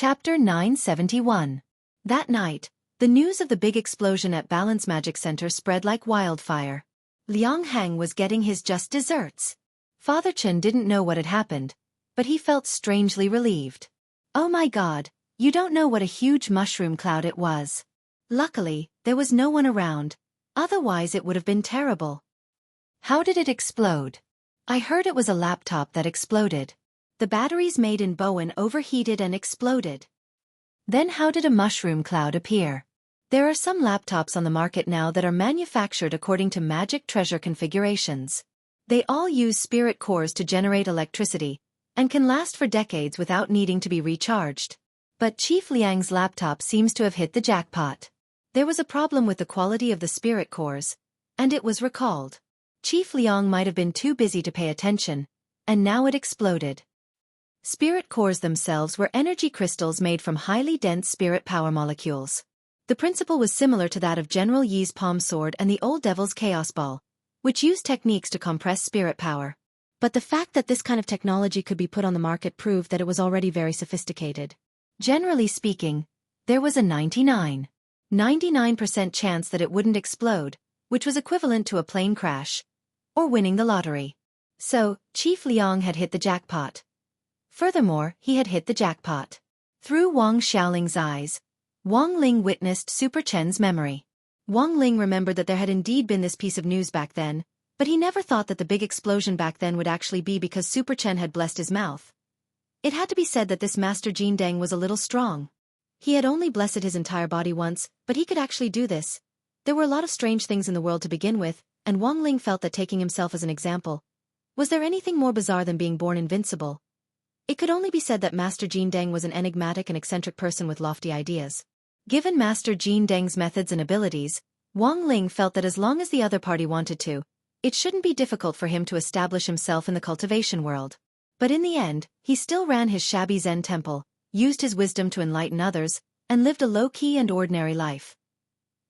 Chapter 971. That night, the news of the big explosion at Balance Magic Center spread like wildfire. Liang Heng was getting his just desserts. Father Chen didn't know what had happened, but he felt strangely relieved. Oh my god, you don't know what a huge mushroom cloud it was. Luckily, there was no one around, otherwise it would have been terrible. How did it explode? I heard it was a laptop that exploded. The batteries made in Bowen overheated and exploded. Then how did a mushroom cloud appear? There are some laptops on the market now that are manufactured according to magic treasure configurations. They all use spirit cores to generate electricity, and can last for decades without needing to be recharged. But Chief Liang's laptop seems to have hit the jackpot. There was a problem with the quality of the spirit cores, and it was recalled. Chief Liang might have been too busy to pay attention, and now it exploded. Spirit cores themselves were energy crystals made from highly dense spirit power molecules. The principle was similar to that of General Yi's palm sword and the Old Devil's chaos ball, which used techniques to compress spirit power. But the fact that this kind of technology could be put on the market proved that it was already very sophisticated. Generally speaking, there was a 99% chance that it wouldn't explode, which was equivalent to a plane crash, or winning the lottery. So, Chief Liang had hit the jackpot. Furthermore, he had hit the jackpot. Through Wang Xiaoling's eyes, Wang Ling witnessed Super Chen's memory. Wang Ling remembered that there had indeed been this piece of news back then, but he never thought that the big explosion back then would actually be because Super Chen had blessed his mouth. It had to be said that this Master Jin Deng was a little strong. He had only blessed his entire body once, but he could actually do this. There were a lot of strange things in the world to begin with, and Wang Ling felt that taking himself as an example. Was there anything more bizarre than being born invincible? It could only be said that Master Jin Deng was an enigmatic and eccentric person with lofty ideas. Given Master Jin Deng's methods and abilities, Wang Ling felt that as long as the other party wanted to, it shouldn't be difficult for him to establish himself in the cultivation world. But in the end, he still ran his shabby Zen temple, used his wisdom to enlighten others, and lived a low-key and ordinary life.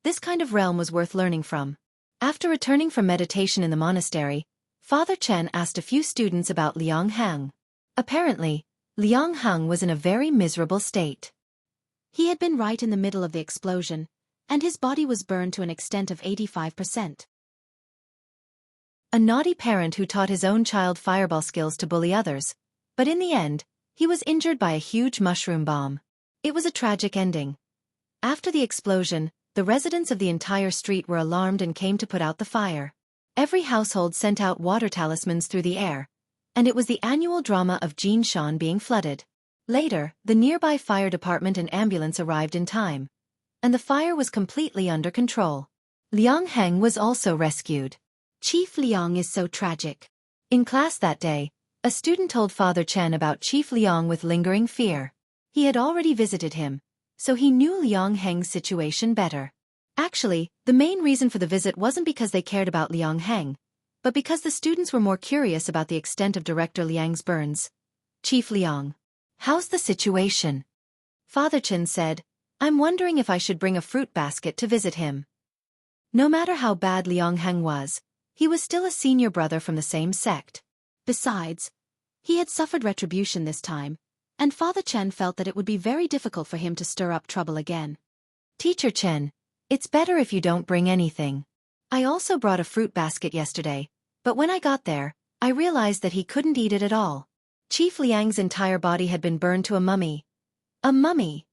This kind of realm was worth learning from. After returning from meditation in the monastery, Father Chen asked a few students about Liang Heng. Apparently, Liang Heng was in a very miserable state. He had been right in the middle of the explosion, and his body was burned to an extent of 85%. A naughty parent who taught his own child fireball skills to bully others, but in the end, he was injured by a huge mushroom bomb. It was a tragic ending. After the explosion, the residents of the entire street were alarmed and came to put out the fire. Every household sent out water talismans through the air, and it was the annual drama of Jinshan being flooded. Later, the nearby fire department and ambulance arrived in time, and the fire was completely under control. Liang Heng was also rescued. Chief Liang is so tragic. In class that day, a student told Father Chen about Chief Liang with lingering fear. He had already visited him, so he knew Liang Heng's situation better. Actually, the main reason for the visit wasn't because they cared about Liang Heng, but because the students were more curious about the extent of Director Liang's burns. Chief Liang, how's the situation? Father Chen said, I'm wondering if I should bring a fruit basket to visit him. No matter how bad Liang Heng was, he was still a senior brother from the same sect. Besides, he had suffered retribution this time, and Father Chen felt that it would be very difficult for him to stir up trouble again. Teacher Chen, it's better if you don't bring anything. I also brought a fruit basket yesterday, but when I got there, I realized that he couldn't eat it at all. Chief Liang's entire body had been burned to a mummy. A mummy?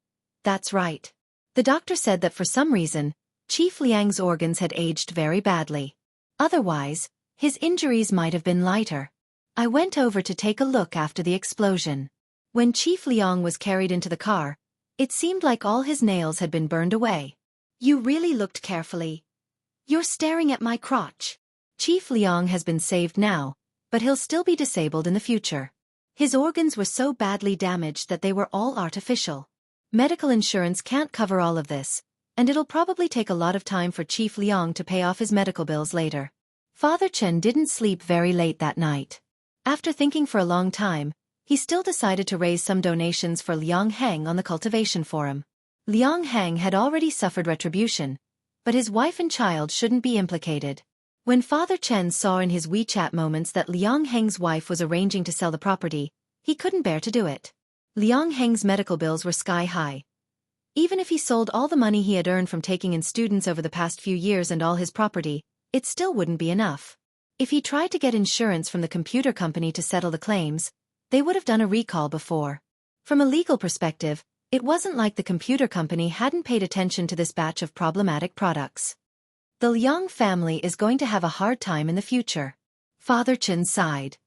That's right. The doctor said that for some reason, Chief Liang's organs had aged very badly. Otherwise, his injuries might have been lighter. I went over to take a look after the explosion. When Chief Liang was carried into the car, it seemed like all his nails had been burned away. You really looked carefully. You're staring at my crotch. Chief Liang has been saved now, but he'll still be disabled in the future. His organs were so badly damaged that they were all artificial. Medical insurance can't cover all of this, and it'll probably take a lot of time for Chief Liang to pay off his medical bills later. Father Chen didn't sleep very late that night. After thinking for a long time, he still decided to raise some donations for Liang Heng on the cultivation forum. Liang Heng had already suffered retribution, but his wife and child shouldn't be implicated. When Father Chen saw in his WeChat moments that Liang Heng's wife was arranging to sell the property, he couldn't bear to do it. Liang Heng's medical bills were sky high. Even if he sold all the money he had earned from taking in students over the past few years and all his property, it still wouldn't be enough. If he tried to get insurance from the computer company to settle the claims, they would have done a recall before. From a legal perspective, it wasn't like the computer company hadn't paid attention to this batch of problematic products. The Liang family is going to have a hard time in the future. Father Chen sighed.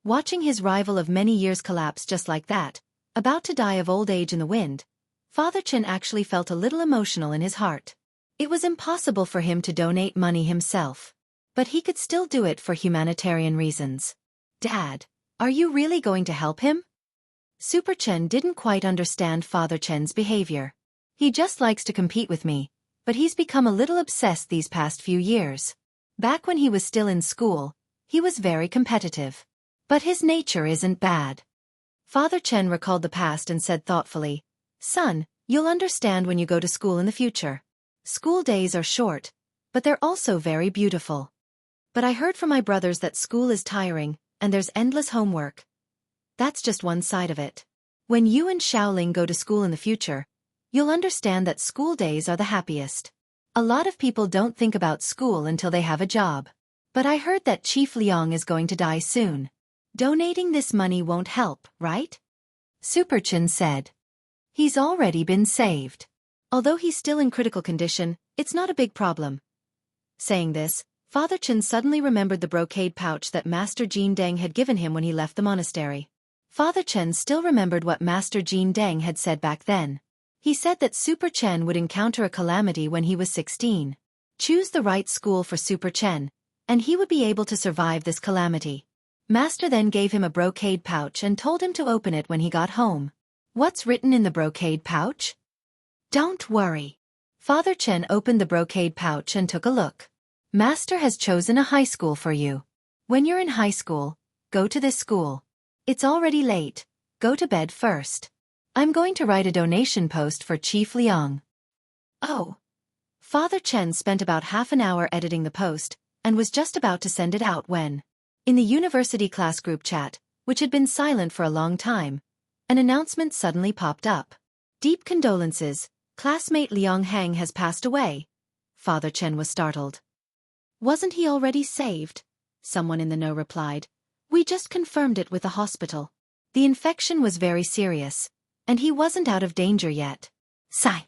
Watching his rival of many years collapse just like that, about to die of old age in the wind, Father Chen actually felt a little emotional in his heart. It was impossible for him to donate money himself. But he could still do it for humanitarian reasons. Dad, are you really going to help him? Super Chen didn't quite understand Father Chen's behavior. He just likes to compete with me, but he's become a little obsessed these past few years. Back when he was still in school, he was very competitive. But his nature isn't bad. Father Chen recalled the past and said thoughtfully, "Son, you'll understand when you go to school in the future. School days are short, but they're also very beautiful. But I heard from my brothers that school is tiring, and there's endless homework. That's just one side of it. When you and Xiaoling go to school in the future, you'll understand that school days are the happiest. A lot of people don't think about school until they have a job. But I heard that Chief Liang is going to die soon. Donating this money won't help, right?" Super Chen said. "He's already been saved. Although he's still in critical condition, it's not a big problem." Saying this, Father Chen suddenly remembered the brocade pouch that Master Jin Deng had given him when he left the monastery. Father Chen still remembered what Master Jin Deng had said back then. He said that Super Chen would encounter a calamity when he was 16. Choose the right school for Super Chen, and he would be able to survive this calamity. Master then gave him a brocade pouch and told him to open it when he got home. What's written in the brocade pouch? Don't worry. Father Chen opened the brocade pouch and took a look. Master has chosen a high school for you. When you're in high school, go to this school. It's already late. Go to bed first. I'm going to write a donation post for Chief Liang. Oh. Father Chen spent about half an hour editing the post, and was just about to send it out when, in the university class group chat, which had been silent for a long time, an announcement suddenly popped up. Deep condolences, classmate Liang Heng has passed away. Father Chen was startled. Wasn't he already saved? Someone in the know replied. We just confirmed it with the hospital. The infection was very serious, and he wasn't out of danger yet. Sigh.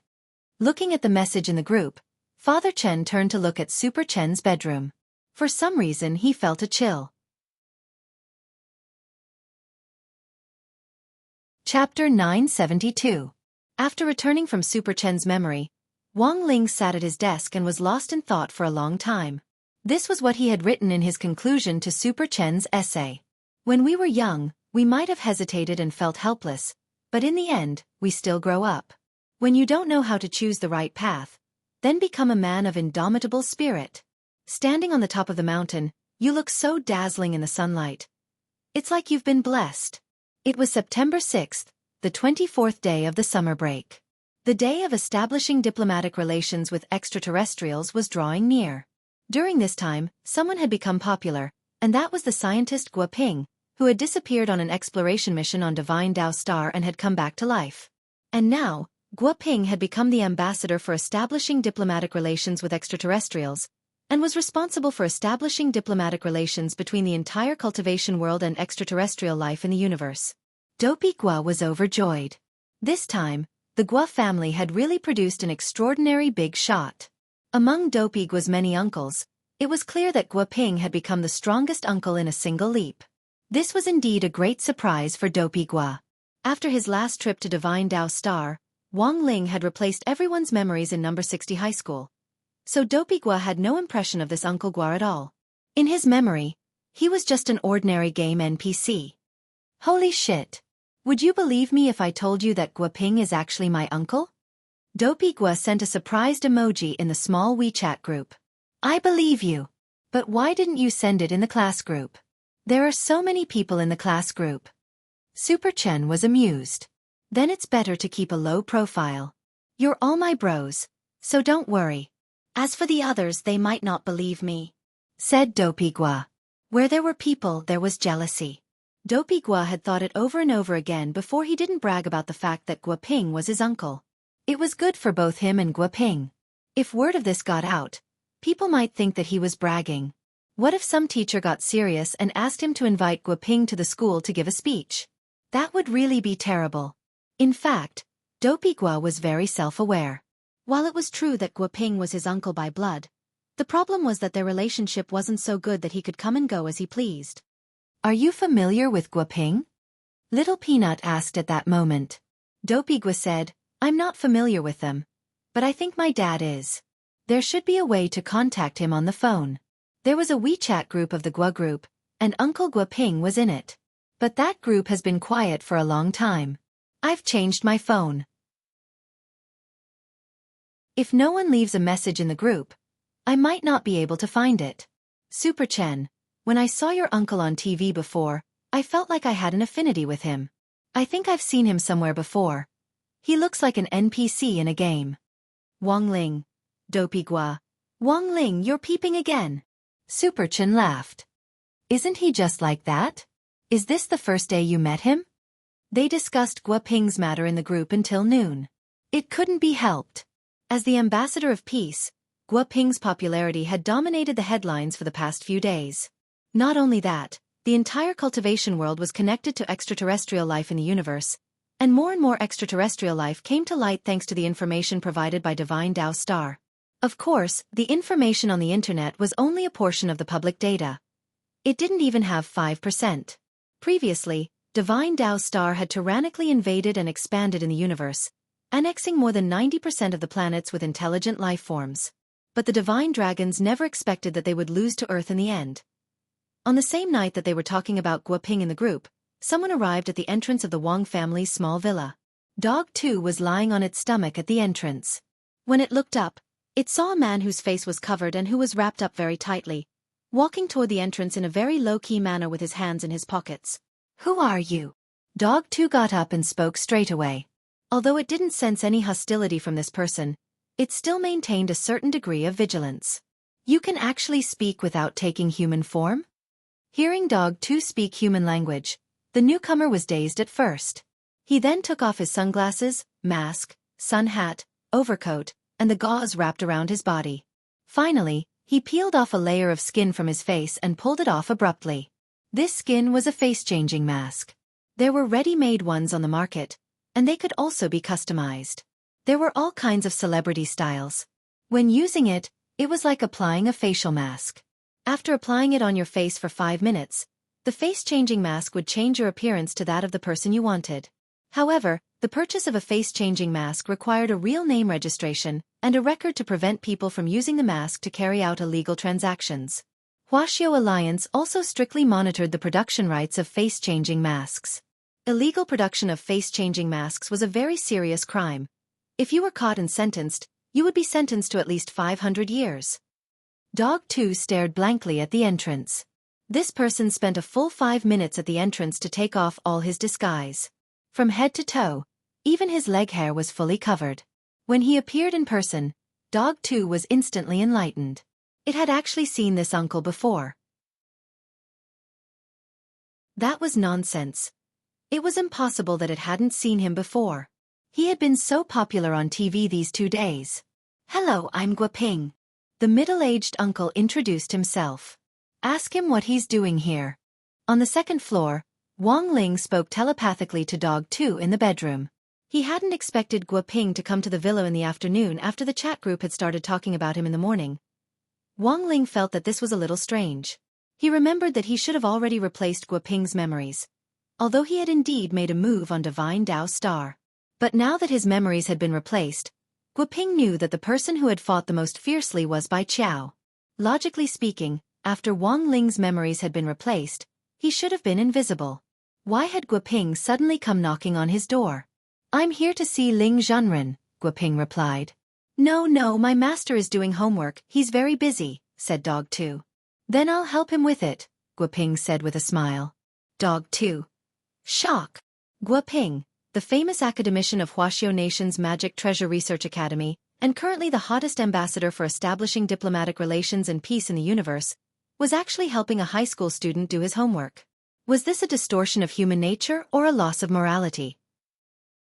Looking at the message in the group, Father Chen turned to look at Super Chen's bedroom. For some reason he felt a chill. Chapter 972. After returning from Super Chen's memory, Wang Ling sat at his desk and was lost in thought for a long time. This was what he had written in his conclusion to Super Chen's essay. When we were young, we might have hesitated and felt helpless, but in the end, we still grow up. When you don't know how to choose the right path, then become a man of indomitable spirit. Standing on the top of the mountain, you look so dazzling in the sunlight. It's like you've been blessed. It was September 6th, the 24th day of the summer break. The day of establishing diplomatic relations with extraterrestrials was drawing near. During this time, someone had become popular, and that was the scientist Guo Ping, who had disappeared on an exploration mission on Divine Dao Star and had come back to life. And now, Guo Ping had become the ambassador for establishing diplomatic relations with extraterrestrials, and was responsible for establishing diplomatic relations between the entire cultivation world and extraterrestrial life in the universe. Dopey Guo was overjoyed. This time, the Guo family had really produced an extraordinary big shot. Among Dopey Guo's many uncles, it was clear that Guo Ping had become the strongest uncle in a single leap. This was indeed a great surprise for Dopey Guo. After his last trip to Divine Dao Star, Wang Ling had replaced everyone's memories in number 60 high school. So Dopey Guo had no impression of this Uncle Guo at all. In his memory, he was just an ordinary game NPC. Holy shit. Would you believe me if I told you that Guo Ping is actually my uncle? Dopey Guo sent a surprised emoji in the small WeChat group. I believe you. But why didn't you send it in the class group? There are so many people in the class group. Super Chen was amused. Then it's better to keep a low profile. You're all my bros, so don't worry. As for the others, they might not believe me, said Dopey Guo. Where there were people, there was jealousy. Dopey Gua had thought it over and over again before he didn't brag about the fact that Gua Ping was his uncle. It was good for both him and Gua Ping. If word of this got out, people might think that he was bragging. What if some teacher got serious and asked him to invite Gua Ping to the school to give a speech? That would really be terrible. In fact, Dopey Gua was very self-aware. While it was true that Gua Ping was his uncle by blood, the problem was that their relationship wasn't so good that he could come and go as he pleased. "Are you familiar with Gua Ping?" Little Peanut asked at that moment. Dopey Gua said, "I'm not familiar with them, but I think my dad is. There should be a way to contact him on the phone." There was a WeChat group of the Gua group, and Uncle Gua Ping was in it. But that group has been quiet for a long time. "I've changed my phone. If no one leaves a message in the group, I might not be able to find it. Super Chen, when I saw your uncle on TV before, I felt like I had an affinity with him. I think I've seen him somewhere before. He looks like an NPC in a game." Wang Ling. Dopey Gua. "Wang Ling, you're peeping again." Super Chen laughed. "Isn't he just like that? Is this the first day you met him?" They discussed Gua Ping's matter in the group until noon. It couldn't be helped. As the ambassador of peace, Gua Ping's popularity had dominated the headlines for the past few days. Not only that, the entire cultivation world was connected to extraterrestrial life in the universe, and more extraterrestrial life came to light thanks to the information provided by Divine Dao Star. Of course, the information on the internet was only a portion of the public data. It didn't even have 5%. Previously, Divine Dao Star had tyrannically invaded and expanded in the universe, annexing more than 90% of the planets with intelligent life forms. But the Divine Dragons never expected that they would lose to Earth in the end. On the same night that they were talking about Gua Ping in the group, someone arrived at the entrance of the Wang family's small villa. Dog 2 was lying on its stomach at the entrance. When it looked up, it saw a man whose face was covered and who was wrapped up very tightly, walking toward the entrance in a very low-key manner with his hands in his pockets. "Who are you?" Dog 2 got up and spoke straight away. Although it didn't sense any hostility from this person, it still maintained a certain degree of vigilance. "You can actually speak without taking human form?" Hearing Dog 2 speak human language, the newcomer was dazed at first. He then took off his sunglasses, mask, sun hat, overcoat, and the gauze wrapped around his body. Finally, he peeled off a layer of skin from his face and pulled it off abruptly. This skin was a face-changing mask. There were ready-made ones on the market, and they could also be customized. There were all kinds of celebrity styles. When using it, it was like applying a facial mask. After applying it on your face for 5 minutes, the face-changing mask would change your appearance to that of the person you wanted. However, the purchase of a face-changing mask required a real name registration and a record to prevent people from using the mask to carry out illegal transactions. Wuxia Alliance also strictly monitored the production rights of face-changing masks. Illegal production of face-changing masks was a very serious crime. If you were caught and sentenced, you would be sentenced to at least 500 years. Dog 2 stared blankly at the entrance. This person spent a full 5 minutes at the entrance to take off all his disguise. From head to toe, even his leg hair was fully covered. When he appeared in person, Dog 2 was instantly enlightened. It had actually seen this uncle before. That was nonsense. It was impossible that it hadn't seen him before. He had been so popular on TV these 2 days. "Hello, I'm Gua Ping." The middle-aged uncle introduced himself. "Ask him what he's doing here." On the second floor, Wang Ling spoke telepathically to Dog 2 in the bedroom. He hadn't expected Gua Ping to come to the villa in the afternoon after the chat group had started talking about him in the morning. Wang Ling felt that this was a little strange. He remembered that he should have already replaced Gua Ping's memories, although he had indeed made a move on Divine Dao Star. But now that his memories had been replaced, Gua Ping knew that the person who had fought the most fiercely was Bai Qiao. Logically speaking, after Wang Ling's memories had been replaced, he should have been invisible. Why had Gua Ping suddenly come knocking on his door? "I'm here to see Ling Zhenren," Gua Ping replied. No, my master is doing homework, he's very busy," said Dog 2. "Then I'll help him with it," Gua Ping said with a smile. Dog 2. Shock. Gua Ping, the famous academician of Huaxiao Nation's Magic Treasure Research Academy, and currently the hottest ambassador for establishing diplomatic relations and peace in the universe, was actually helping a high school student do his homework. Was this a distortion of human nature or a loss of morality?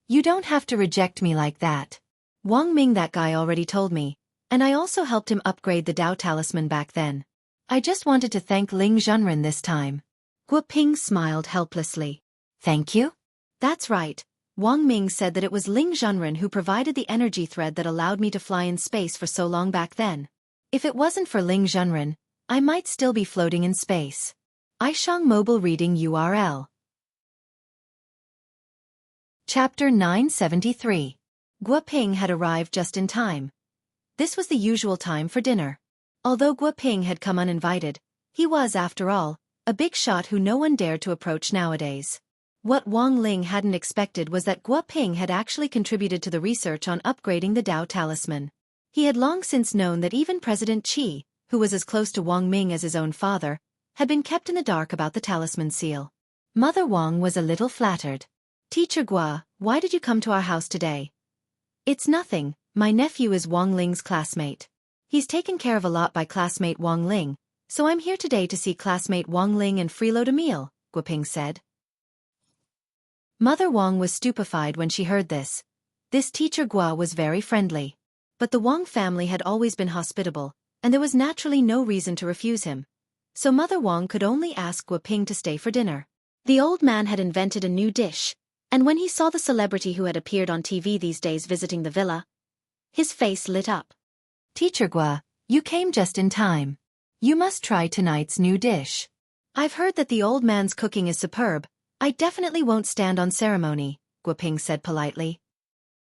You don't have to reject me like that. Wang Ming, that guy already told me, and I also helped him upgrade the Dao talisman back then. I just wanted to thank Ling Zhenren this time. Guo Ping smiled helplessly. Thank you? That's right. Wang Ming said that it was Ling Zhenren who provided the energy thread that allowed me to fly in space for so long back then. If it wasn't for Ling Zhenren, I might still be floating in space. Aishang Mobile Reading URL. Chapter 973. Guo Ping had arrived just in time. This was the usual time for dinner. Although Guo Ping had come uninvited, he was, after all, a big shot who no one dared to approach nowadays. What Wang Ling hadn't expected was that Guo Ping had actually contributed to the research on upgrading the Dao talisman. He had long since known that even President Qi, who was as close to Wang Ming as his own father, had been kept in the dark about the talisman seal. Mother Wang was a little flattered. Teacher Guo, why did you come to our house today? It's nothing, my nephew is Wang Ling's classmate. He's taken care of a lot by classmate Wang Ling, so I'm here today to see classmate Wang Ling and freeload a meal, Guo Ping said. Mother Wang was stupefied when she heard this. This teacher Guo was very friendly. But the Wang family had always been hospitable, and there was naturally no reason to refuse him. So Mother Wang could only ask Guo Ping to stay for dinner. The old man had invented a new dish, and when he saw the celebrity who had appeared on TV these days visiting the villa, his face lit up. Teacher Guo, you came just in time. You must try tonight's new dish. I've heard that the old man's cooking is superb. I definitely won't stand on ceremony, Guo Ping said politely.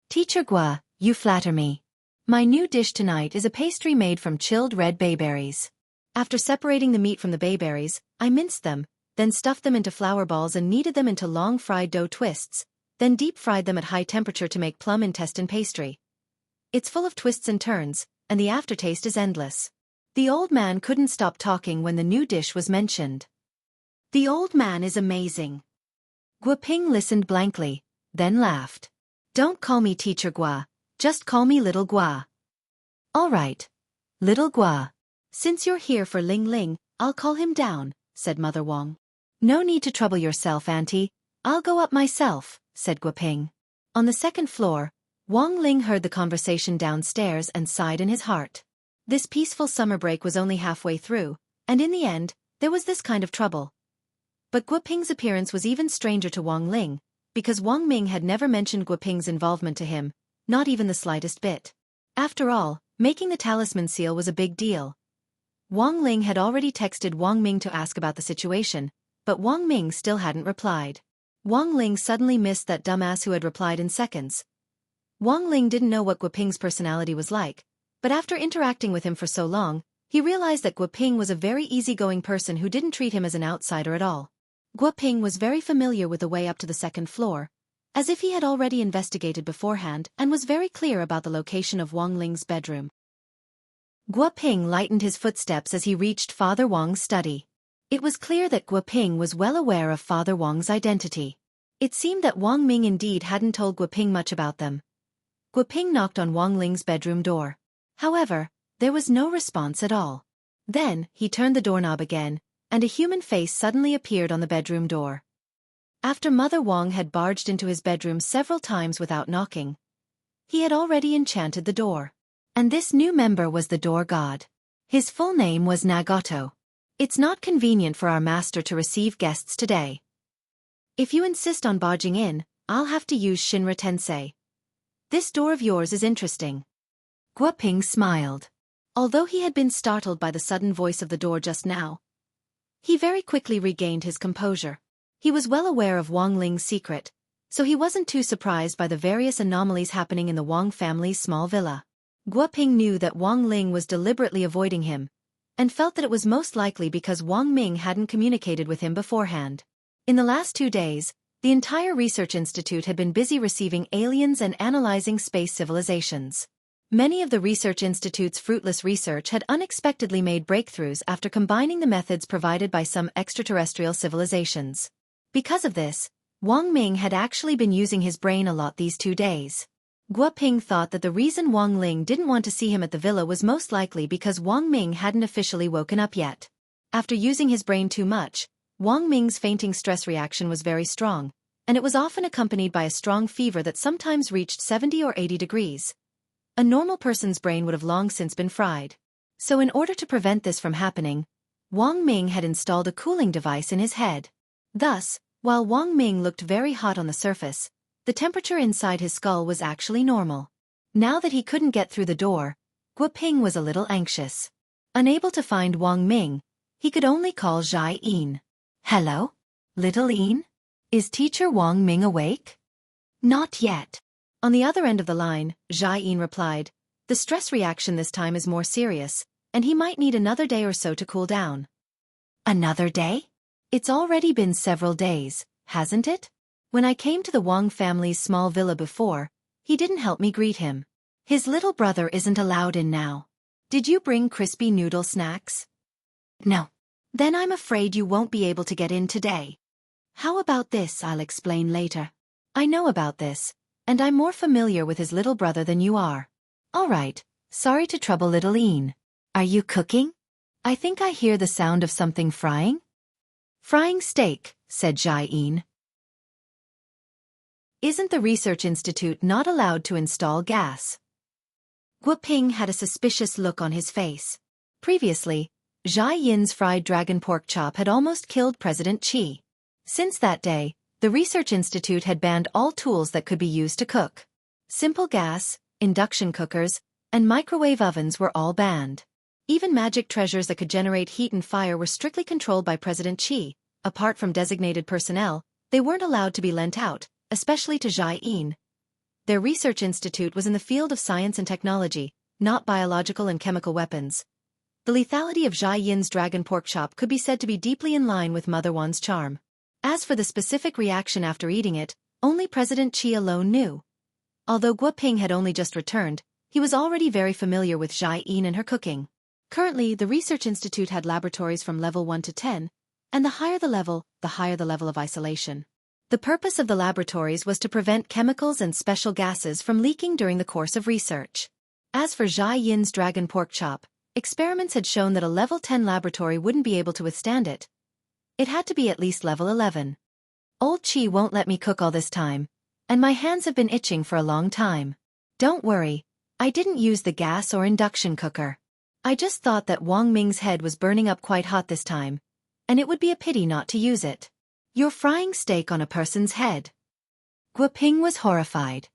Teacher Guo, you flatter me. My new dish tonight is a pastry made from chilled red bayberries. After separating the meat from the bayberries, I minced them, then stuffed them into flour balls and kneaded them into long fried dough twists, then deep-fried them at high temperature to make plum intestine pastry. It's full of twists and turns, and the aftertaste is endless. The old man couldn't stop talking when the new dish was mentioned. The old man is amazing. Guo Ping listened blankly, then laughed. Don't call me Teacher Guo, just call me Little Guo. All right. Little Guo. Since you're here for Ling Ling, I'll call him down, said Mother Wang. No need to trouble yourself, Auntie. I'll go up myself, said Guo Ping. On the second floor, Wang Ling heard the conversation downstairs and sighed in his heart. This peaceful summer break was only halfway through, and in the end, there was this kind of trouble. But Guo Ping's appearance was even stranger to Wang Ling, because Wang Ming had never mentioned Guo Ping's involvement to him, not even the slightest bit. After all, making the talisman seal was a big deal. Wang Ling had already texted Wang Ming to ask about the situation, but Wang Ming still hadn't replied. Wang Ling suddenly missed that dumbass who had replied in seconds. Wang Ling didn't know what Guo Ping's personality was like, but after interacting with him for so long, he realized that Guo Ping was a very easygoing person who didn't treat him as an outsider at all. Guo Ping was very familiar with the way up to the second floor, as if he had already investigated beforehand and was very clear about the location of Wang Ling's bedroom. Guo Ping lightened his footsteps as he reached Father Wang's study. It was clear that Guo Ping was well aware of Father Wang's identity. It seemed that Wang Ming indeed hadn't told Guo Ping much about them. Guo Ping knocked on Wang Ling's bedroom door. However, there was no response at all. Then, he turned the doorknob again, and a human face suddenly appeared on the bedroom door. After Mother Wang had barged into his bedroom several times without knocking, he had already enchanted the door. And this new member was the door god. His full name was Nagato. It's not convenient for our master to receive guests today. If you insist on barging in, I'll have to use Shinra Tensei. This door of yours is interesting. Guo Ping smiled. Although he had been startled by the sudden voice of the door just now, he very quickly regained his composure. He was well aware of Wang Ling's secret, so he wasn't too surprised by the various anomalies happening in the Wang family's small villa. Guo Ping knew that Wang Ling was deliberately avoiding him, and felt that it was most likely because Wang Ming hadn't communicated with him beforehand. In the last 2 days, the entire research institute had been busy receiving aliens and analyzing space civilizations. Many of the research institute's fruitless research had unexpectedly made breakthroughs after combining the methods provided by some extraterrestrial civilizations. Because of this, Wang Ming had actually been using his brain a lot these 2 days. Guo Ping thought that the reason Wang Ling didn't want to see him at the villa was most likely because Wang Ming hadn't officially woken up yet. After using his brain too much, Wang Ming's fainting stress reaction was very strong, and it was often accompanied by a strong fever that sometimes reached 70 or 80 degrees. A normal person's brain would have long since been fried. So in order to prevent this from happening, Wang Ming had installed a cooling device in his head. Thus, while Wang Ming looked very hot on the surface, the temperature inside his skull was actually normal. Now that he couldn't get through the door, Guoping was a little anxious. Unable to find Wang Ming, he could only call Zhai Yin. "Hello? Little Yin? Is teacher Wang Ming awake?" "Not yet." On the other end of the line, Zhai Yin replied, "The stress reaction this time is more serious, and he might need another day or so to cool down." "Another day? It's already been several days, hasn't it? When I came to the Wang family's small villa before, he didn't help me greet him. His little brother isn't allowed in now. Did you bring crispy noodle snacks?" "No." "Then I'm afraid you won't be able to get in today." "How about this? I'll explain later. I know about this, and I'm more familiar with his little brother than you are." "All right, sorry to trouble little Yin. Are you cooking? I think I hear the sound of something frying." "Frying steak," said Zhai Yin. "Isn't the research institute not allowed to install gas?" Guoping had a suspicious look on his face. Previously, Zhai Yin's fried dragon pork chop had almost killed President Qi. Since that day, the research institute had banned all tools that could be used to cook. Simple gas, induction cookers, and microwave ovens were all banned. Even magic treasures that could generate heat and fire were strictly controlled by President Qi. Apart from designated personnel, they weren't allowed to be lent out, especially to Zhai Yin. Their research institute was in the field of science and technology, not biological and chemical weapons. The lethality of Zhai Yin's dragon pork chop could be said to be deeply in line with Mother Wan's charm. As for the specific reaction after eating it, only President Qi alone knew. Although Guoping had only just returned, he was already very familiar with Zhai Yin and her cooking. Currently, the research institute had laboratories from level 1 to 10, and the higher the level of isolation. The purpose of the laboratories was to prevent chemicals and special gases from leaking during the course of research. As for Zhai Yin's dragon pork chop, experiments had shown that a level 10 laboratory wouldn't be able to withstand it. It had to be at least level 11. "Old Qi won't let me cook all this time, and my hands have been itching for a long time. Don't worry, I didn't use the gas or induction cooker. I just thought that Wang Ming's head was burning up quite hot this time, and it would be a pity not to use it." "You're frying steak on a person's head." Guoping was horrified.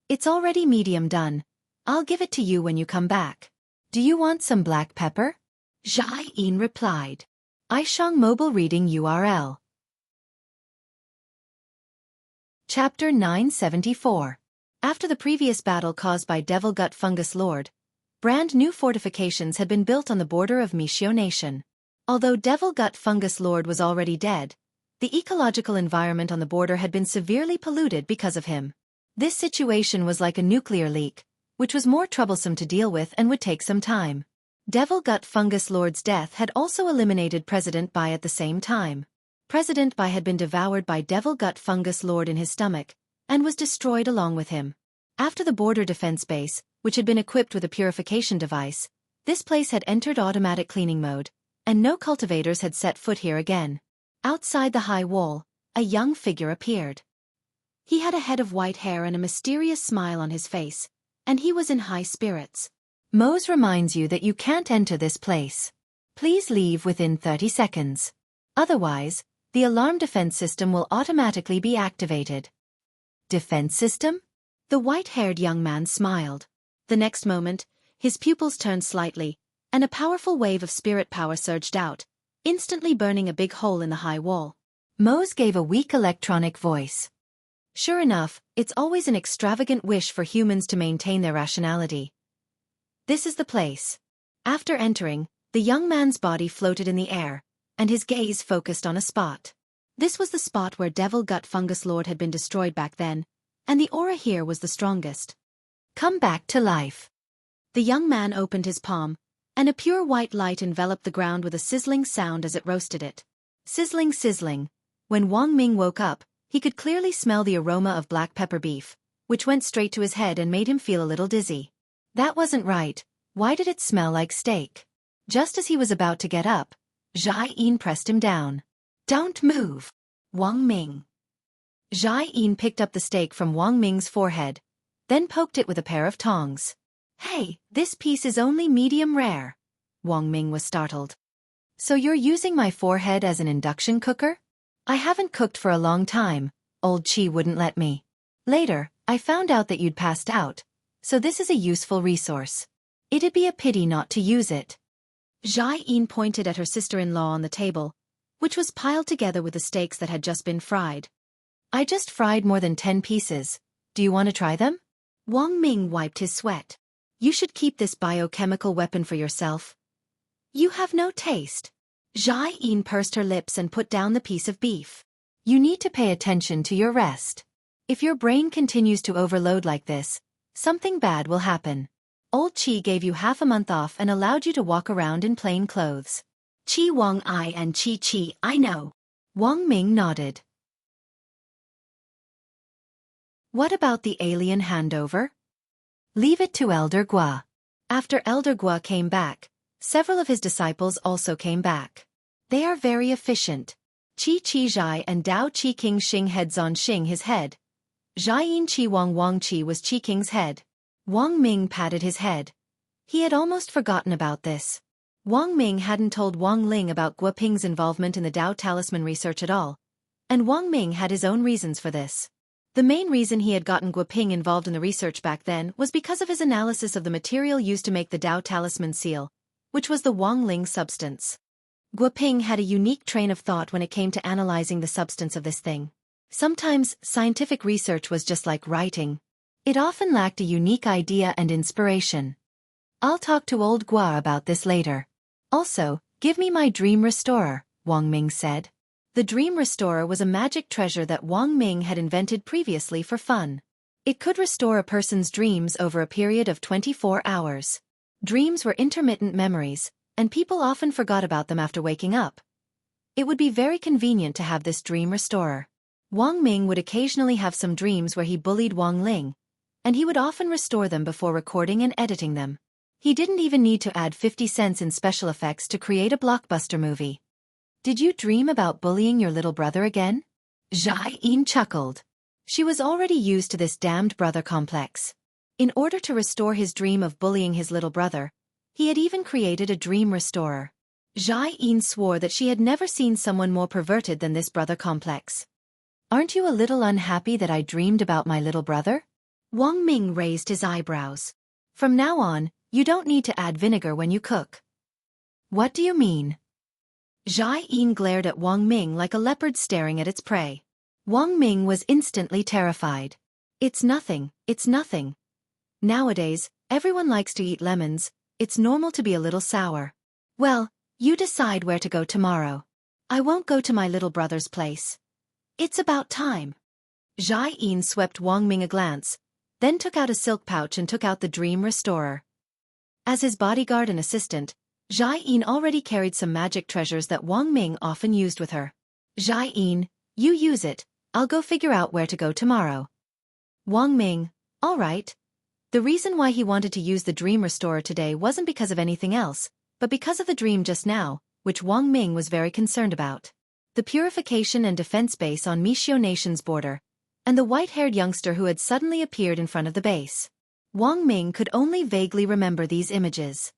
"It's already medium done. I'll give it to you when you come back. Do you want some black pepper?" Zhai Yin replied. iShang Mobile Reading URL. Chapter 974. After the previous battle caused by Devil Gut Fungus Lord, brand new fortifications had been built on the border of Mishio Nation. Although Devil Gut Fungus Lord was already dead, the ecological environment on the border had been severely polluted because of him. This situation was like a nuclear leak, which was more troublesome to deal with and would take some time. Devil Gut Fungus Lord's death had also eliminated President Bai at the same time. President Bai had been devoured by Devil Gut Fungus Lord in his stomach, and was destroyed along with him. After the border defense base, which had been equipped with a purification device, this place had entered automatic cleaning mode, and no cultivators had set foot here again. Outside the high wall, a young figure appeared. He had a head of white hair and a mysterious smile on his face, and he was in high spirits. "Mose reminds you that you can't enter this place. Please leave within 30 seconds. Otherwise, the alarm defense system will automatically be activated." "Defense system?" The white-haired young man smiled. The next moment, his pupils turned slightly, and a powerful wave of spirit power surged out, instantly burning a big hole in the high wall. Mose gave a weak electronic voice. Sure enough, it's always an extravagant wish for humans to maintain their rationality. This is the place. After entering, the young man's body floated in the air, and his gaze focused on a spot. This was the spot where Devil Gut Fungus Lord had been destroyed back then, and the aura here was the strongest. "Come back to life." The young man opened his palm, and a pure white light enveloped the ground with a sizzling sound as it roasted it. Sizzling, sizzling. When Wang Ming woke up, he could clearly smell the aroma of black pepper beef, which went straight to his head and made him feel a little dizzy. That wasn't right. Why did it smell like steak? Just as he was about to get up, Zhai Yin pressed him down. Don't move. Wang Ming. Zhai Yin picked up the steak from Wang Ming's forehead, then poked it with a pair of tongs. Hey, this piece is only medium rare. Wang Ming was startled. So you're using my forehead as an induction cooker? I haven't cooked for a long time, old Qi wouldn't let me. Later, I found out that you'd passed out, so this is a useful resource. It'd be a pity not to use it. Zhai Yin pointed at her sister-in-law on the table, which was piled together with the steaks that had just been fried. I just fried more than 10 pieces. Do you want to try them? Wang Ming wiped his sweat. You should keep this biochemical weapon for yourself. You have no taste. Zhai Yin pursed her lips and put down the piece of beef. You need to pay attention to your rest. If your brain continues to overload like this, something bad will happen. Old Qi gave you half a month off and allowed you to walk around in plain clothes. Qi Wang I and Qi, I know. Wang Ming nodded. What about the alien handover? Leave it to Elder Gua. After Elder Gua came back, several of his disciples also came back. They are very efficient. Qi Zhai and Dao Qi King Xing heads on Xing his head. Zhai Yin Qi Wang Qi was Qi King's head. Wang Ming patted his head. He had almost forgotten about this. Wang Ming hadn't told Wang Ling about Gua Ping's involvement in the Dao Talisman research at all, and Wang Ming had his own reasons for this. The main reason he had gotten Gua Ping involved in the research back then was because of his analysis of the material used to make the Dao Talisman seal, which was the Wang Ling substance. Gua Ping had a unique train of thought when it came to analyzing the substance of this thing. Sometimes, scientific research was just like writing. It often lacked a unique idea and inspiration. I'll talk to old Gua about this later. Also, give me my dream restorer, Wang Ming said. The dream restorer was a magic treasure that Wang Ming had invented previously for fun. It could restore a person's dreams over a period of 24 hours. Dreams were intermittent memories, and people often forgot about them after waking up. It would be very convenient to have this dream restorer. Wang Ming would occasionally have some dreams where he bullied Wang Ling, and he would often restore them before recording and editing them. He didn't even need to add 50 cents in special effects to create a blockbuster movie. Did you dream about bullying your little brother again? Zhai Yin chuckled. She was already used to this damned brother complex. In order to restore his dream of bullying his little brother, he had even created a dream restorer. Zhai Yin swore that she had never seen someone more perverted than this brother complex. Aren't you a little unhappy that I dreamed about my little brother? Wang Ming raised his eyebrows. From now on, you don't need to add vinegar when you cook. What do you mean? Zhai Yin glared at Wang Ming like a leopard staring at its prey. Wang Ming was instantly terrified. It's nothing, it's nothing. Nowadays, everyone likes to eat lemons, it's normal to be a little sour. Well, you decide where to go tomorrow. I won't go to my little brother's place. It's about time. Zhai Yin swept Wang Ming a glance, then took out a silk pouch and took out the dream restorer. As his bodyguard and assistant, Zhai Yin already carried some magic treasures that Wang Ming often used with her. Zhai Yin, you use it, I'll go figure out where to go tomorrow. Wang Ming, all right. The reason why he wanted to use the dream restorer today wasn't because of anything else, but because of the dream just now, which Wang Ming was very concerned about. The purification and defense base on Mishio Nation's border, and the white-haired youngster who had suddenly appeared in front of the base. Wang Ming could only vaguely remember these images.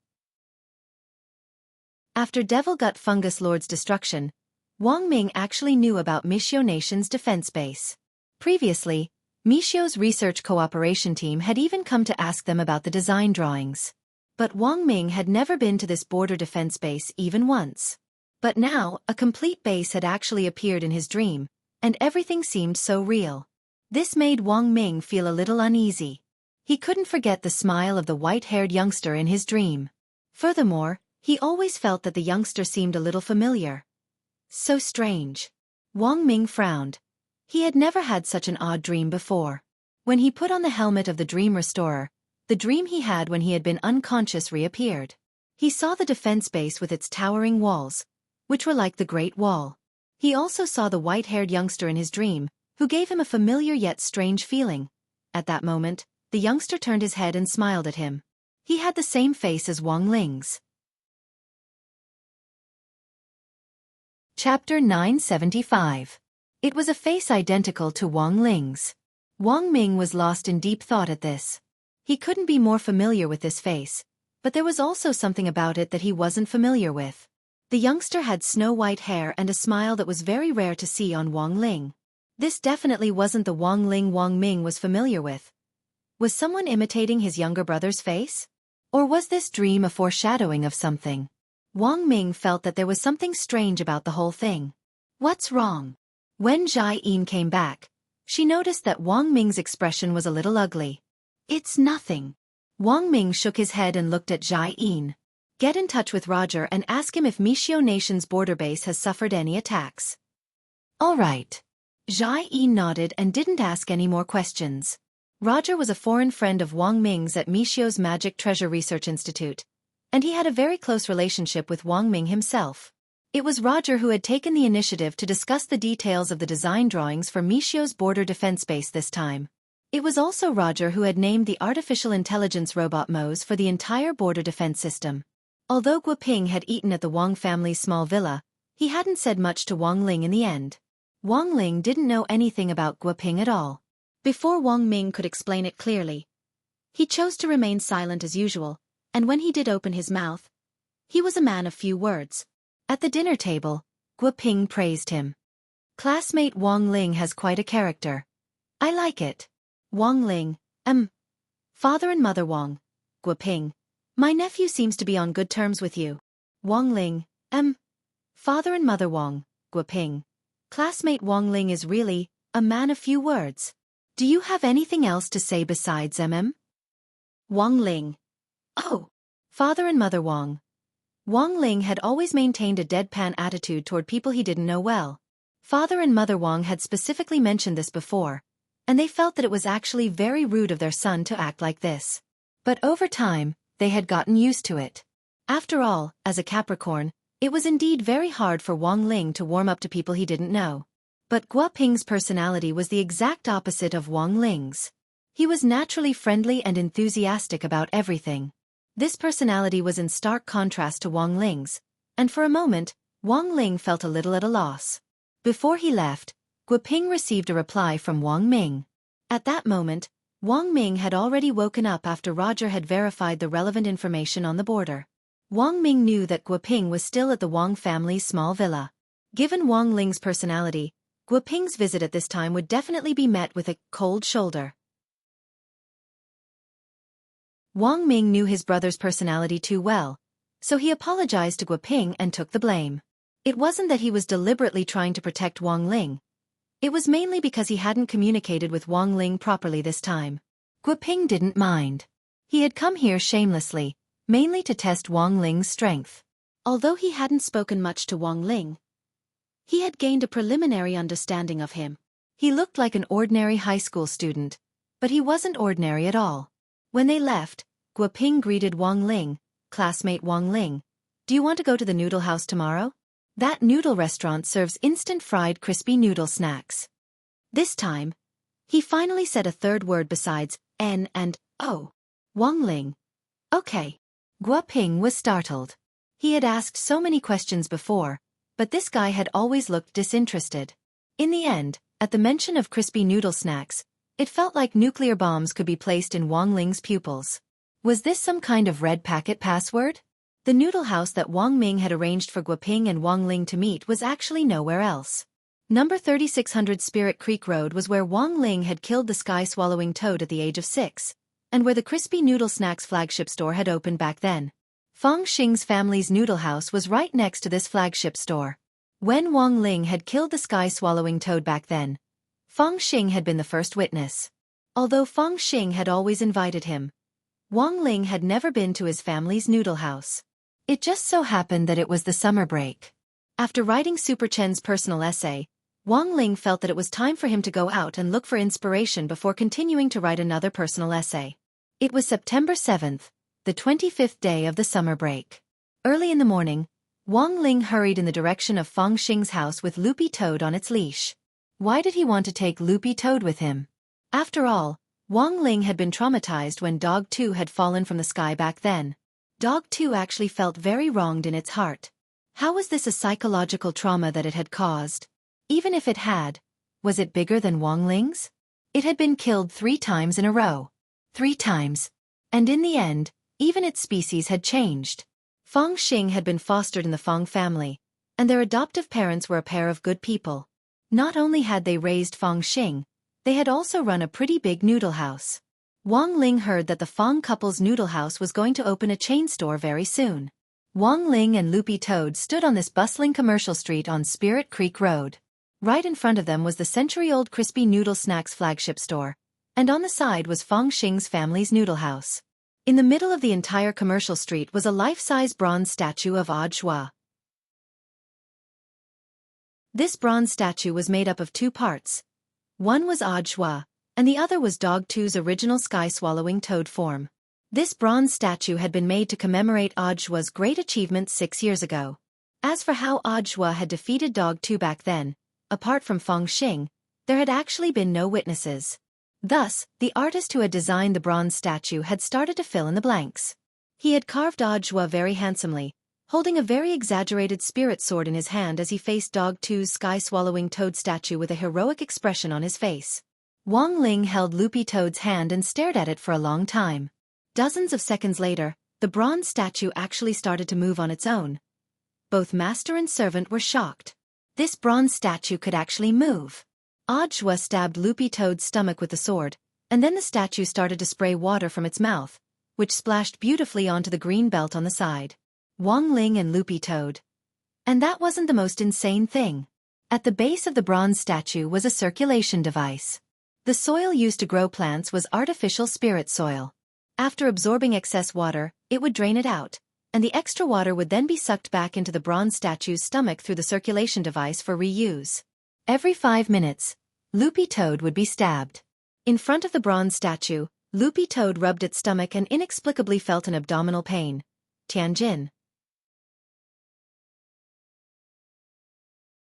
After Devil Gut Fungus Lord's destruction, Wang Ming actually knew about Mishio Nation's defense base. Previously, Mishio's research cooperation team had even come to ask them about the design drawings. But Wang Ming had never been to this border defense base even once. But now, a complete base had actually appeared in his dream, and everything seemed so real. This made Wang Ming feel a little uneasy. He couldn't forget the smile of the white-haired youngster in his dream. Furthermore, he always felt that the youngster seemed a little familiar. So strange. Wang Ming frowned. He had never had such an odd dream before. When he put on the helmet of the dream restorer, the dream he had when he had been unconscious reappeared. He saw the defense base with its towering walls, which were like the Great Wall. He also saw the white-haired youngster in his dream, who gave him a familiar yet strange feeling. At that moment, the youngster turned his head and smiled at him. He had the same face as Wang Ling's. Chapter 975. It was a face identical to Wang Ling's. Wang Ming was lost in deep thought at this. He couldn't be more familiar with this face, but there was also something about it that he wasn't familiar with. The youngster had snow-white hair and a smile that was very rare to see on Wang Ling. This definitely wasn't the Wang Ling Wang Ming was familiar with. Was someone imitating his younger brother's face? Or was this dream a foreshadowing of something? Wang Ming felt that there was something strange about the whole thing. What's wrong? When Jai Yin came back, she noticed that Wang Ming's expression was a little ugly. It's nothing. Wang Ming shook his head and looked at Jai Yin. Get in touch with Roger and ask him if Mishio Nation's border base has suffered any attacks. All right. Jai Yin nodded and didn't ask any more questions. Roger was a foreign friend of Wang Ming's at Mishio's Magic Treasure Research Institute, and he had a very close relationship with Wang Ming himself. It was Roger who had taken the initiative to discuss the details of the design drawings for Mishio's border defense base this time. It was also Roger who had named the artificial intelligence robot Mose for the entire border defense system. Although Guoping had eaten at the Wang family's small villa, he hadn't said much to Wang Ling in the end. Wang Ling didn't know anything about Guoping at all. Before Wang Ming could explain it clearly, he chose to remain silent as usual, and when he did open his mouth, he was a man of few words. At the dinner table, Guoping praised him. Classmate Wang Ling has quite a character. I like it. Wang Ling, Father and Mother Wang, Guoping. My nephew seems to be on good terms with you. Wang Ling, Father and Mother Wang, Guoping. Classmate Wang Ling is really a man of few words. Do you have anything else to say besides Wang Ling. Oh. Father and Mother Wang. Wang Ling had always maintained a deadpan attitude toward people he didn't know well. Father and Mother Wang had specifically mentioned this before, and they felt that it was actually very rude of their son to act like this. But over time, they had gotten used to it. After all, as a Capricorn, it was indeed very hard for Wang Ling to warm up to people he didn't know. But Guoping's personality was the exact opposite of Wang Ling's. He was naturally friendly and enthusiastic about everything. This personality was in stark contrast to Wang Ling's, and for a moment, Wang Ling felt a little at a loss. Before he left, Guoping received a reply from Wang Ming. At that moment, Wang Ming had already woken up after Roger had verified the relevant information on the border. Wang Ming knew that Guoping was still at the Wang family's small villa. Given Wang Ling's personality, Guoping's visit at this time would definitely be met with a cold shoulder. Wang Ming knew his brother's personality too well, so he apologized to Guoping and took the blame. It wasn't that he was deliberately trying to protect Wang Ling. It was mainly because he hadn't communicated with Wang Ling properly this time. Guoping didn't mind. He had come here shamelessly, mainly to test Wang Ling's strength. Although he hadn't spoken much to Wang Ling, he had gained a preliminary understanding of him. He looked like an ordinary high school student, but he wasn't ordinary at all. When they left, Guoping greeted Wang Ling, classmate Wang Ling. Do you want to go to the noodle house tomorrow? That noodle restaurant serves instant fried crispy noodle snacks. This time, he finally said a third word besides N and O. Wang Ling. Okay. Guoping was startled. He had asked so many questions before, but this guy had always looked disinterested. In the end, at the mention of crispy noodle snacks, it felt like nuclear bombs could be placed in Wang Ling's pupils. Was this some kind of red packet password? The noodle house that Wang Ming had arranged for Guoping and Wang Ling to meet was actually nowhere else. Number 3600 Spirit Creek Road was where Wang Ling had killed the sky-swallowing toad at the age of 6, and where the Crispy Noodle Snacks flagship store had opened back then. Feng Xing's family's noodle house was right next to this flagship store. When Wang Ling had killed the sky-swallowing toad back then, Feng Xing had been the first witness. Although Feng Xing had always invited him, Wang Ling had never been to his family's noodle house. It just so happened that it was the summer break. After writing Super Chen's personal essay, Wang Ling felt that it was time for him to go out and look for inspiration before continuing to write another personal essay. It was September 7th, the 25th day of the summer break. Early in the morning, Wang Ling hurried in the direction of Feng Xing's house with Loopy Toad on its leash. Why did he want to take Loopy Toad with him? After all, Wang Ling had been traumatized when Dog 2 had fallen from the sky back then. Dog 2 actually felt very wronged in its heart. How was this a psychological trauma that it had caused? Even if it had, was it bigger than Wang Ling's? It had been killed 3 times in a row. 3 times. And in the end, even its species had changed. Fang Xing had been fostered in the Fang family, and their adoptive parents were a pair of good people. Not only had they raised Fang Xing, they had also run a pretty big noodle house. Wang Ling heard that the Fang couple's noodle house was going to open a chain store very soon. Wang Ling and Loopy Toad stood on this bustling commercial street on Spirit Creek Road. Right in front of them was the century-old Crispy Noodle Snacks flagship store, and on the side was Fang Xing's family's noodle house. In the middle of the entire commercial street was a life-size bronze statue of Audiobook. This bronze statue was made up of 2 parts. One was Audiobook, and the other was Dog 2's original sky-swallowing toad form. This bronze statue had been made to commemorate Audiobook's great achievements 6 years ago. As for how Audiobook had defeated Dog 2 back then, apart from Fang Xing, there had actually been no witnesses. Thus, the artist who had designed the bronze statue had started to fill in the blanks. He had carved Audiobook very handsomely, holding a very exaggerated spirit sword in his hand as he faced Dog 2's sky-swallowing toad statue with a heroic expression on his face. Wang Ling held Loopy Toad's hand and stared at it for a long time. Dozens of seconds later, the bronze statue actually started to move on its own. Both master and servant were shocked. This bronze statue could actually move. Audiobook stabbed Loopy Toad's stomach with the sword, and then the statue started to spray water from its mouth, which splashed beautifully onto the green belt on the side. Wang Ling and Loopy Toad. And that wasn't the most insane thing. At the base of the bronze statue was a circulation device. The soil used to grow plants was artificial spirit soil. After absorbing excess water, it would drain it out, and the extra water would then be sucked back into the bronze statue's stomach through the circulation device for reuse. Every 5 minutes, Loopy Toad would be stabbed. In front of the bronze statue, Loopy Toad rubbed its stomach and inexplicably felt an abdominal pain. Tianjin.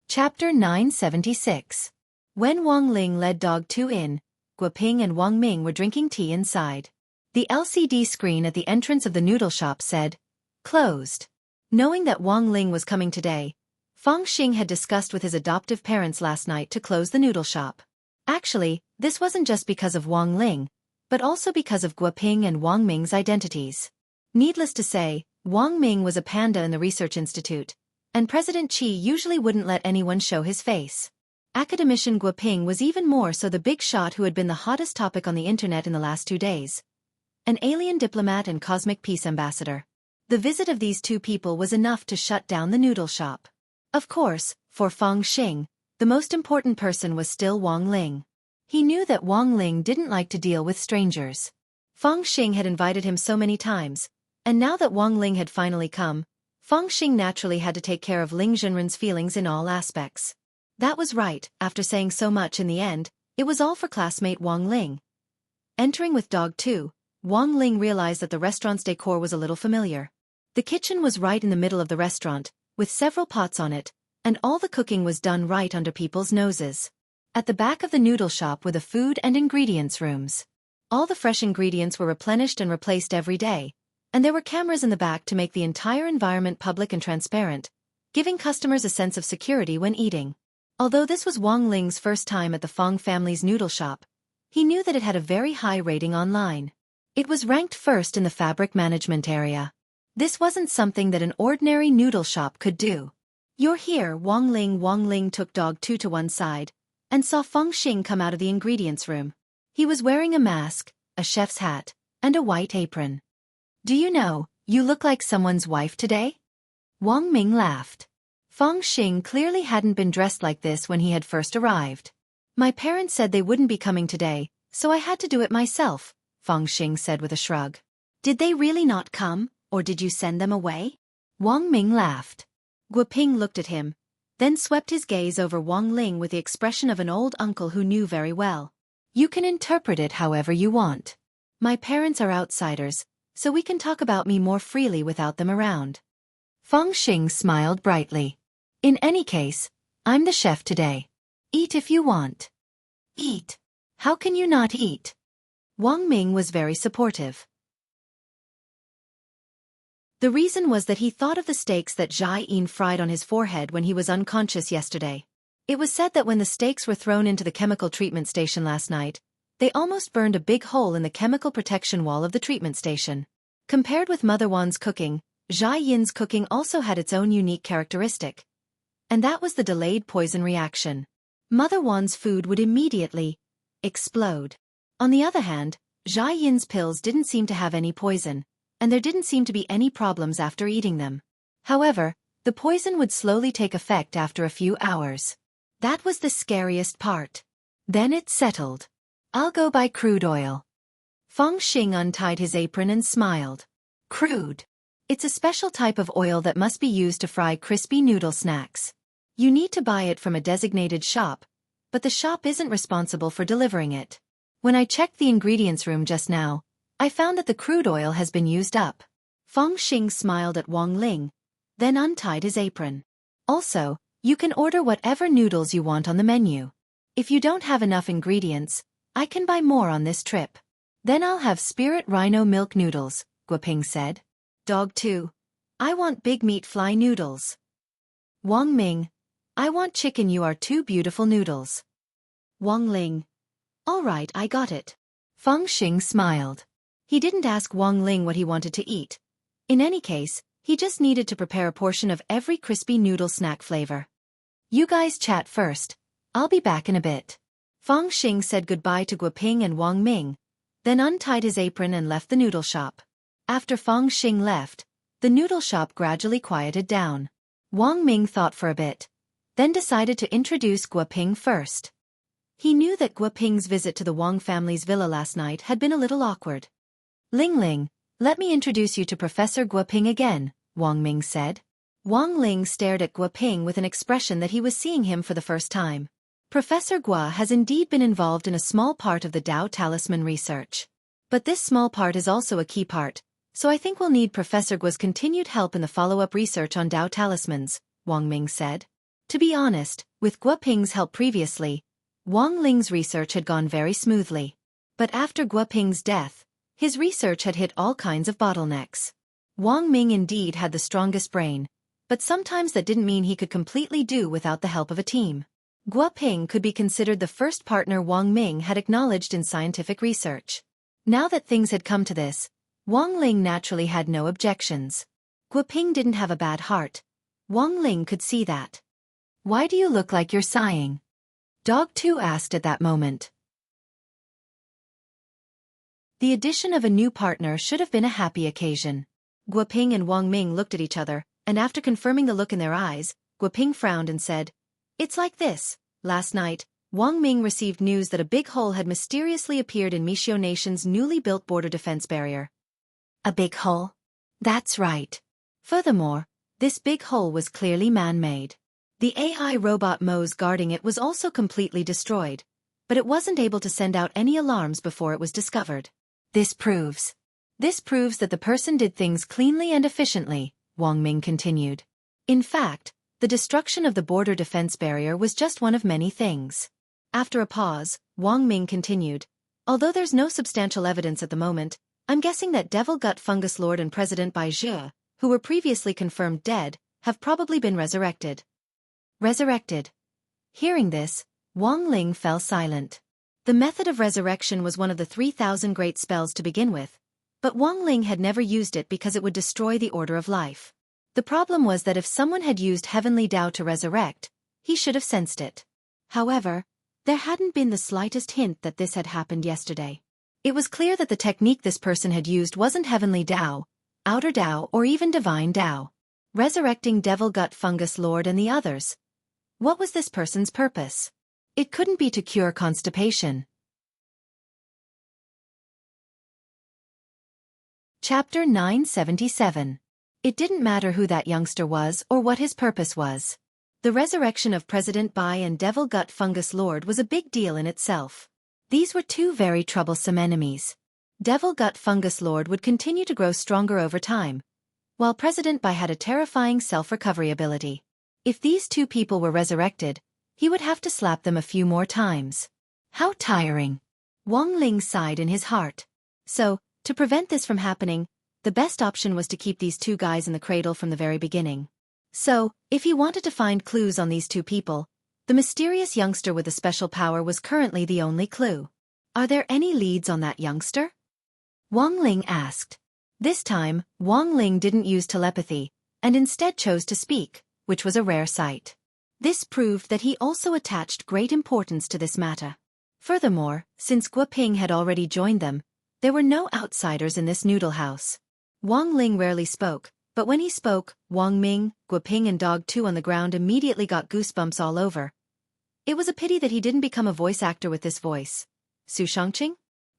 Chapter 976. When Wang Ling led Dog 2 in, Guoping and Wang Ming were drinking tea inside. The LCD screen at the entrance of the noodle shop said, "Closed." Knowing that Wang Ling was coming today, Fang Xing had discussed with his adoptive parents last night to close the noodle shop. Actually, this wasn't just because of Wang Ling, but also because of Guoping and Wang Ming's identities. Needless to say, Wang Ming was a panda in the research institute, and President Qi usually wouldn't let anyone show his face. Academician Guoping was even more so, the big shot who had been the hottest topic on the internet in the last 2 days. An alien diplomat and cosmic peace ambassador. The visit of these 2 people was enough to shut down the noodle shop. Of course, for Fang Xing, the most important person was still Wang Ling. He knew that Wang Ling didn't like to deal with strangers. Fang Xing had invited him so many times, and now that Wang Ling had finally come, Fang Xing naturally had to take care of Ling Zhenren's feelings in all aspects. That was right. After saying so much in the end, it was all for classmate Wang Ling. Entering with Dog 2, Wang Ling realized that the restaurant's decor was a little familiar. The kitchen was right in the middle of the restaurant, with several pots on it, and all the cooking was done right under people's noses. At the back of the noodle shop were the food and ingredients rooms. All the fresh ingredients were replenished and replaced every day, and there were cameras in the back to make the entire environment public and transparent, giving customers a sense of security when eating. Although this was Wang Ling's first time at the Fang family's noodle shop, he knew that it had a very high rating online. It was ranked first in the fabric management area. This wasn't something that an ordinary noodle shop could do. "You're here, Wang Ling." Wang Ling took Dog 2 to one side, and saw Fang Xing come out of the ingredients room. He was wearing a mask, a chef's hat, and a white apron. "Do you know, you look like someone's wife today?" Wang Ming laughed. Fang Xing clearly hadn't been dressed like this when he had first arrived. "My parents said they wouldn't be coming today, so I had to do it myself," Fang Xing said with a shrug. "Did they really not come, or did you send them away?" Wang Ming laughed. Guoping looked at him, then swept his gaze over Wang Ling with the expression of an old uncle who knew very well. "You can interpret it however you want. My parents are outsiders, so we can talk about me more freely without them around." Fang Xing smiled brightly. "In any case, I'm the chef today. Eat if you want." "Eat? How can you not eat?" Wang Ming was very supportive. The reason was that he thought of the steaks that Xiaofan fried on his forehead when he was unconscious yesterday. It was said that when the steaks were thrown into the chemical treatment station last night, they almost burned a big hole in the chemical protection wall of the treatment station. Compared with Mother Wan's cooking, Xiaofan's cooking also had its own unique characteristic. And that was the delayed poison reaction. Mother Wan's food would immediately explode. On the other hand, Xiaofan's pills didn't seem to have any poison, and there didn't seem to be any problems after eating them. However, the poison would slowly take effect after a few hours. That was the scariest part. Then it settled. I'll go buy crude oil. Feng Xing untied his apron and smiled. Crude. It's a special type of oil that must be used to fry crispy noodle snacks. You need to buy it from a designated shop, but the shop isn't responsible for delivering it. When I checked the ingredients room just now, I found that the crude oil has been used up. Feng Xing smiled at Wang Ling, then untied his apron. Also, you can order whatever noodles you want on the menu. If you don't have enough ingredients, I can buy more on this trip. Then I'll have spirit rhino milk noodles, Guoping said. Dog 2. I want big meat fly noodles. Wang Ming. I want chicken you are two beautiful noodles. Wang Ling. All right, I got it. Feng Xing smiled. He didn't ask Wang Ling what he wanted to eat. In any case, he just needed to prepare a portion of every crispy noodle snack flavor. You guys chat first. I'll be back in a bit. Feng Xing said goodbye to Guoping and Wang Ming, then untied his apron and left the noodle shop. After Feng Xing left, the noodle shop gradually quieted down. Wang Ming thought for a bit, then decided to introduce Guoping first. He knew that Guoping's visit to the Wang family's villa last night had been a little awkward. Ling Ling, let me introduce you to Professor Guoping again, Wang Ming said. Wang Ling stared at Guoping with an expression that he was seeing him for the first time. Professor Gua has indeed been involved in a small part of the Dao Talisman research. But this small part is also a key part, so I think we'll need Professor Gua's continued help in the follow-up research on Dao Talismans, Wang Ming said. To be honest, with Guoping's help previously, Wang Ling's research had gone very smoothly. But after Guoping's death, his research had hit all kinds of bottlenecks. Wang Ming indeed had the strongest brain, but sometimes that didn't mean he could completely do without the help of a team. Guoping could be considered the first partner Wang Ming had acknowledged in scientific research. Now that things had come to this, Wang Ling naturally had no objections. Guoping didn't have a bad heart. Wang Ling could see that. Why do you look like you're sighing? Dog 2 asked at that moment. The addition of a new partner should have been a happy occasion. Guoping and Wang Ming looked at each other, and after confirming the look in their eyes, Guoping frowned and said, It's like this. Last night, Wang Ming received news that a big hole had mysteriously appeared in Mishio Nation's newly built border defense barrier. A big hole? That's right. Furthermore, this big hole was clearly man-made. The AI robot Mo's guarding it was also completely destroyed, but it wasn't able to send out any alarms before it was discovered. This proves that the person did things cleanly and efficiently, Wang Ming continued. In fact, the destruction of the border defense barrier was just one of many things. After a pause, Wang Ming continued, Although there's no substantial evidence at the moment, I'm guessing that Devil Gut Fungus Lord and President Bai Zhe, who were previously confirmed dead, have probably been resurrected. Resurrected. Hearing this, Wang Ling fell silent. The method of resurrection was one of the 3,000 great spells to begin with, but Wang Ling had never used it because it would destroy the order of life. The problem was that if someone had used heavenly Dao to resurrect, he should have sensed it. However, there hadn't been the slightest hint that this had happened yesterday. It was clear that the technique this person had used wasn't heavenly Dao, outer Dao, or even divine Dao. Resurrecting Devil Gut Fungus Lord and the others. What was this person's purpose? It couldn't be to cure constipation. Chapter 977. It didn't matter who that youngster was or what his purpose was. The resurrection of President Bai and Devil Gut Fungus Lord was a big deal in itself. These were two very troublesome enemies. Devil Gut Fungus Lord would continue to grow stronger over time, while President Bai had a terrifying self-recovery ability. If these two people were resurrected, he would have to slap them a few more times. How tiring. Wang Ling sighed in his heart. So, to prevent this from happening, the best option was to keep these two guys in the cradle from the very beginning. So, if he wanted to find clues on these two people, the mysterious youngster with the special power was currently the only clue. Are there any leads on that youngster? Wang Ling asked. This time, Wang Ling didn't use telepathy, and instead chose to speak, which was a rare sight. This proved that he also attached great importance to this matter. Furthermore, since Guo Ping had already joined them, there were no outsiders in this noodle house. Wang Ling rarely spoke, but when he spoke, Wang Ming, Guo Ping and Dog 2 on the ground immediately got goosebumps all over. It was a pity that he didn't become a voice actor with this voice. Su Shangqing?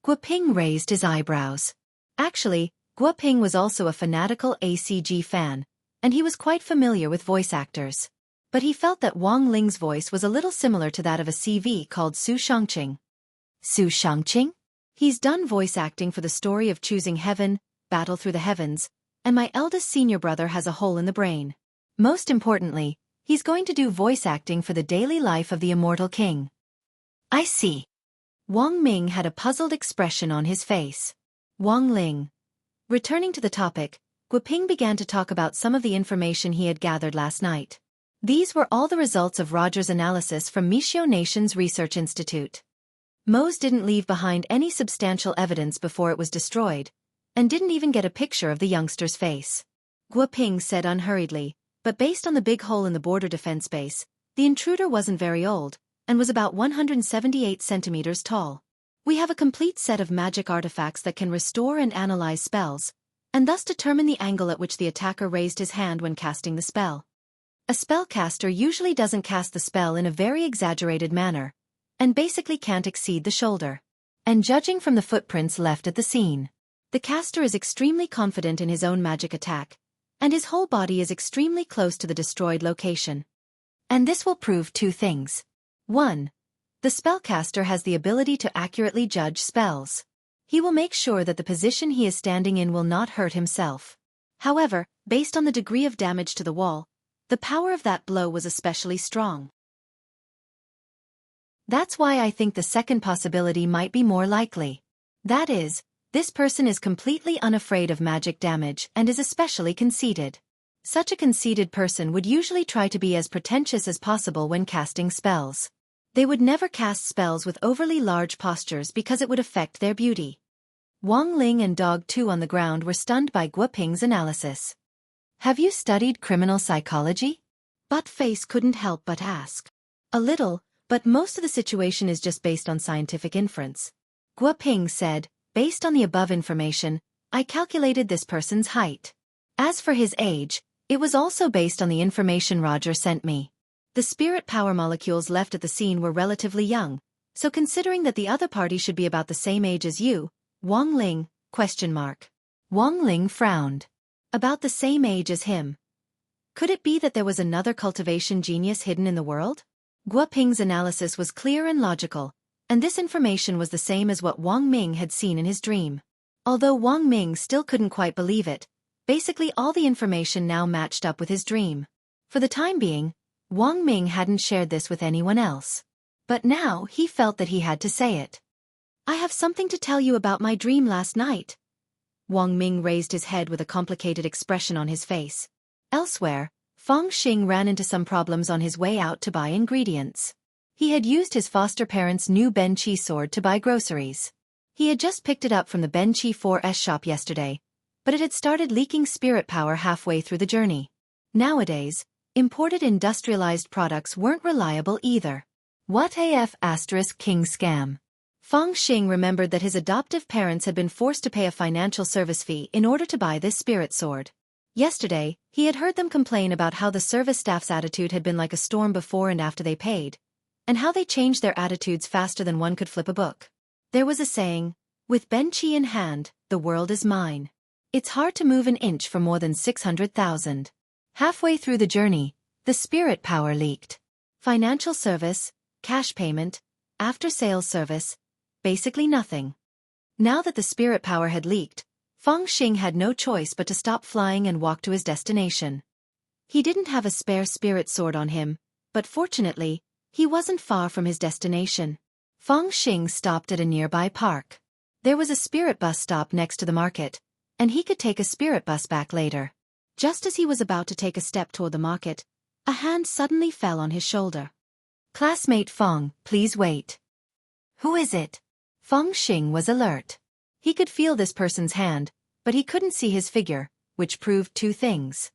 Guo Ping raised his eyebrows. Actually, Guo Ping was also a fanatical ACG fan, and he was quite familiar with voice actors. But he felt that Wang Ling's voice was a little similar to that of a CV called Su Shangqing. Su Shangqing? He's done voice acting for the story of Choosing Heaven, Battle Through the Heavens, and my eldest senior brother has a hole in the brain. Most importantly, he's going to do voice acting for the daily life of the immortal king. I see. Wang Ming had a puzzled expression on his face. Wang Ling. Returning to the topic, Guo Ping began to talk about some of the information he had gathered last night. These were all the results of Roger's analysis from Mixiao Nation's Research Institute. Mose didn't leave behind any substantial evidence before it was destroyed, and didn't even get a picture of the youngster's face. Guo Ping said unhurriedly, but based on the big hole in the border defense base, the intruder wasn't very old, and was about 178 centimeters tall. We have a complete set of magic artifacts that can restore and analyze spells, and thus determine the angle at which the attacker raised his hand when casting the spell. A spellcaster usually doesn't cast the spell in a very exaggerated manner, and basically can't exceed the shoulder. And judging from the footprints left at the scene, the caster is extremely confident in his own magic attack, and his whole body is extremely close to the destroyed location. And this will prove two things. 1. The spellcaster has the ability to accurately judge spells. He will make sure that the position he is standing in will not hurt himself. However, based on the degree of damage to the wall, the power of that blow was especially strong. That's why I think the second possibility might be more likely. That is, this person is completely unafraid of magic damage and is especially conceited. Such a conceited person would usually try to be as pretentious as possible when casting spells. They would never cast spells with overly large postures because it would affect their beauty. Wang Ling and Dog 2 on the ground were stunned by Guo Ping's analysis. Have you studied criminal psychology? Buttface couldn't help but ask. A little, but most of the situation is just based on scientific inference. Guo Ping said, based on the above information, I calculated this person's height. As for his age, it was also based on the information Roger sent me. The spirit power molecules left at the scene were relatively young, so considering that the other party should be about the same age as you, Wang Ling, ? Wang Ling frowned. About the same age as him. Could it be that there was another cultivation genius hidden in the world? Guo Ping's analysis was clear and logical, and this information was the same as what Wang Ming had seen in his dream. Although Wang Ming still couldn't quite believe it, basically all the information now matched up with his dream. For the time being, Wang Ming hadn't shared this with anyone else. But now he felt that he had to say it. I have something to tell you about my dream last night. Wang Ming raised his head with a complicated expression on his face. Elsewhere, Feng Xing ran into some problems on his way out to buy ingredients. He had used his foster parents' new Ben Chi sword to buy groceries. He had just picked it up from the Ben Chi 4S shop yesterday, but it had started leaking spirit power halfway through the journey. Nowadays, imported industrialized products weren't reliable either. What AF** king scam? Feng Xing remembered that his adoptive parents had been forced to pay a financial service fee in order to buy this spirit sword. Yesterday, he had heard them complain about how the service staff's attitude had been like a storm before and after they paid, and how they changed their attitudes faster than one could flip a book. There was a saying, with Ben Chi in hand, the world is mine. It's hard to move an inch for more than 600,000. Halfway through the journey, the spirit power leaked. Financial service, cash payment, after-sales service, basically nothing. Now that the spirit power had leaked, Feng Xing had no choice but to stop flying and walk to his destination. He didn't have a spare spirit sword on him, but fortunately, he wasn't far from his destination. Feng Xing stopped at a nearby park. There was a spirit bus stop next to the market, and he could take a spirit bus back later. Just as he was about to take a step toward the market, a hand suddenly fell on his shoulder. "Classmate Feng, please wait." "Who is it?" Feng Xing was alert. He could feel this person's hand, but he couldn't see his figure, which proved two things.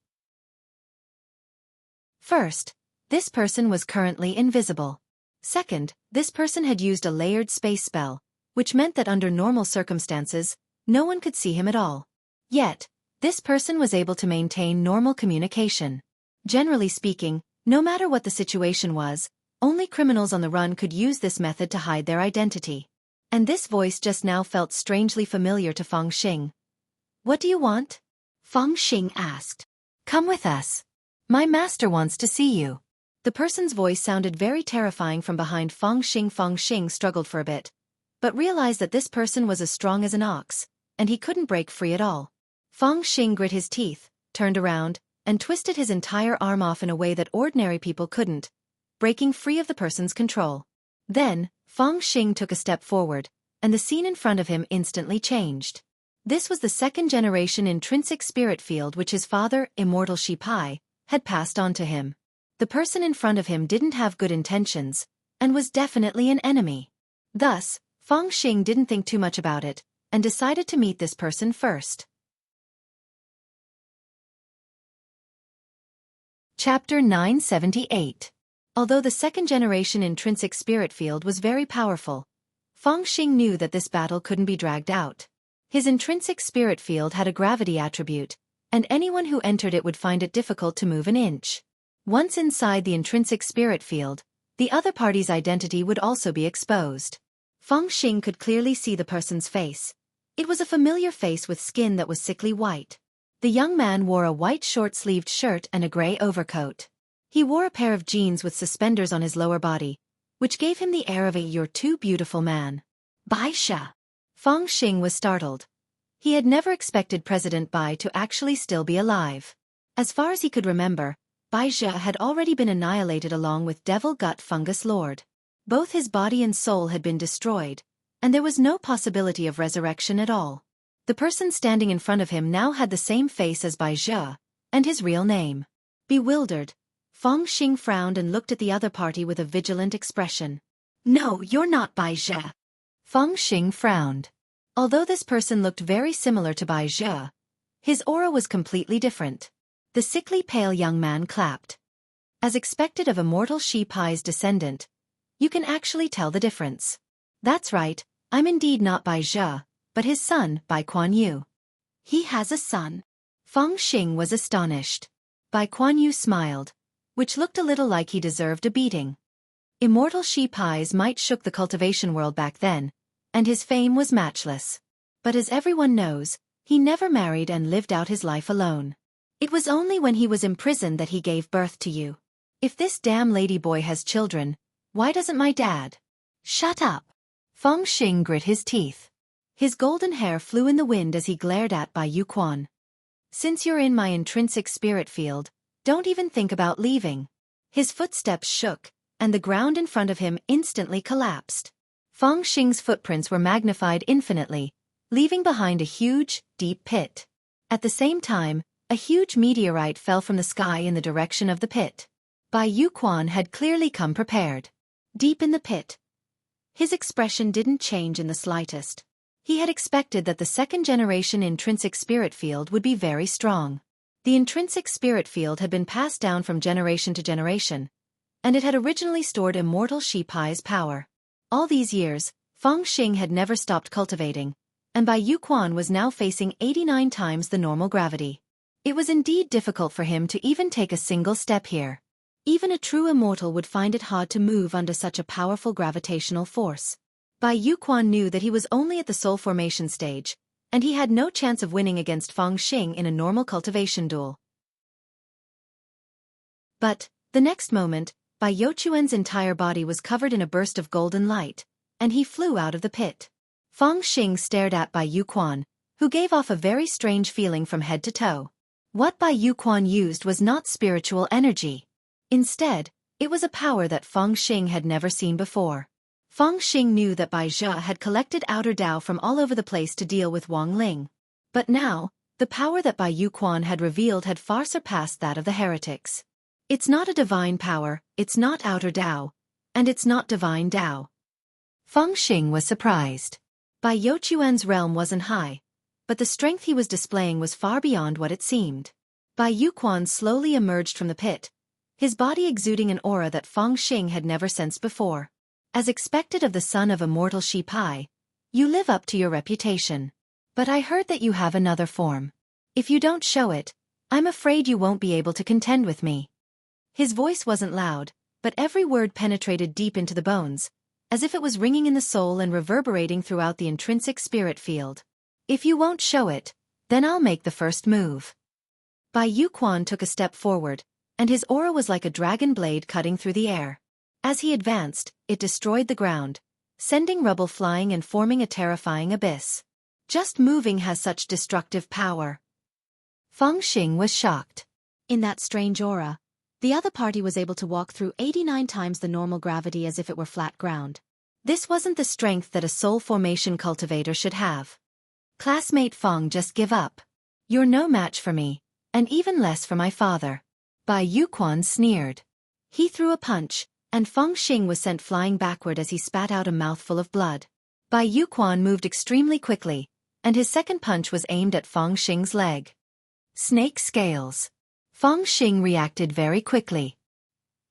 First, this person was currently invisible. Second, this person had used a layered space spell, which meant that under normal circumstances, no one could see him at all. Yet, this person was able to maintain normal communication. Generally speaking, no matter what the situation was, only criminals on the run could use this method to hide their identity. And this voice just now felt strangely familiar to Feng Xing. "What do you want?" Feng Xing asked. "Come with us. My master wants to see you." The person's voice sounded very terrifying from behind Feng Xing. Feng Xing struggled for a bit, but realized that this person was as strong as an ox, and he couldn't break free at all. Feng Xing grit his teeth, turned around, and twisted his entire arm off in a way that ordinary people couldn't, breaking free of the person's control. Then, Feng Xing took a step forward, and the scene in front of him instantly changed. This was the second-generation intrinsic spirit field which his father, Immortal Shi Pai, had passed on to him. The person in front of him didn't have good intentions, and was definitely an enemy. Thus, Feng Xing didn't think too much about it, and decided to meet this person first. Chapter 978. Although the second-generation intrinsic spirit field was very powerful, Feng Xing knew that this battle couldn't be dragged out. His intrinsic spirit field had a gravity attribute, and anyone who entered it would find it difficult to move an inch. Once inside the intrinsic spirit field, the other party's identity would also be exposed. Feng Xing could clearly see the person's face. It was a familiar face with skin that was sickly white. The young man wore a white short-sleeved shirt and a gray overcoat. He wore a pair of jeans with suspenders on his lower body, which gave him the air of a "you're too beautiful" man. "Bai Xia." Feng Xing was startled. He had never expected President Bai to actually still be alive. As far as he could remember, Bai Xia had already been annihilated along with Devil Gut Fungus Lord. Both his body and soul had been destroyed, and there was no possibility of resurrection at all. The person standing in front of him now had the same face as Bai Xia, and his real name. Bewildered, Feng Xing frowned and looked at the other party with a vigilant expression. "No, you're not Bai Xia." Feng Xing frowned. Although this person looked very similar to Bai Xia, his aura was completely different. The sickly pale young man clapped. As expected of Immortal Shi Pai's descendant, you can actually tell the difference. "That's right, I'm indeed not Bai Xia, but his son, Bai Kuan Yu." "He has a son?" Feng Xing was astonished. Bai Kuan Yu smiled, which looked a little like he deserved a beating. Immortal Shi Pai's might shook the cultivation world back then, and his fame was matchless. But as everyone knows, he never married and lived out his life alone. It was only when he was imprisoned that he gave birth to you. If this damn ladyboy has children, why doesn't my dad? "Shut up." Feng Xing grit his teeth. His golden hair flew in the wind as he glared at Bai Yuquan. "Since you're in my intrinsic spirit field, don't even think about leaving." His footsteps shook, and the ground in front of him instantly collapsed. Feng Xing's footprints were magnified infinitely, leaving behind a huge, deep pit. At the same time, a huge meteorite fell from the sky in the direction of the pit. Bai Yuquan had clearly come prepared. Deep in the pit, his expression didn't change in the slightest. He had expected that the second-generation intrinsic spirit field would be very strong. The intrinsic spirit field had been passed down from generation to generation, and it had originally stored Immortal Shi Pai's power. All these years, Feng Xing had never stopped cultivating, and Bai Yuquan was now facing 89 times the normal gravity. It was indeed difficult for him to even take a single step here. Even a true immortal would find it hard to move under such a powerful gravitational force. Bai Yuquan knew that he was only at the soul formation stage, and he had no chance of winning against Feng Xing in a normal cultivation duel. But, the next moment, Bai Youquan's entire body was covered in a burst of golden light, and he flew out of the pit. Feng Xing stared at Bai Yuquan, who gave off a very strange feeling from head to toe. What Bai Yuquan used was not spiritual energy. Instead, it was a power that Feng Xing had never seen before. Feng Xing knew that Bai Xia had collected outer Dao from all over the place to deal with Wang Ling. But now, the power that Bai Yuquan had revealed had far surpassed that of the heretics. It's not a divine power, it's not outer Dao, and it's not divine Dao. Feng Xing was surprised. Bai Yuquan's realm wasn't high, but the strength he was displaying was far beyond what it seemed. Bai Yuquan slowly emerged from the pit, his body exuding an aura that Feng Xing had never sensed before. As expected of the son of immortal Shi Pai, you live up to your reputation. But I heard that you have another form. If you don't show it, I'm afraid you won't be able to contend with me. His voice wasn't loud, but every word penetrated deep into the bones, as if it was ringing in the soul and reverberating throughout the intrinsic spirit field. If you won't show it, then I'll make the first move. Bai Yuquan took a step forward, and his aura was like a dragon blade cutting through the air. As he advanced, it destroyed the ground, sending rubble flying and forming a terrifying abyss. Just moving has such destructive power. Feng Xing was shocked. In that strange aura, the other party was able to walk through 89 times the normal gravity as if it were flat ground. This wasn't the strength that a soul formation cultivator should have. Classmate Feng, just give up. You're no match for me, and even less for my father. Bai Yuquan sneered. He threw a punch, and Feng Xing was sent flying backward as he spat out a mouthful of blood. Bai Yuquan moved extremely quickly, and his second punch was aimed at Feng Xing's leg. Snake scales. Feng Xing reacted very quickly.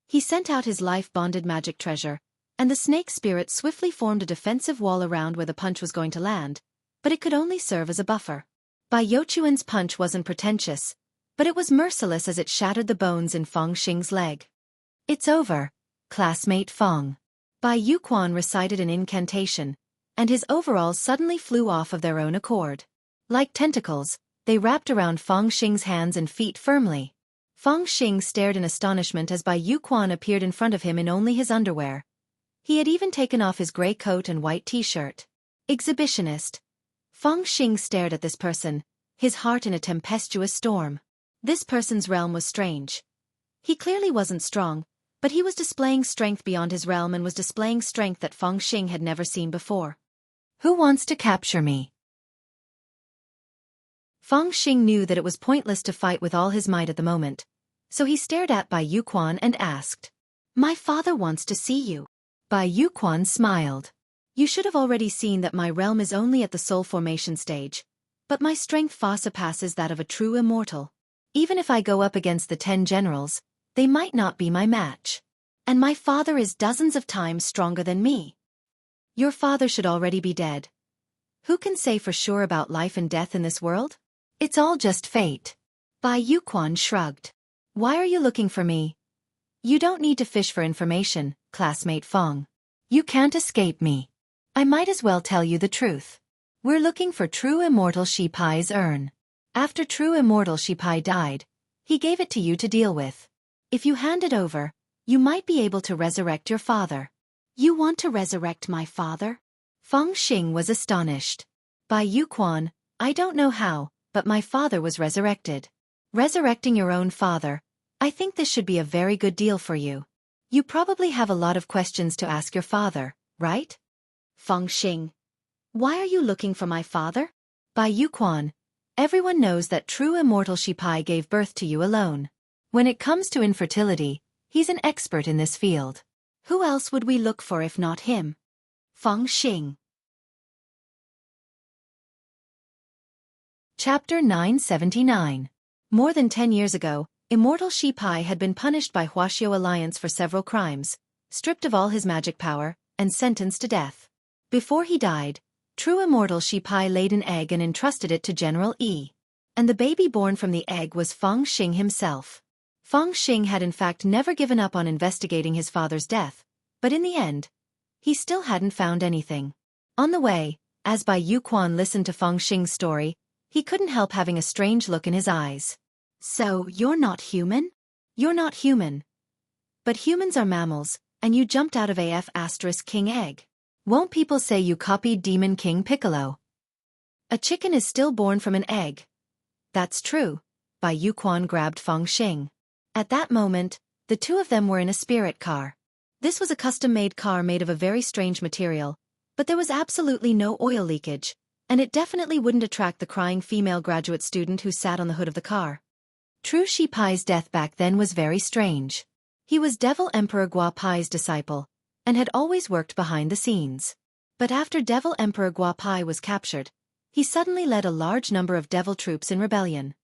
He sent out his life-bonded magic treasure, and the snake spirit swiftly formed a defensive wall around where the punch was going to land, but it could only serve as a buffer. Bai Yuquan's punch wasn't pretentious, but it was merciless as it shattered the bones in Feng Xing's leg. It's over, classmate Feng. Bai Yuquan recited an incantation, and his overalls suddenly flew off of their own accord. Like tentacles, they wrapped around Feng Xing's hands and feet firmly. Feng Xing stared in astonishment as Bai Yuquan appeared in front of him in only his underwear. He had even taken off his gray coat and white t-shirt. Exhibitionist. Feng Xing stared at this person, his heart in a tempestuous storm. This person's realm was strange. He clearly wasn't strong, but he was displaying strength beyond his realm and was displaying strength that Feng Xing had never seen before. Who wants to capture me? Feng Xing knew that it was pointless to fight with all his might at the moment, so he stared at Bai Yuquan and asked, "My father wants to see you." Bai Yuquan smiled. "You should have already seen that my realm is only at the soul formation stage, but my strength far surpasses that of a true immortal. Even if I go up against the 10 generals, they might not be my match. And my father is dozens of times stronger than me. Your father should already be dead. Who can say for sure about life and death in this world? It's all just fate." Bai Yuquan shrugged. "Why are you looking for me? You don't need to fish for information, classmate Feng. You can't escape me. I might as well tell you the truth. We're looking for true immortal Shi Pai's urn. After true immortal Shi Pai died, he gave it to you to deal with. If you hand it over, you might be able to resurrect your father." "You want to resurrect my father?" Feng Xing was astonished. "Bai Yuquan, I don't know how, but my father was resurrected. Resurrecting your own father, I think this should be a very good deal for you. You probably have a lot of questions to ask your father, right?" "Feng Xing, why are you looking for my father?" "Bai Yuquan, everyone knows that true immortal Shi Pai gave birth to you alone. When it comes to infertility, he's an expert in this field. Who else would we look for if not him?" Feng Xing. Chapter 979. More than 10 years ago, immortal Shi Pai had been punished by Wuxia Alliance for several crimes, stripped of all his magic power, and sentenced to death. Before he died, true immortal Shi Pai laid an egg and entrusted it to General Yi. And the baby born from the egg was Feng Xing himself. Feng Xing had in fact never given up on investigating his father's death, but in the end, he still hadn't found anything. On the way, as Bai Yuquan listened to Feng Xing's story, he couldn't help having a strange look in his eyes. "So, you're not human?" "You're not human. But humans are mammals, and you jumped out of King egg. Won't people say you copied Demon King Piccolo?" "A chicken is still born from an egg." "That's true." Bai Yuquan grabbed Feng Xing. At that moment, the two of them were in a spirit car. This was a custom-made car made of a very strange material, but there was absolutely no oil leakage, and it definitely wouldn't attract the crying female graduate student who sat on the hood of the car. True Shi Pai's death back then was very strange. He was Devil Emperor Gua Pai's disciple, and had always worked behind the scenes. But after Devil Emperor Gua Pai was captured, he suddenly led a large number of devil troops in rebellion.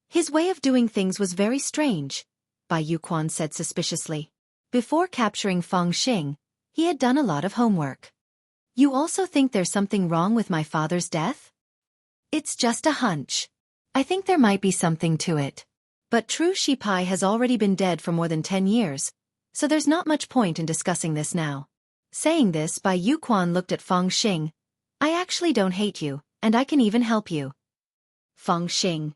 His way of doing things was very strange, Bai Yuquan said suspiciously. Before capturing Feng Xing, he had done a lot of homework. You also think there's something wrong with my father's death? It's just a hunch. I think there might be something to it. But True Shi Pai has already been dead for more than 10 years, so there's not much point in discussing this now. Saying this, Bai Yuquan looked at Feng Xing. I actually don't hate you, and I can even help you. Feng Xing.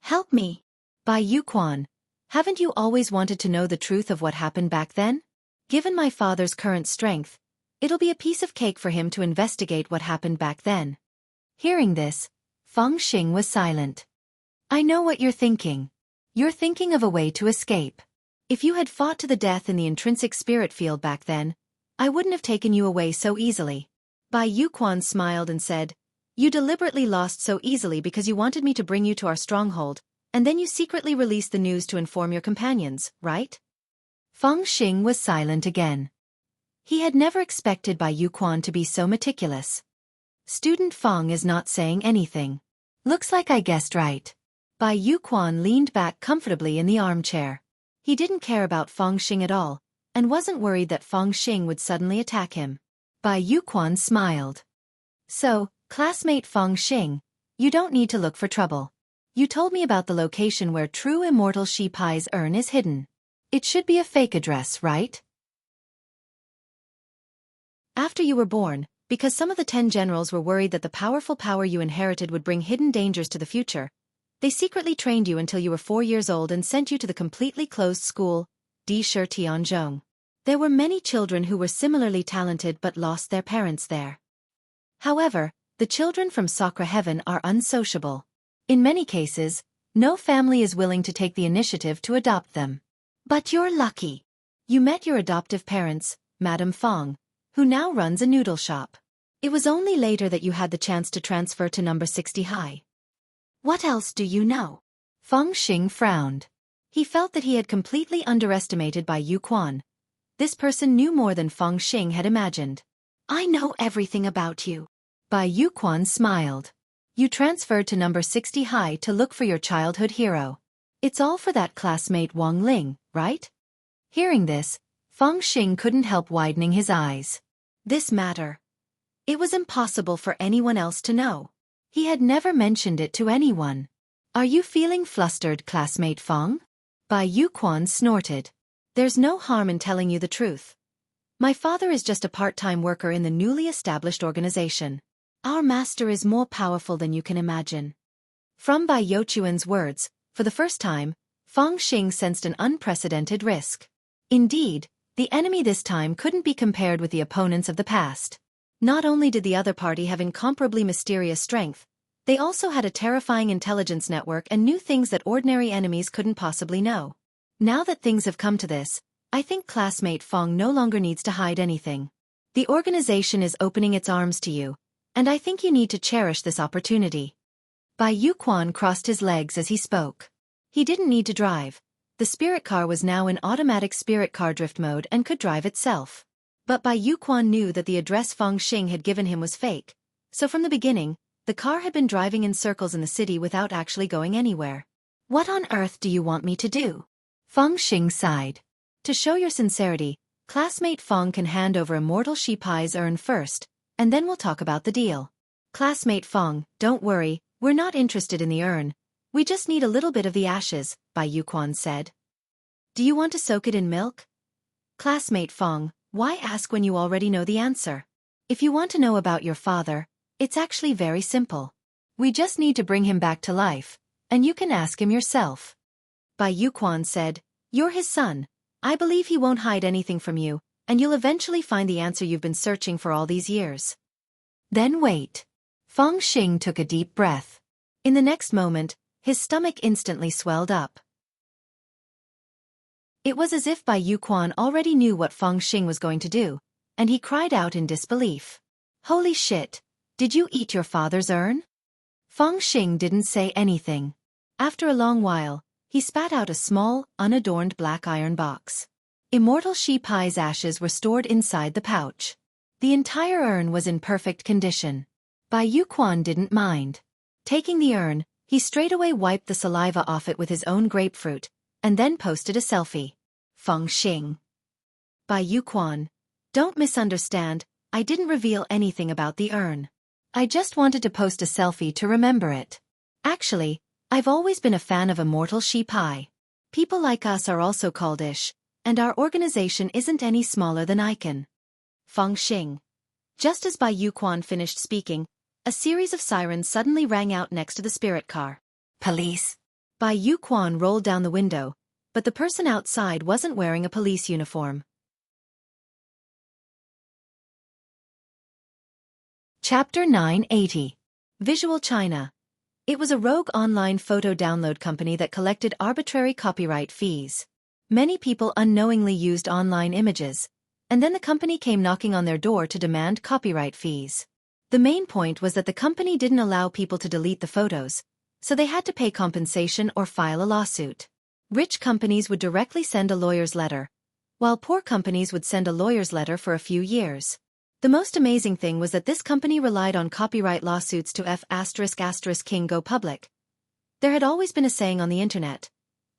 Help me. Bai Yuquan. Haven't you always wanted to know the truth of what happened back then? Given my father's current strength, it'll be a piece of cake for him to investigate what happened back then. Hearing this, Feng Xing was silent. I know what you're thinking. You're thinking of a way to escape. If you had fought to the death in the intrinsic spirit field back then, I wouldn't have taken you away so easily. Bai Yuquan smiled and said, You deliberately lost so easily because you wanted me to bring you to our stronghold, and then you secretly released the news to inform your companions, right? Feng Xing was silent again. He had never expected Bai Yuquan to be so meticulous. Student Feng is not saying anything. Looks like I guessed right. Bai Yuquan leaned back comfortably in the armchair. He didn't care about Feng Xing at all, and wasn't worried that Feng Xing would suddenly attack him. Bai Yuquan smiled. So, classmate Feng Xing, you don't need to look for trouble. You told me about the location where true immortal Shi Pai's urn is hidden. It should be a fake address, right? After you were born, because some of the 10 generals were worried that the powerful power you inherited would bring hidden dangers to the future, they secretly trained you until you were 4 years old and sent you to the completely closed school, Di Shi Tianzhong. There were many children who were similarly talented but lost their parents there. However, the children from Sakra Heaven are unsociable. In many cases, no family is willing to take the initiative to adopt them. But you're lucky. You met your adoptive parents, Madame Fong, who now runs a noodle shop. It was only later that you had the chance to transfer to number 60 high. What else do you know? Feng Xing frowned. He felt that he had completely underestimated Bai Yuquan. This person knew more than Feng Xing had imagined. I know everything about you. Bai Yuquan smiled. You transferred to number 60 high to look for your childhood hero. It's all for that classmate Wang Ling, right? Hearing this, Feng Xing couldn't help widening his eyes. This matter. It was impossible for anyone else to know. He had never mentioned it to anyone. Are you feeling flustered, classmate Feng? Bai Yuquan snorted. There's no harm in telling you the truth. My father is just a part-time worker in the newly established organization. Our master is more powerful than you can imagine. From Bai Youquan's words, for the first time, Feng Xing sensed an unprecedented risk. Indeed, the enemy this time couldn't be compared with the opponents of the past. Not only did the other party have incomparably mysterious strength, they also had a terrifying intelligence network and knew things that ordinary enemies couldn't possibly know. Now that things have come to this, I think classmate Feng no longer needs to hide anything. The organization is opening its arms to you, and I think you need to cherish this opportunity. Bai Yuquan crossed his legs as he spoke. He didn't need to drive. The spirit car was now in automatic spirit car drift mode and could drive itself. But Bai Yuquan knew that the address Feng Xing had given him was fake, so from the beginning, the car had been driving in circles in the city without actually going anywhere. What on earth do you want me to do? Feng Xing sighed. To show your sincerity, classmate Feng can hand over immortal Shi Pai's urn first, and then we'll talk about the deal. Classmate Feng, don't worry, we're not interested in the urn. We just need a little bit of the ashes, Bai Yuquan said. Do you want to soak it in milk? Classmate Feng, why ask when you already know the answer? If you want to know about your father, it's actually very simple. We just need to bring him back to life, and you can ask him yourself. Bai Yuquan said, You're his son. I believe he won't hide anything from you, and you'll eventually find the answer you've been searching for all these years. Then wait. Feng Xing took a deep breath. In the next moment, his stomach instantly swelled up. It was as if Bai Yuquan already knew what Feng Xing was going to do, and he cried out in disbelief. Holy shit, Did you eat your father's urn? Feng Xing didn't say anything. After a long while, he spat out a small, unadorned black iron box. Immortal Shi Pai's ashes were stored inside the pouch. The entire urn was in perfect condition. Bai Yuquan didn't mind. Taking the urn, he straightaway wiped the saliva off it with his own grapefruit, and then posted a selfie. Feng Xing. Bai Yuquan, don't misunderstand, I didn't reveal anything about the urn. I just wanted to post a selfie to remember it. Actually, I've always been a fan of Immortal Shi Pai. People like us are also called Ish, and our organization isn't any smaller than Icon. Feng Xing. Just as Bai Yuquan finished speaking, a series of sirens suddenly rang out next to the spirit car. Police. Bai Yuquan rolled down the window, but the person outside wasn't wearing a police uniform. Chapter 980. Visual China. It was a rogue online photo download company that collected arbitrary copyright fees. Many people unknowingly used online images, and then the company came knocking on their door to demand copyright fees. The main point was that the company didn't allow people to delete the photos, so they had to pay compensation or file a lawsuit. Rich companies would directly send a lawyer's letter, while poor companies would send a lawyer's letter for a few years. The most amazing thing was that this company relied on copyright lawsuits to King go public. There had always been a saying on the internet.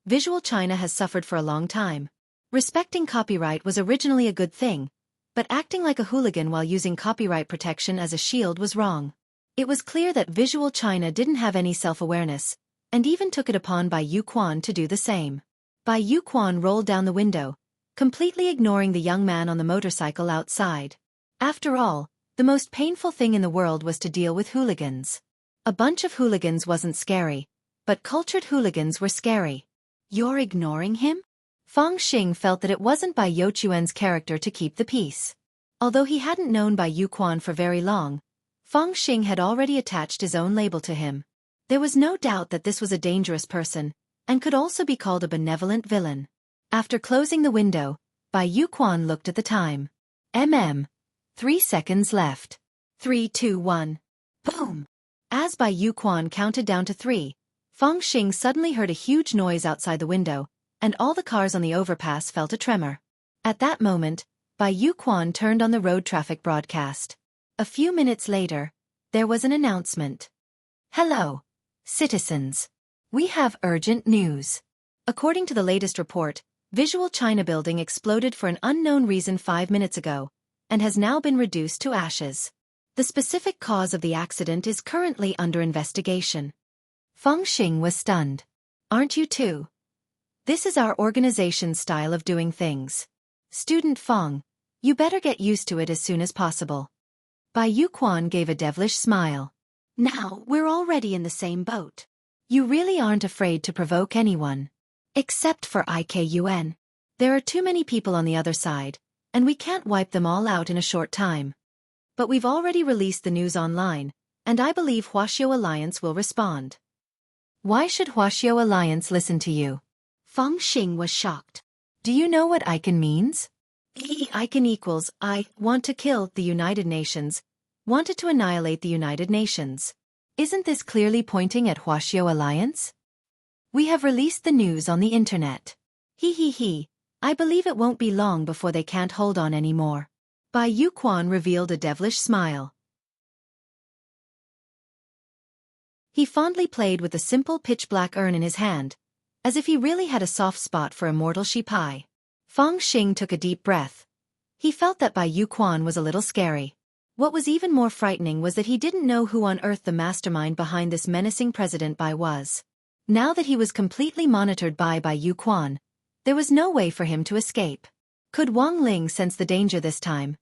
Visual China has suffered for a long time. Respecting copyright was originally a good thing, but acting like a hooligan while using copyright protection as a shield was wrong. It was clear that Visual China didn't have any self-awareness, and even took it upon Bai Yuquan to do the same. Bai Yuquan rolled down the window, completely ignoring the young man on the motorcycle outside. After all, the most painful thing in the world was to deal with hooligans. A bunch of hooligans wasn't scary, but cultured hooligans were scary. You're ignoring him? Feng Xing felt that it wasn't Bai Youquan's character to keep the peace. Although he hadn't known Bai Yuquan for very long, Feng Xing had already attached his own label to him. There was no doubt that this was a dangerous person, and could also be called a benevolent villain. After closing the window, Bai Yuquan looked at the time. 3 seconds left. 3, 2, 1. Boom! As Bai Yuquan counted down to 3, Feng Xing suddenly heard a huge noise outside the window, and all the cars on the overpass felt a tremor. At that moment, Bai Yuquan turned on the road traffic broadcast. A few minutes later, there was an announcement. Hello, citizens. We have urgent news. According to the latest report, Visual China building exploded for an unknown reason 5 minutes ago, and has now been reduced to ashes. The specific cause of the accident is currently under investigation. Feng Xing was stunned. Aren't you too? This is our organization's style of doing things. Student Feng, you better get used to it as soon as possible. Bai Yuquan gave a devilish smile. Now we're already in the same boat. You really aren't afraid to provoke anyone. Except for IKUN. There are too many people on the other side, and we can't wipe them all out in a short time. But we've already released the news online, and I believe Wuxia Alliance will respond. Why should Wuxia Alliance listen to you? Feng Xing was shocked. Do you know what Icon means? Icon equals I want to kill the United Nations, wanted to annihilate the United Nations. Isn't this clearly pointing at Wuxia Alliance? We have released the news on the internet. I believe it won't be long before they can't hold on anymore. Bai Yuquan revealed a devilish smile. He fondly played with the simple pitch-black urn in his hand, as if he really had a soft spot for Immortal Shi Pai. Feng Xing took a deep breath. He felt that Bai Yuquan was a little scary. What was even more frightening was that he didn't know who on earth the mastermind behind this menacing President Bai was. Now that he was completely monitored by Bai Yuquan, there was no way for him to escape. Could Wang Ling sense the danger this time?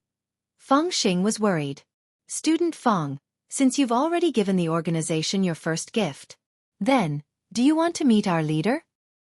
Feng Xing was worried. Student Feng, since you've already given the organization your first gift, then, do you want to meet our leader?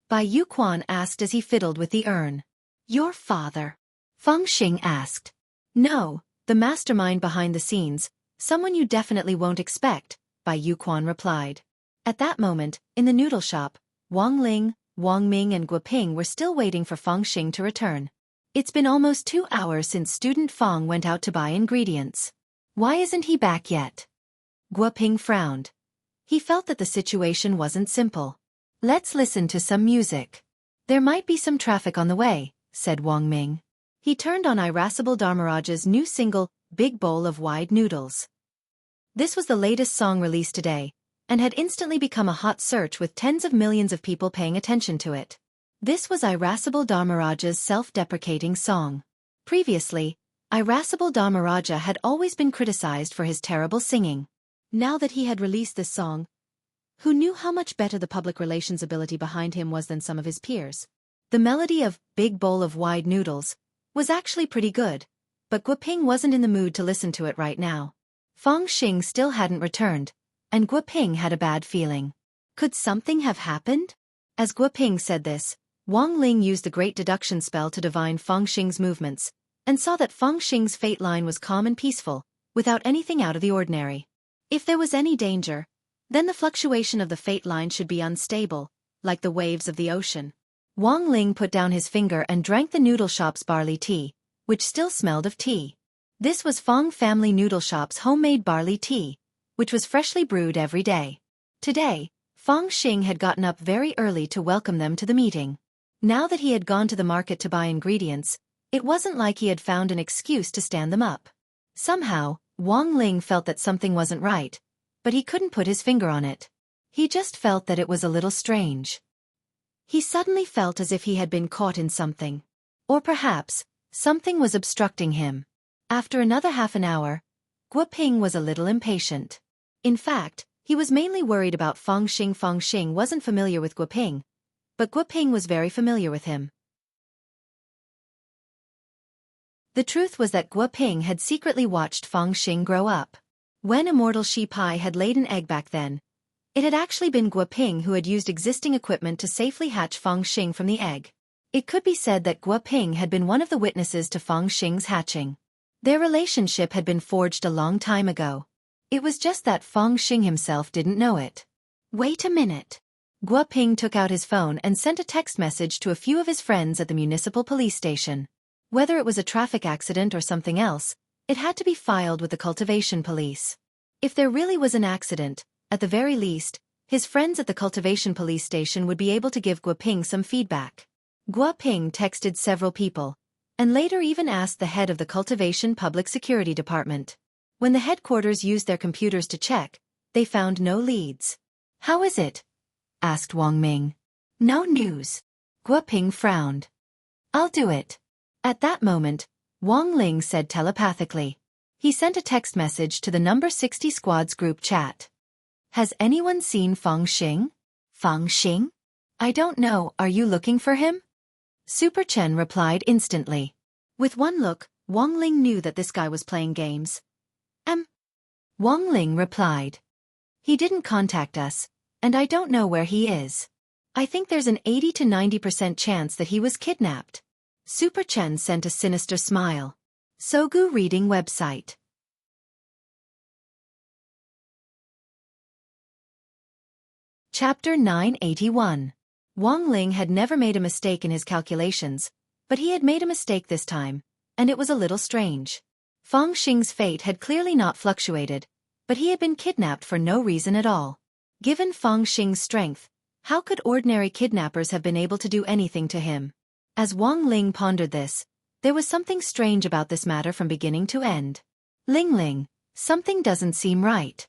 Bai Yuquan asked as he fiddled with the urn. Your father? Feng Xing asked. No, the mastermind behind the scenes, someone you definitely won't expect, Bai Yuquan replied. At that moment, in the noodle shop, Wang Ling, Wang Ming and Guoping were still waiting for Feng Xing to return. It's been almost 2 hours since student Feng went out to buy ingredients. Why isn't he back yet? Guoping frowned. He felt that the situation wasn't simple. Let's listen to some music. There might be some traffic on the way, said Wang Ming. He turned on Irascible Dharmaraj's new single, Big Bowl of Wide Noodles. This was the latest song released today, and had instantly become a hot search with tens of millions of people paying attention to it. This was Irascible Dharmaraj's self-deprecating song. Previously, Irascible Dharmaraja had always been criticized for his terrible singing. Now that he had released this song, who knew how much better the public relations ability behind him was than some of his peers? The melody of Big Bowl of Wide Noodles was actually pretty good, but Guoping wasn't in the mood to listen to it right now. Feng Xing still hadn't returned, and Guoping had a bad feeling. Could something have happened? As Guoping said this, Wang Ling used the great deduction spell to divine Feng Xing's movements, and saw that Feng Xing's fate line was calm and peaceful, without anything out of the ordinary. If there was any danger, then the fluctuation of the fate line should be unstable, like the waves of the ocean. Wang Ling put down his finger and drank the noodle shop's barley tea, which still smelled of tea. This was Feng Family Noodle Shop's homemade barley tea, which was freshly brewed every day. Today, Feng Xing had gotten up very early to welcome them to the meeting. Now that he had gone to the market to buy ingredients, it wasn't like he had found an excuse to stand them up. Somehow, Wang Ling felt that something wasn't right, but he couldn't put his finger on it. He just felt that it was a little strange. He suddenly felt as if he had been caught in something. Or perhaps, something was obstructing him. After another half an hour, Guoping was a little impatient. In fact, he was mainly worried about Feng Xing. Feng Xing wasn't familiar with Guoping, but Guoping was very familiar with him. The truth was that Guoping had secretly watched Feng Xing grow up. When Immortal Shi Pai had laid an egg back then, it had actually been Guoping who had used existing equipment to safely hatch Feng Xing from the egg. It could be said that Guoping had been one of the witnesses to Feng Xing's hatching. Their relationship had been forged a long time ago. It was just that Feng Xing himself didn't know it. Wait a minute. Guoping took out his phone and sent a text message to a few of his friends at the municipal police station. Whether it was a traffic accident or something else, it had to be filed with the cultivation police. If there really was an accident, at the very least, his friends at the cultivation police station would be able to give Guoping some feedback. Guoping texted several people, and later even asked the head of the cultivation public security department. When the headquarters used their computers to check, they found no leads. How is it? Asked Wang Ming. No news. Guoping frowned. I'll do it. At that moment, Wang Ling said telepathically. He sent a text message to the number 60 squad's group chat. Has anyone seen Feng Xing? Feng Xing? I don't know, are you looking for him? Super Chen replied instantly. With one look, Wang Ling knew that this guy was playing games. Wang Ling replied. He didn't contact us, and I don't know where he is. I think there's an 80 to 90% chance that he was kidnapped. Super Chen sent a sinister smile. Sogu reading website. Chapter 981. Wang Ling had never made a mistake in his calculations, but he had made a mistake this time, and it was a little strange. Feng Xing's fate had clearly not fluctuated, but he had been kidnapped for no reason at all. Given Feng Xing's strength, how could ordinary kidnappers have been able to do anything to him? As Wang Ling pondered this, there was something strange about this matter from beginning to end. Ling, something doesn't seem right.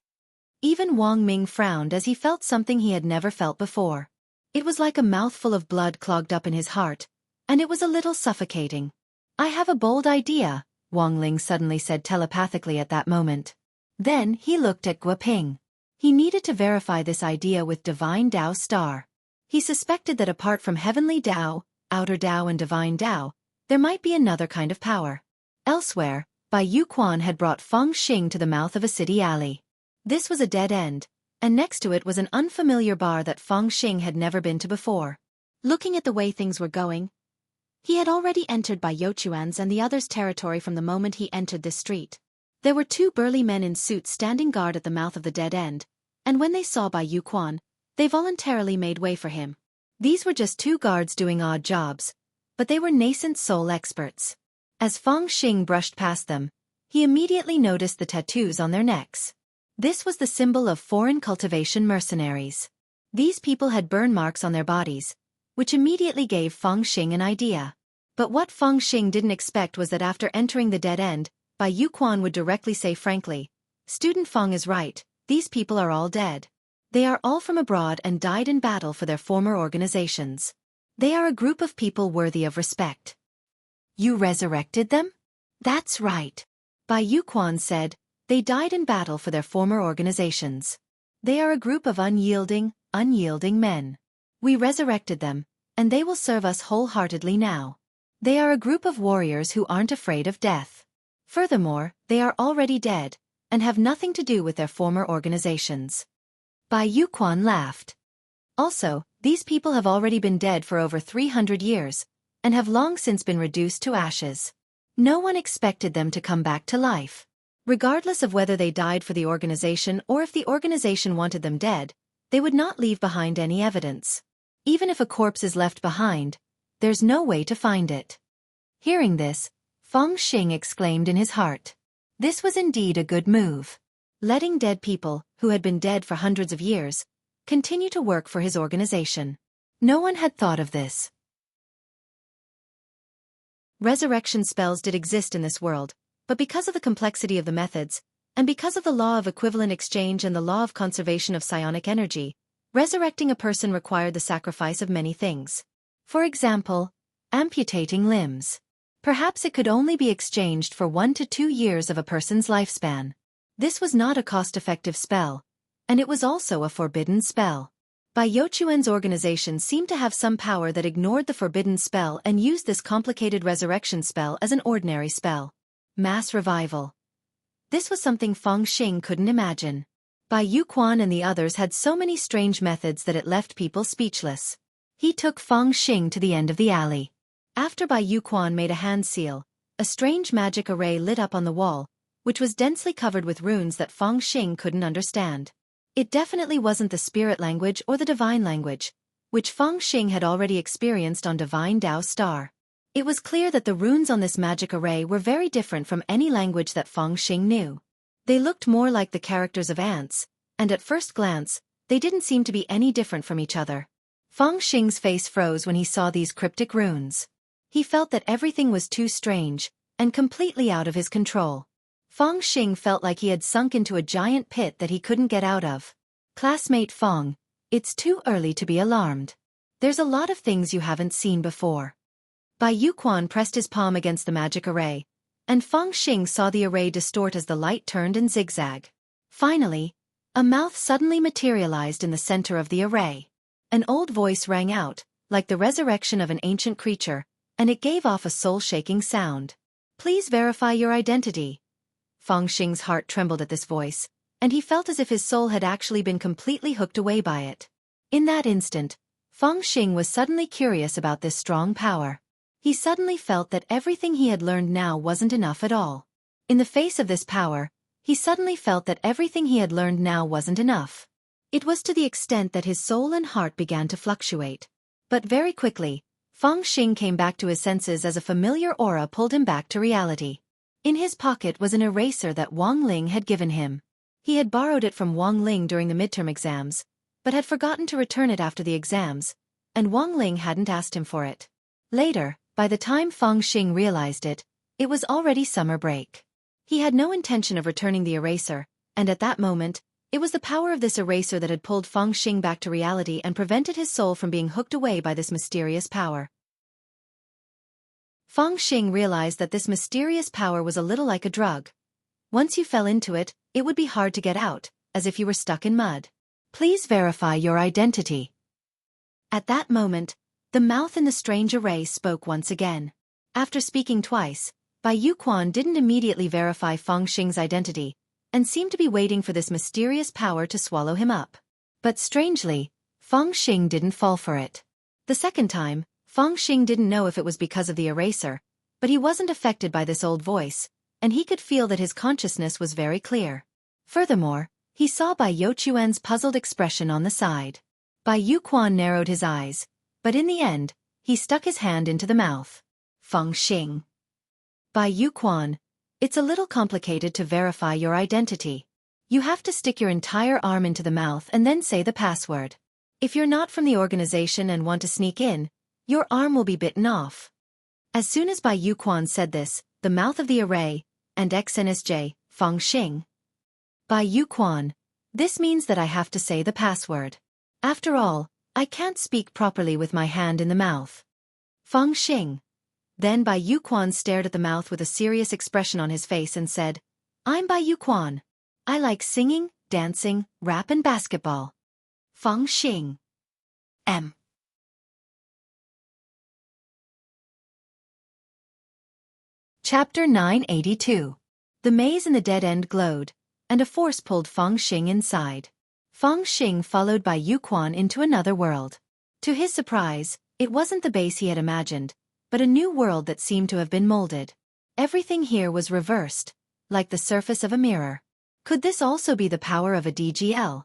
Even Wang Ming frowned as he felt something he had never felt before. It was like a mouthful of blood clogged up in his heart, and it was a little suffocating. I have a bold idea, Wang Ling suddenly said telepathically at that moment. Then he looked at Guoping. He needed to verify this idea with Divine Dao Star. He suspected that apart from Heavenly Dao, Outer Dao and Divine Dao, there might be another kind of power. Elsewhere, Bai Yuquan had brought Feng Xing to the mouth of a city alley. This was a dead end, and next to it was an unfamiliar bar that Feng Xing had never been to before. Looking at the way things were going, he had already entered Bai Yuquan's and the others' territory from the moment he entered this street. There were two burly men in suits standing guard at the mouth of the dead end, and when they saw Bai Yuquan, they voluntarily made way for him. These were just two guards doing odd jobs, but they were nascent soul experts. As Feng Xing brushed past them, He immediately noticed the tattoos on their necks. This was the symbol of foreign cultivation mercenaries. These people had burn marks on their bodies, which immediately gave Feng Xing an idea. But what Feng Xing didn't expect was that after entering the dead end, Bai Yuquan would directly say frankly, "Student Feng is right, these people are all dead. They are all from abroad and died in battle for their former organizations. They are a group of people worthy of respect." "You resurrected them?" "That's right," Bai Yuquan said. "They died in battle for their former organizations. They are a group of unyielding men. We resurrected them, and they will serve us wholeheartedly now. They are a group of warriors who aren't afraid of death. Furthermore, they are already dead, and have nothing to do with their former organizations." Bai Yuquan laughed. "Also, these people have already been dead for over 300 years, and have long since been reduced to ashes. No one expected them to come back to life. Regardless of whether they died for the organization or if the organization wanted them dead, they would not leave behind any evidence. Even if a corpse is left behind, there's no way to find it." Hearing this, Feng Xing exclaimed in his heart. This was indeed a good move. Letting dead people, who had been dead for hundreds of years, continue to work for his organization. No one had thought of this. Resurrection spells did exist in this world, but because of the complexity of the methods, and because of the law of equivalent exchange and the law of conservation of psionic energy, resurrecting a person required the sacrifice of many things. For example, amputating limbs. Perhaps it could only be exchanged for 1 to 2 years of a person's lifespan. This was not a cost-effective spell, and it was also a forbidden spell. Bai Youquan's organization seemed to have some power that ignored the forbidden spell and used this complicated resurrection spell as an ordinary spell. Mass revival. This was something Feng Xing couldn't imagine. Bai Yuquan and the others had so many strange methods that it left people speechless. He took Feng Xing to the end of the alley. After Bai Yuquan made a hand seal, a strange magic array lit up on the wall, which was densely covered with runes that Feng Xing couldn't understand. It definitely wasn't the spirit language or the divine language, which Feng Xing had already experienced on Divine Dao Star. It was clear that the runes on this magic array were very different from any language that Feng Xing knew. They looked more like the characters of ants, and at first glance, they didn't seem to be any different from each other. Feng Xing's face froze when he saw these cryptic runes. He felt that everything was too strange, and completely out of his control. Feng Xing felt like he had sunk into a giant pit that he couldn't get out of. "Classmate Feng, it's too early to be alarmed. There's a lot of things you haven't seen before." Bai Yuquan pressed his palm against the magic array, and Feng Xing saw the array distort as the light turned and zigzag. Finally, a mouth suddenly materialized in the center of the array. An old voice rang out, like the resurrection of an ancient creature, and it gave off a soul-shaking sound. "Please verify your identity." Feng Xing's heart trembled at this voice, and he felt as if his soul had actually been completely hooked away by it. In that instant, Feng Xing was suddenly curious about this strong power. He suddenly felt that everything he had learned now wasn't enough at all. In the face of this power, he suddenly felt that everything he had learned now wasn't enough. It was to the extent that his soul and heart began to fluctuate. But very quickly, Feng Xing came back to his senses as a familiar aura pulled him back to reality. In his pocket was an eraser that Wang Ling had given him. He had borrowed it from Wang Ling during the midterm exams, but had forgotten to return it after the exams, and Wang Ling hadn't asked him for it. Later, by the time Feng Xing realized it, it was already summer break. He had no intention of returning the eraser, and at that moment, it was the power of this eraser that had pulled Feng Xing back to reality and prevented his soul from being hooked away by this mysterious power. Feng Xing realized that this mysterious power was a little like a drug. Once you fell into it, it would be hard to get out, as if you were stuck in mud. "Please verify your identity." At that moment, the mouth in the strange array spoke once again. After speaking twice, Bai Yuquan didn't immediately verify Feng Xing's identity, and seemed to be waiting for this mysterious power to swallow him up. But strangely, Feng Xing didn't fall for it. The second time, Feng Xing didn't know if it was because of the eraser, but he wasn't affected by this old voice, and he could feel that his consciousness was very clear. Furthermore, he saw Bai Youquan's puzzled expression on the side. Bai Yuquan narrowed his eyes, but in the end, he stuck his hand into the mouth. "Feng Xing." "Bai Yuquan, It's a little complicated to verify your identity. You have to stick your entire arm into the mouth and then say the password. If you're not from the organization and want to sneak in, your arm will be bitten off. As soon as Bai Yuquan said this, the mouth of the array, and XNSJ, Feng Xing. Bai Yuquan, this means that I have to say the password. After all, I can't speak properly with my hand in the mouth. Feng Xing. Then Bai Yuquan stared at the mouth with a serious expression on his face and said, I'm Bai Yuquan. I like singing, dancing, rap and basketball. Feng Xing. M. Chapter 982. The maze in the dead end glowed, and a force pulled Feng Xing inside. Feng Xing followed Bai Yuquan into another world. To his surprise, it wasn't the base he had imagined, but a new world that seemed to have been molded. Everything here was reversed, like the surface of a mirror. Could this also be the power of a DGL?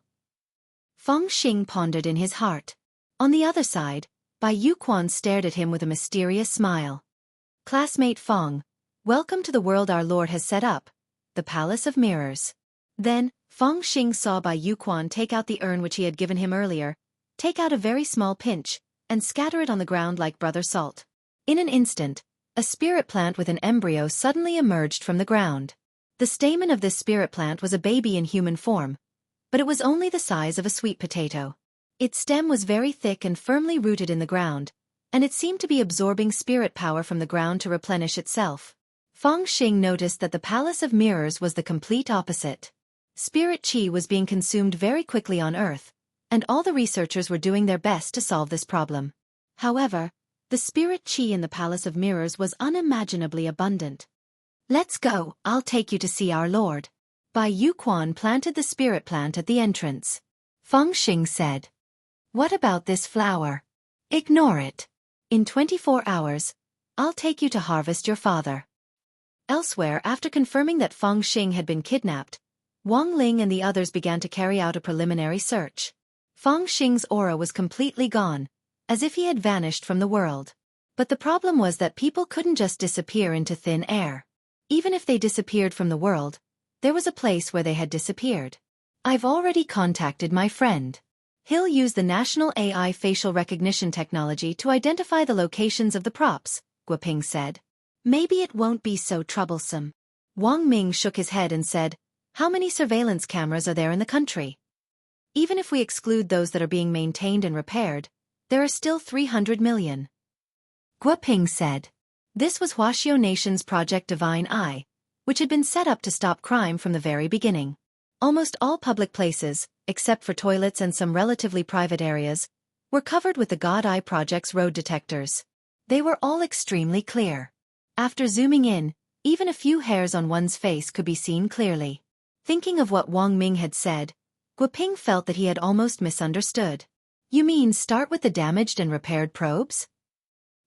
Feng Xing pondered in his heart. On the other side, Bai Yuquan stared at him with a mysterious smile. Classmate Feng, welcome to the world our Lord has set up, the Palace of Mirrors. Then, Feng Xing saw Bai Yuquan take out the urn which he had given him earlier, take out a very small pinch, and scatter it on the ground like brother salt. In an instant, a spirit plant with an embryo suddenly emerged from the ground. The stamen of this spirit plant was a baby in human form, but it was only the size of a sweet potato. Its stem was very thick and firmly rooted in the ground, and it seemed to be absorbing spirit power from the ground to replenish itself. Feng Xing noticed that the Palace of Mirrors was the complete opposite. Spirit chi was being consumed very quickly on Earth, and all the researchers were doing their best to solve this problem. However, the spirit chi in the Palace of Mirrors was unimaginably abundant. Let's go, I'll take you to see our Lord. Bai Yuquan planted the spirit plant at the entrance. Feng Xing said, what about this flower? Ignore it. In 24 hours, I'll take you to harvest your father. Elsewhere, after confirming that Feng Xing had been kidnapped, Wang Ling and the others began to carry out a preliminary search. Feng Xing's aura was completely gone, as if he had vanished from the world. But the problem was that people couldn't just disappear into thin air. Even if they disappeared from the world, there was a place where they had disappeared. I've already contacted my friend. He'll use the National AI facial recognition technology to identify the locations of the props, Guoping said. Maybe it won't be so troublesome. Wang Ming shook his head and said, how many surveillance cameras are there in the country? Even if we exclude those that are being maintained and repaired, there are still 300 million. Guoping said. This was Wuxia Nation's Project Divine Eye, which had been set up to stop crime from the very beginning. Almost all public places, except for toilets and some relatively private areas, were covered with the God Eye Project's road detectors. They were all extremely clear. After zooming in, even a few hairs on one's face could be seen clearly. Thinking of what Wang Ming had said, Guoping felt that he had almost misunderstood. You mean start with the damaged and repaired probes?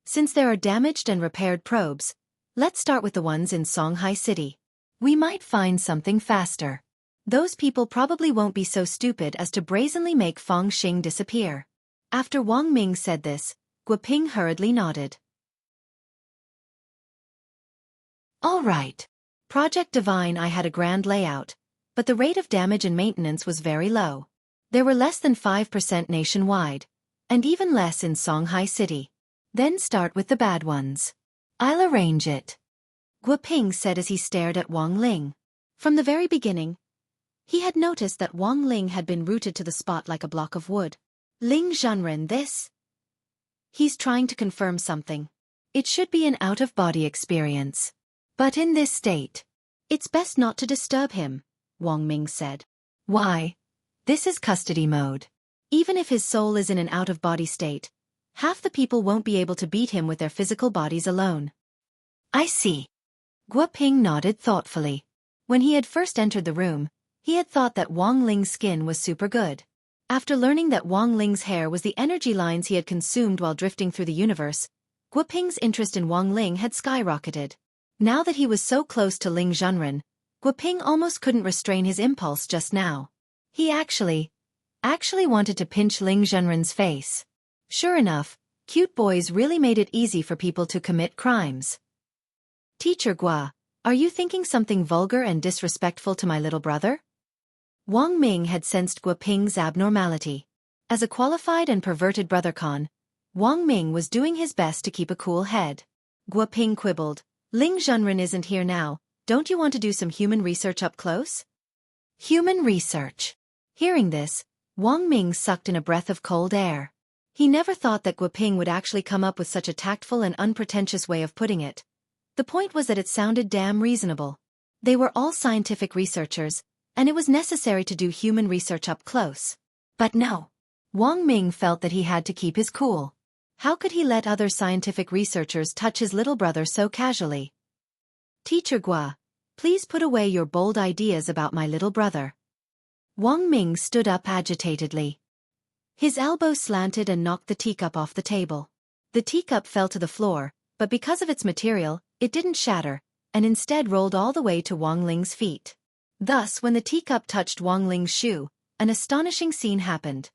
Since there are damaged and repaired probes, let's start with the ones in Songhai City. We might find something faster. Those people probably won't be so stupid as to brazenly make Feng Xing disappear. After Wang Ming said this, Guoping hurriedly nodded. All right. Project Divine Eye had a grand layout, but the rate of damage and maintenance was very low. There were less than 5% nationwide, and even less in Songhai City. Then start with the bad ones. I'll arrange it. Guoping said as he stared at Wang Ling. From the very beginning, he had noticed that Wang Ling had been rooted to the spot like a block of wood. Ling Zhenren, this? He's trying to confirm something. It should be an out-of-body experience. But in this state, it's best not to disturb him, Wang Ming said. Why? This is custody mode. Even if his soul is in an out-of-body state, half the people won't be able to beat him with their physical bodies alone. I see. Guoping nodded thoughtfully. When he had first entered the room, he had thought that Wang Ling's skin was super good. After learning that Wang Ling's hair was the energy lines he had consumed while drifting through the universe, Guoping's interest in Wang Ling had skyrocketed. Now that he was so close to Ling Zhenren, Guoping almost couldn't restrain his impulse just now. He actually wanted to pinch Ling Zhenren's face. Sure enough, cute boys really made it easy for people to commit crimes. Teacher Gua, Are you thinking something vulgar and disrespectful to my little brother? Wang Ming had sensed Guo Ping's abnormality. As a qualified and perverted brothercon, Wang Ming was doing his best to keep a cool head. Guo Ping quibbled, Ling Zhenren isn't here now, don't you want to do some human research up close? Human research. Hearing this, Wang Ming sucked in a breath of cold air. He never thought that Guo Ping would actually come up with such a tactful and unpretentious way of putting it. The point was that it sounded damn reasonable. They were all scientific researchers, and it was necessary to do human research up close. But no. Wang Ming felt that he had to keep his cool. How could he let other scientific researchers touch his little brother so casually? Teacher Guo, please put away your bold ideas about my little brother. Wang Ming stood up agitatedly. His elbow slanted and knocked the teacup off the table. The teacup fell to the floor, but because of its material, it didn't shatter, and instead rolled all the way to Wang Ling's feet. Thus, when the teacup touched Wang Ling's shoe, an astonishing scene happened.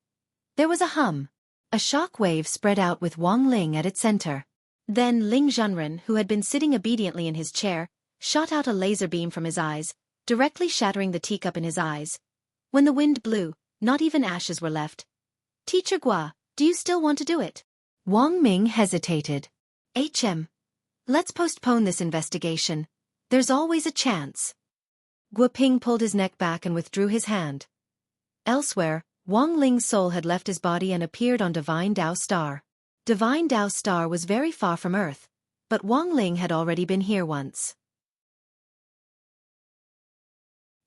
There was a hum. A shock wave spread out with Wang Ling at its center. Then Ling Zhenren, who had been sitting obediently in his chair, shot out a laser beam from his eyes, directly shattering the teacup in his eyes. When the wind blew, not even ashes were left. Teacher Guo, do you still want to do it? Wang Ming hesitated. Let's postpone this investigation. There's always a chance. Guo Ping pulled his neck back and withdrew his hand. Elsewhere, Wang Ling's soul had left his body and appeared on Divine Dao Star. Divine Dao Star was very far from Earth, but Wang Ling had already been here once.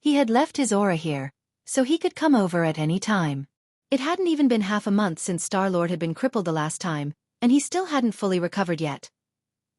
He had left his aura here, so he could come over at any time. It hadn't even been half a month since Star-Lord had been crippled the last time, and he still hadn't fully recovered yet.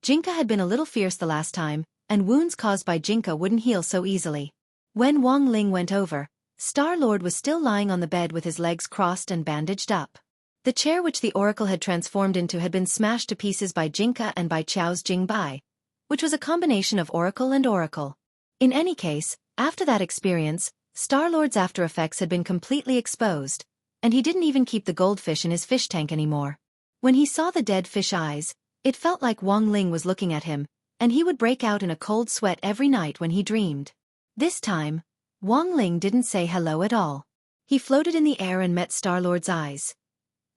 Jinka had been a little fierce the last time, and wounds caused by Jinka wouldn't heal so easily. When Wang Ling went over, Star-Lord was still lying on the bed with his legs crossed and bandaged up. The chair which the Oracle had transformed into had been smashed to pieces by Jinka and by Chao's Jingbai, which was a combination of Oracle and Oracle. In any case, after that experience, Star-Lord's after effects had been completely exposed, and he didn't even keep the goldfish in his fish tank anymore. When he saw the dead fish eyes, it felt like Wang Ling was looking at him, and he would break out in a cold sweat every night when he dreamed. This time, Wang Ling didn't say hello at all. He floated in the air and met Star-Lord's eyes.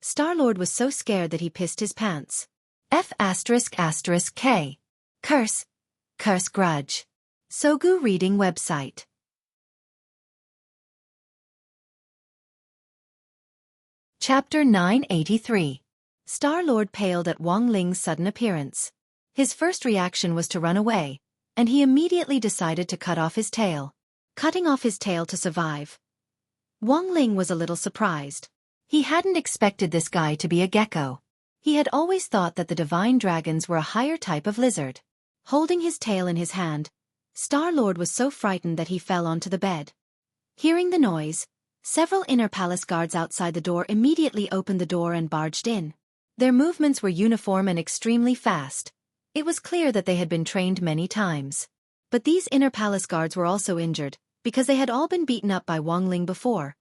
Star-Lord was so scared that he pissed his pants. F***K. Curse. Curse grudge. Sogu reading website. Chapter 983. Star-Lord paled at Wang Ling's sudden appearance. His first reaction was to run away, and he immediately decided to cut off his tail. Cutting off his tail to survive. Wang Ling was a little surprised. He hadn't expected this guy to be a gecko. He had always thought that the divine dragons were a higher type of lizard. Holding his tail in his hand, Star-Lord was so frightened that he fell onto the bed. Hearing the noise, several inner palace guards outside the door immediately opened the door and barged in. Their movements were uniform and extremely fast. It was clear that they had been trained many times. But these inner palace guards were also injured, because they had all been beaten up by Wang Ling before.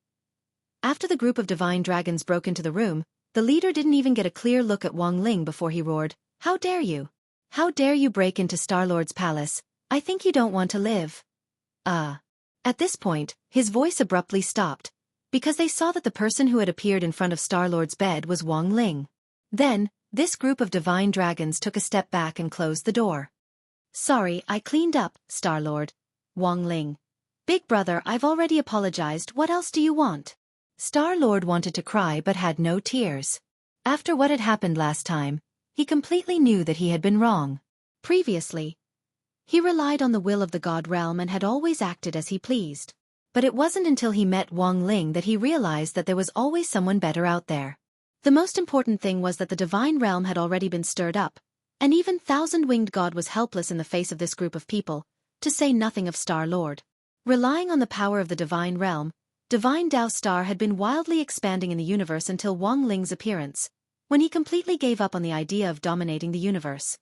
After the group of divine dragons broke into the room, the leader didn't even get a clear look at Wang Ling before he roared, "How dare you? How dare you break into Star-Lord's palace? I think you don't want to live." At this point, his voice abruptly stopped, because they saw that the person who had appeared in front of Star-Lord's bed was Wang Ling. Then, this group of divine dragons took a step back and closed the door. "Sorry, I cleaned up, Star-Lord." Wang Ling. "Big brother, I've already apologized, what else do you want?" Star-Lord wanted to cry but had no tears. After what had happened last time, he completely knew that he had been wrong. Previously, he relied on the will of the God realm and had always acted as he pleased. But it wasn't until he met Wang Ling that he realized that there was always someone better out there. The most important thing was that the divine realm had already been stirred up, and even Thousand-Winged God was helpless in the face of this group of people, to say nothing of Star-Lord. Relying on the power of the divine realm, Divine Dao Star had been wildly expanding in the universe until Wang Ling's appearance, when he completely gave up on the idea of dominating the universe.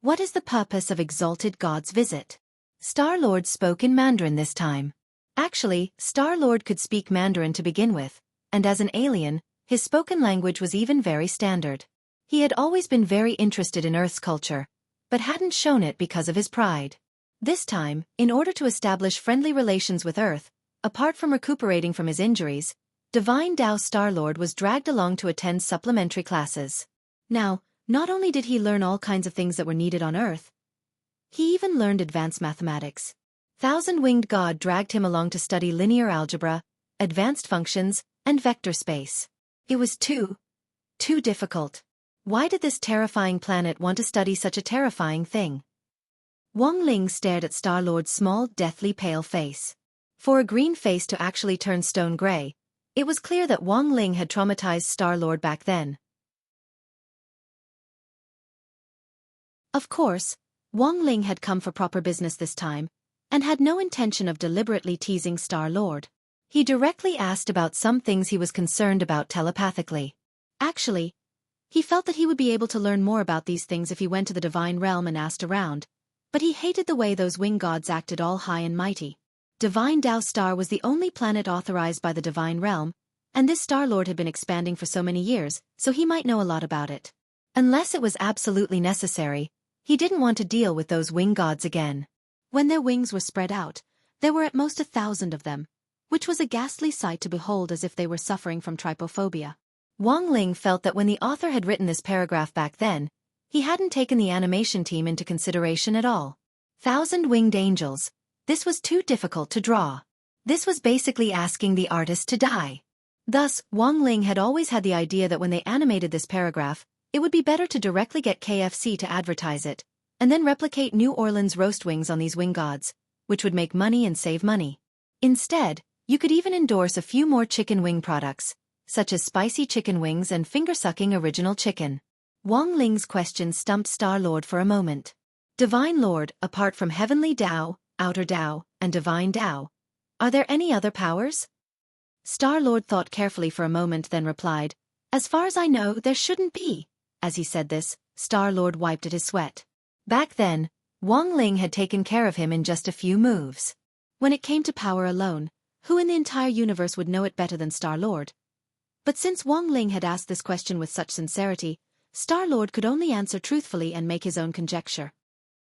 What is the purpose of Exalted God's visit? Star-Lord spoke in Mandarin this time. Actually, Star-Lord could speak Mandarin to begin with, and as an alien, his spoken language was even very standard. He had always been very interested in Earth's culture, but hadn't shown it because of his pride. This time, in order to establish friendly relations with Earth, apart from recuperating from his injuries, Divine Tao Star-Lord was dragged along to attend supplementary classes. Now, not only did he learn all kinds of things that were needed on Earth, he even learned advanced mathematics. Thousand-Winged God dragged him along to study linear algebra, advanced functions, and vector space. It was too difficult. Why did this terrifying planet want to study such a terrifying thing? Wang Ling stared at Star-Lord's small, deathly pale face. For a green face to actually turn stone gray, it was clear that Wang Ling had traumatized Star-Lord back then. Of course, Wang Ling had come for proper business this time, and had no intention of deliberately teasing Star-Lord. He directly asked about some things he was concerned about telepathically. Actually, he felt that he would be able to learn more about these things if he went to the divine realm and asked around, but he hated the way those winged gods acted all high and mighty. Divine Tao Star was the only planet authorized by the divine realm, and this Star-Lord had been expanding for so many years, so he might know a lot about it. Unless it was absolutely necessary, he didn't want to deal with those winged gods again. When their wings were spread out, there were at most 1,000 of them, which was a ghastly sight to behold, as if they were suffering from trypophobia. Wang Ling felt that when the author had written this paragraph back then, he hadn't taken the animation team into consideration at all. 1,000 winged angels. This was too difficult to draw. This was basically asking the artist to die. Thus, Wang Ling had always had the idea that when they animated this paragraph, it would be better to directly get KFC to advertise it, and then replicate New Orleans roast wings on these wing gods, which would make money and save money. Instead, you could even endorse a few more chicken wing products, such as spicy chicken wings and finger-sucking original chicken. Wang Ling's question stumped Star-Lord for a moment. Divine Lord, apart from Heavenly Tao, Outer Tao, and Divine Tao, are there any other powers? Star-Lord thought carefully for a moment, then replied, as far as I know, there shouldn't be. As he said this, Star-Lord wiped at his sweat. Back then, Wang Ling had taken care of him in just a few moves. When it came to power alone, who in the entire universe would know it better than Star-Lord? But since Wang Ling had asked this question with such sincerity, Star-Lord could only answer truthfully and make his own conjecture.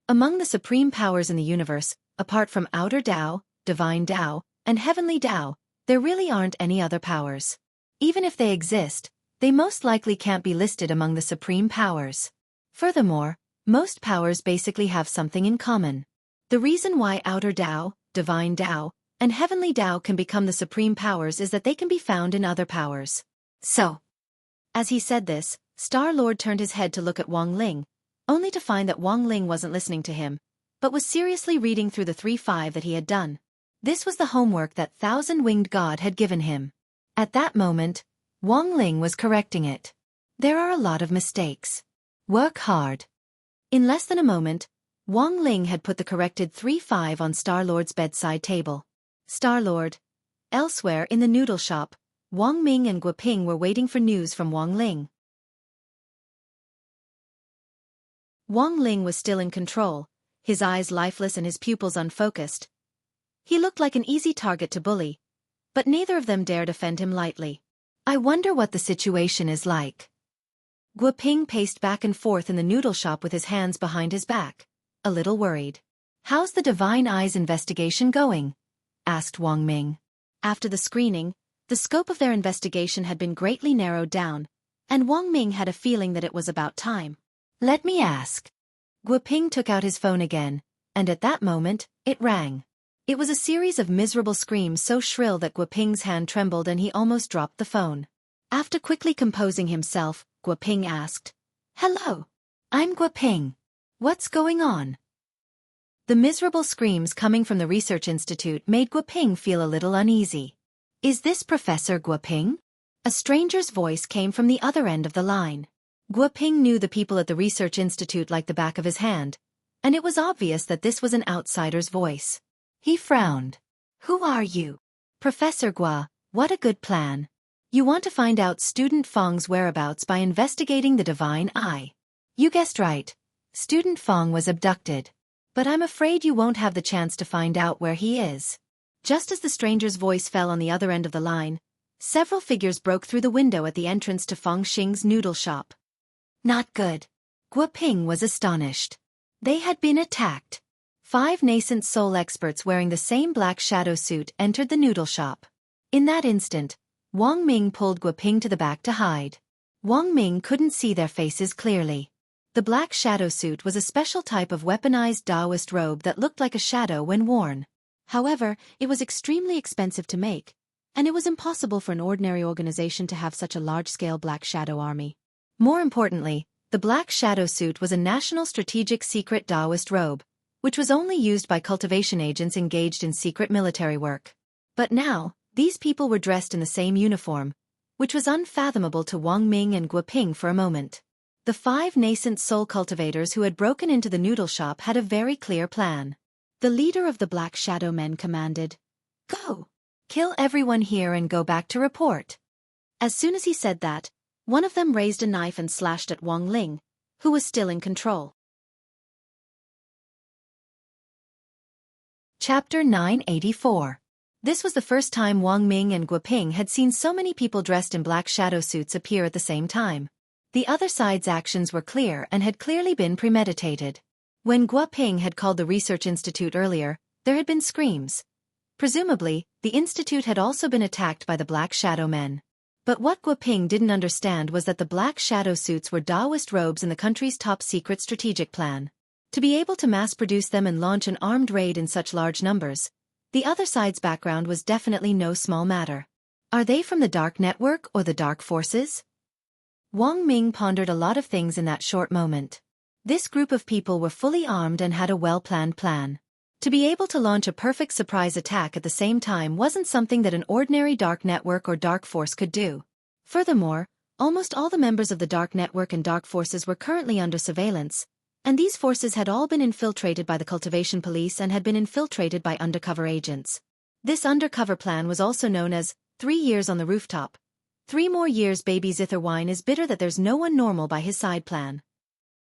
Among the supreme powers in the universe, apart from Outer Tao, Divine Tao, and Heavenly Tao, there really aren't any other powers. Even if they exist, they most likely can't be listed among the supreme powers. Furthermore, most powers basically have something in common. The reason why Outer Tao, Divine Tao, and Heavenly Tao can become the supreme powers is that they can be found in other powers. So, as he said this, Star-Lord turned his head to look at Wang Ling, only to find that Wang Ling wasn't listening to him, but was seriously reading through the 3-5 that he had done. This was the homework that Thousand-Winged God had given him. At that moment, Wang Ling was correcting it. There are a lot of mistakes. Work hard. In less than a moment, Wang Ling had put the corrected 3-5 on Star-Lord's bedside table. Star-Lord. Elsewhere in the noodle shop, Wang Ming and Guoping were waiting for news from Wang Ling. Wang Ling was still in control, his eyes lifeless and his pupils unfocused. He looked like an easy target to bully, but neither of them dared offend him lightly. I wonder what the situation is like. Guoping paced back and forth in the noodle shop with his hands behind his back, a little worried. How's the Divine Eyes investigation going? Asked Wang Ming. After the screening, the scope of their investigation had been greatly narrowed down, and Wang Ming had a feeling that it was about time. Let me ask. Guoping took out his phone again, and at that moment, it rang. It was a series of miserable screams so shrill that Guoping's hand trembled and he almost dropped the phone. After quickly composing himself, Guoping asked, Hello. I'm Guoping. What's going on? The miserable screams coming from the research institute made Guoping feel a little uneasy. Is this Professor Guoping? A stranger's voice came from the other end of the line. Guoping knew the people at the research institute like the back of his hand, and it was obvious that this was an outsider's voice. He frowned. Who are you? Professor Gua, what a good plan. You want to find out Student Feng's whereabouts by investigating the Divine Eye. You guessed right. Student Feng was abducted. But I'm afraid you won't have the chance to find out where he is. Just as the stranger's voice fell on the other end of the line, several figures broke through the window at the entrance to Feng Xing's noodle shop. Not good. Guoping was astonished. They had been attacked. 5 nascent soul experts wearing the same black shadow suit entered the noodle shop. In that instant, Wang Ming pulled Guoping to the back to hide. Wang Ming couldn't see their faces clearly. The black shadow suit was a special type of weaponized Taoist robe that looked like a shadow when worn. However, it was extremely expensive to make, and it was impossible for an ordinary organization to have such a large-scale black shadow army. More importantly, the black shadow suit was a national strategic secret Taoist robe, which was only used by cultivation agents engaged in secret military work. But now, these people were dressed in the same uniform, which was unfathomable to Wang Ming and Guoping for a moment. The 5 nascent soul cultivators who had broken into the noodle shop had a very clear plan. The leader of the Black Shadow Men commanded, "Go! Kill everyone here and go back to report." As soon as he said that, one of them raised a knife and slashed at Wang Ling, who was still in control. Chapter 984. This was the first time Wang Ming and Guoping had seen so many people dressed in black shadow suits appear at the same time. The other side's actions were clear and had clearly been premeditated. When Guoping had called the research institute earlier, there had been screams. Presumably, the institute had also been attacked by the Black Shadow Men. But what Guoping didn't understand was that the black shadow suits were Taoist robes in the country's top secret strategic plan. To be able to mass-produce them and launch an armed raid in such large numbers, the other side's background was definitely no small matter. Are they from the Dark Network or the Dark Forces? Wang Ming pondered a lot of things in that short moment. This group of people were fully armed and had a well-planned plan. To be able to launch a perfect surprise attack at the same time wasn't something that an ordinary Dark Network or Dark Force could do. Furthermore, almost all the members of the Dark Network and Dark Forces were currently under surveillance, and these forces had all been infiltrated by the cultivation police and had been infiltrated by undercover agents. This undercover plan was also known as 3 years on the rooftop. 3 more years baby zither wine is bitter that there's no one normal by his side plan.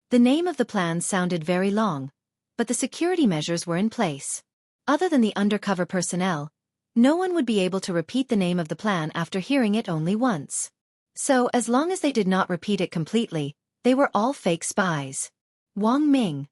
The name of the plan sounded very long, but the security measures were in place. Other than the undercover personnel, no one would be able to repeat the name of the plan after hearing it only once. So as long as they did not repeat it completely, they were all fake spies. Wang Ming.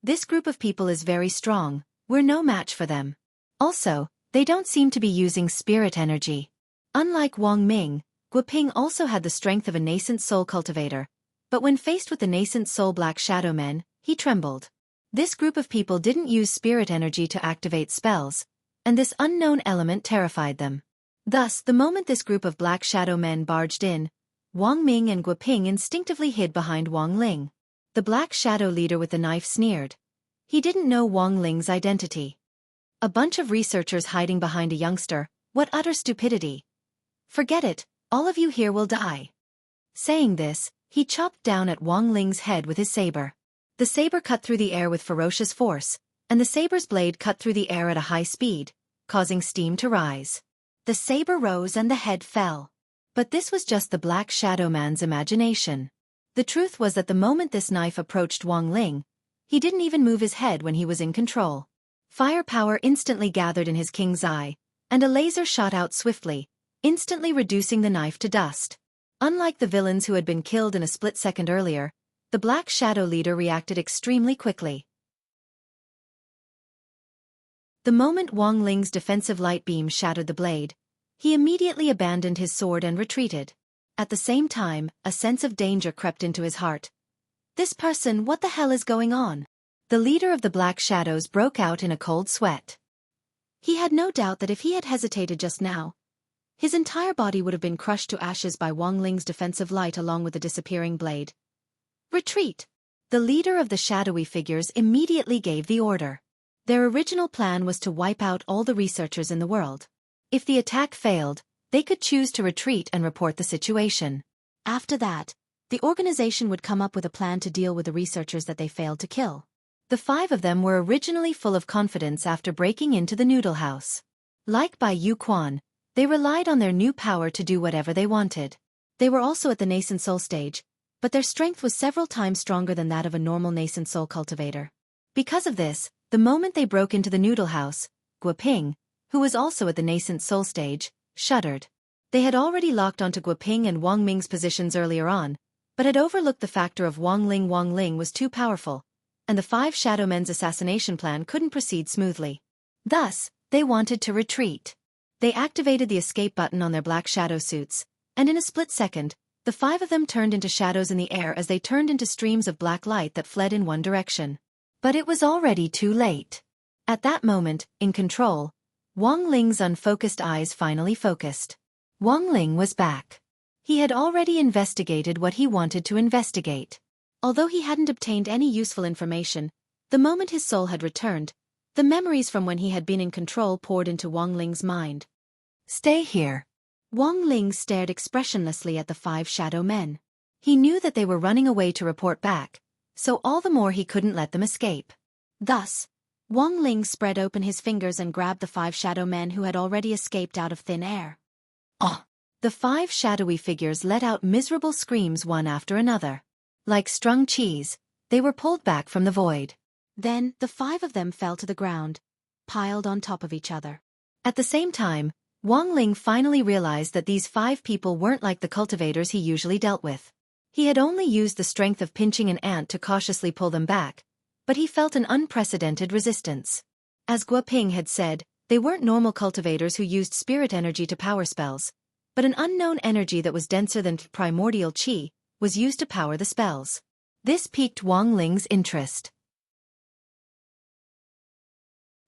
This group of people is very strong, we're no match for them. Also, they don't seem to be using spirit energy. Unlike Wang Ming, Guoping also had the strength of a nascent soul cultivator, but when faced with the nascent soul Black Shadow Men, he trembled. This group of people didn't use spirit energy to activate spells, and this unknown element terrified them. Thus, the moment this group of Black Shadow Men barged in, Wang Ming and Guoping instinctively hid behind Wang Ling. The Black Shadow leader with the knife sneered. He didn't know Wang Ling's identity. A bunch of researchers hiding behind a youngster, what utter stupidity. Forget it, all of you here will die. Saying this, he chopped down at Wang Ling's head with his saber. The saber cut through the air with ferocious force, and the saber's blade cut through the air at a high speed, causing steam to rise. The saber rose and the head fell. But this was just the Black Shadow Man's imagination. The truth was that the moment this knife approached Wang Ling, he didn't even move his head when he was in control. Firepower instantly gathered in his king's eye, and a laser shot out swiftly, instantly reducing the knife to dust. Unlike the villains who had been killed in a split second earlier, the Black Shadow leader reacted extremely quickly. The moment Wang Ling's defensive light beam shattered the blade, he immediately abandoned his sword and retreated. At the same time, a sense of danger crept into his heart. This person, what the hell is going on? The leader of the Black Shadows broke out in a cold sweat. He had no doubt that if he had hesitated just now, his entire body would have been crushed to ashes by Wang Ling's defensive light along with the disappearing blade. Retreat! The leader of the shadowy figures immediately gave the order. Their original plan was to wipe out all the researchers in the world. If the attack failed, they could choose to retreat and report the situation. After that, the organization would come up with a plan to deal with the researchers that they failed to kill. The 5 of them were originally full of confidence after breaking into the noodle house. Like Bai Yu Quan, they relied on their new power to do whatever they wanted. They were also at the nascent soul stage, but their strength was several times stronger than that of a normal nascent soul cultivator. Because of this, the moment they broke into the noodle house, Guoping, who was also at the nascent soul stage, shuddered. They had already locked onto Guoping and Wang Ming's positions earlier on, but had overlooked the factor of Wang Ling. Wang Ling was too powerful, and the 5 Shadow Men's assassination plan couldn't proceed smoothly. Thus, they wanted to retreat. They activated the escape button on their black shadow suits, and in a split second, the 5 of them turned into shadows in the air as they turned into streams of black light that fled in one direction. But it was already too late. At that moment, in control, Wang Ling's unfocused eyes finally focused. Wang Ling was back. He had already investigated what he wanted to investigate. Although he hadn't obtained any useful information, the moment his soul had returned, the memories from when he had been in control poured into Wang Ling's mind. Stay here. Wang Ling stared expressionlessly at the 5 shadow men. He knew that they were running away to report back, so all the more he couldn't let them escape. Thus, Wang Ling spread open his fingers and grabbed the 5 shadow men who had already escaped out of thin air. Oh! The 5 shadowy figures let out miserable screams one after another. Like strung cheese, they were pulled back from the void. Then, the 5 of them fell to the ground, piled on top of each other. At the same time, Wang Ling finally realized that these 5 people weren't like the cultivators he usually dealt with. He had only used the strength of pinching an ant to cautiously pull them back, but he felt an unprecedented resistance. As Guoping had said, they weren't normal cultivators who used spirit energy to power spells, but an unknown energy that was denser than primordial qi was used to power the spells. This piqued Wang Ling's interest.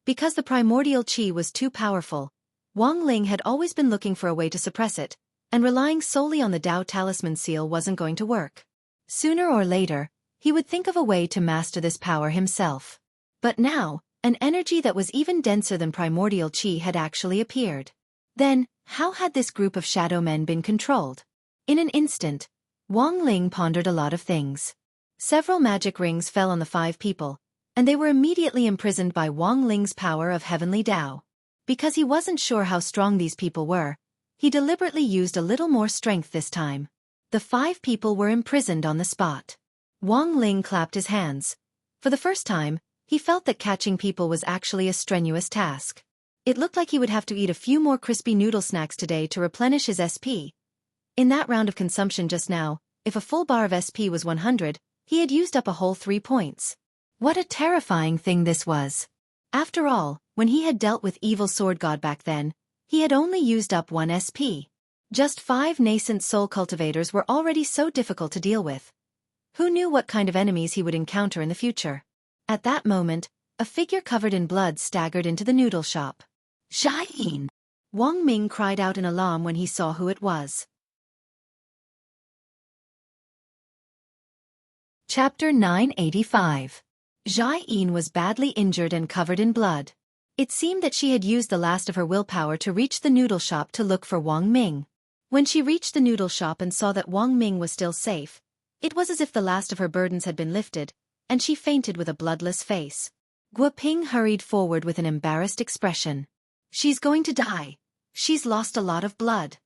Because the primordial qi was too powerful, Wang Ling had always been looking for a way to suppress it, and relying solely on the Dao Talisman seal wasn't going to work. Sooner or later, he would think of a way to master this power himself. But now, an energy that was even denser than primordial qi had actually appeared. Then, how had this group of shadow men been controlled? In an instant, Wang Ling pondered a lot of things. Several magic rings fell on the 5 people, and they were immediately imprisoned by Wang Ling's power of heavenly Dao. Because he wasn't sure how strong these people were, he deliberately used a little more strength this time. The 5 people were imprisoned on the spot. Wang Ling clapped his hands. For the first time, he felt that catching people was actually a strenuous task. It looked like he would have to eat a few more crispy noodle snacks today to replenish his SP. In that round of consumption just now, if a full bar of SP was 100, he had used up a whole 3 points. What a terrifying thing this was. After all, when he had dealt with Evil Sword God back then, he had only used up 1 SP. Just 5 nascent soul cultivators were already so difficult to deal with. Who knew what kind of enemies he would encounter in the future? At that moment, a figure covered in blood staggered into the noodle shop. Xiaofan! Wang Ming cried out in alarm when he saw who it was. Chapter 985. Xiaofan was badly injured and covered in blood. It seemed that she had used the last of her willpower to reach the noodle shop to look for Wang Ming. When she reached the noodle shop and saw that Wang Ming was still safe, it was as if the last of her burdens had been lifted, and she fainted with a bloodless face. Guoping hurried forward with an embarrassed expression. She's going to die. She's lost a lot of blood.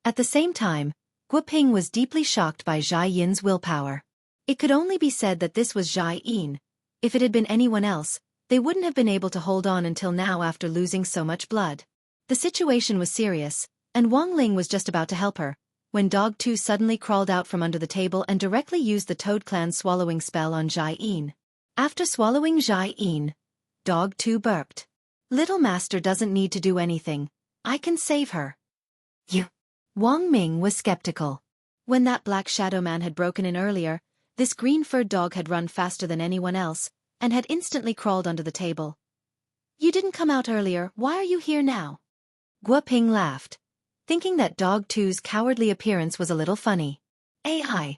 At the same time, Guoping was deeply shocked by Zhai Yin's willpower. It could only be said that this was Zhai Yin. If it had been anyone else, they wouldn't have been able to hold on until now after losing so much blood. The situation was serious, and Wang Ling was just about to help her, when Dog 2 suddenly crawled out from under the table and directly used the Toad Clan's swallowing spell on Zhai Yin. After swallowing Zhai Yin, Dog 2 burped. Little Master doesn't need to do anything. I can save her. You. Wang Ming was skeptical. When that black shadow man had broken in earlier, this green-furred dog had run faster than anyone else, and had instantly crawled under the table. You didn't come out earlier, why are you here now? Guoping laughed, thinking that Dog 2's cowardly appearance was a little funny. I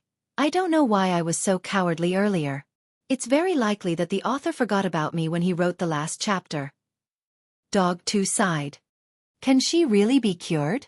don't know why I was so cowardly earlier. It's very likely that the author forgot about me when he wrote the last chapter. Dog 2 sighed. Can she really be cured?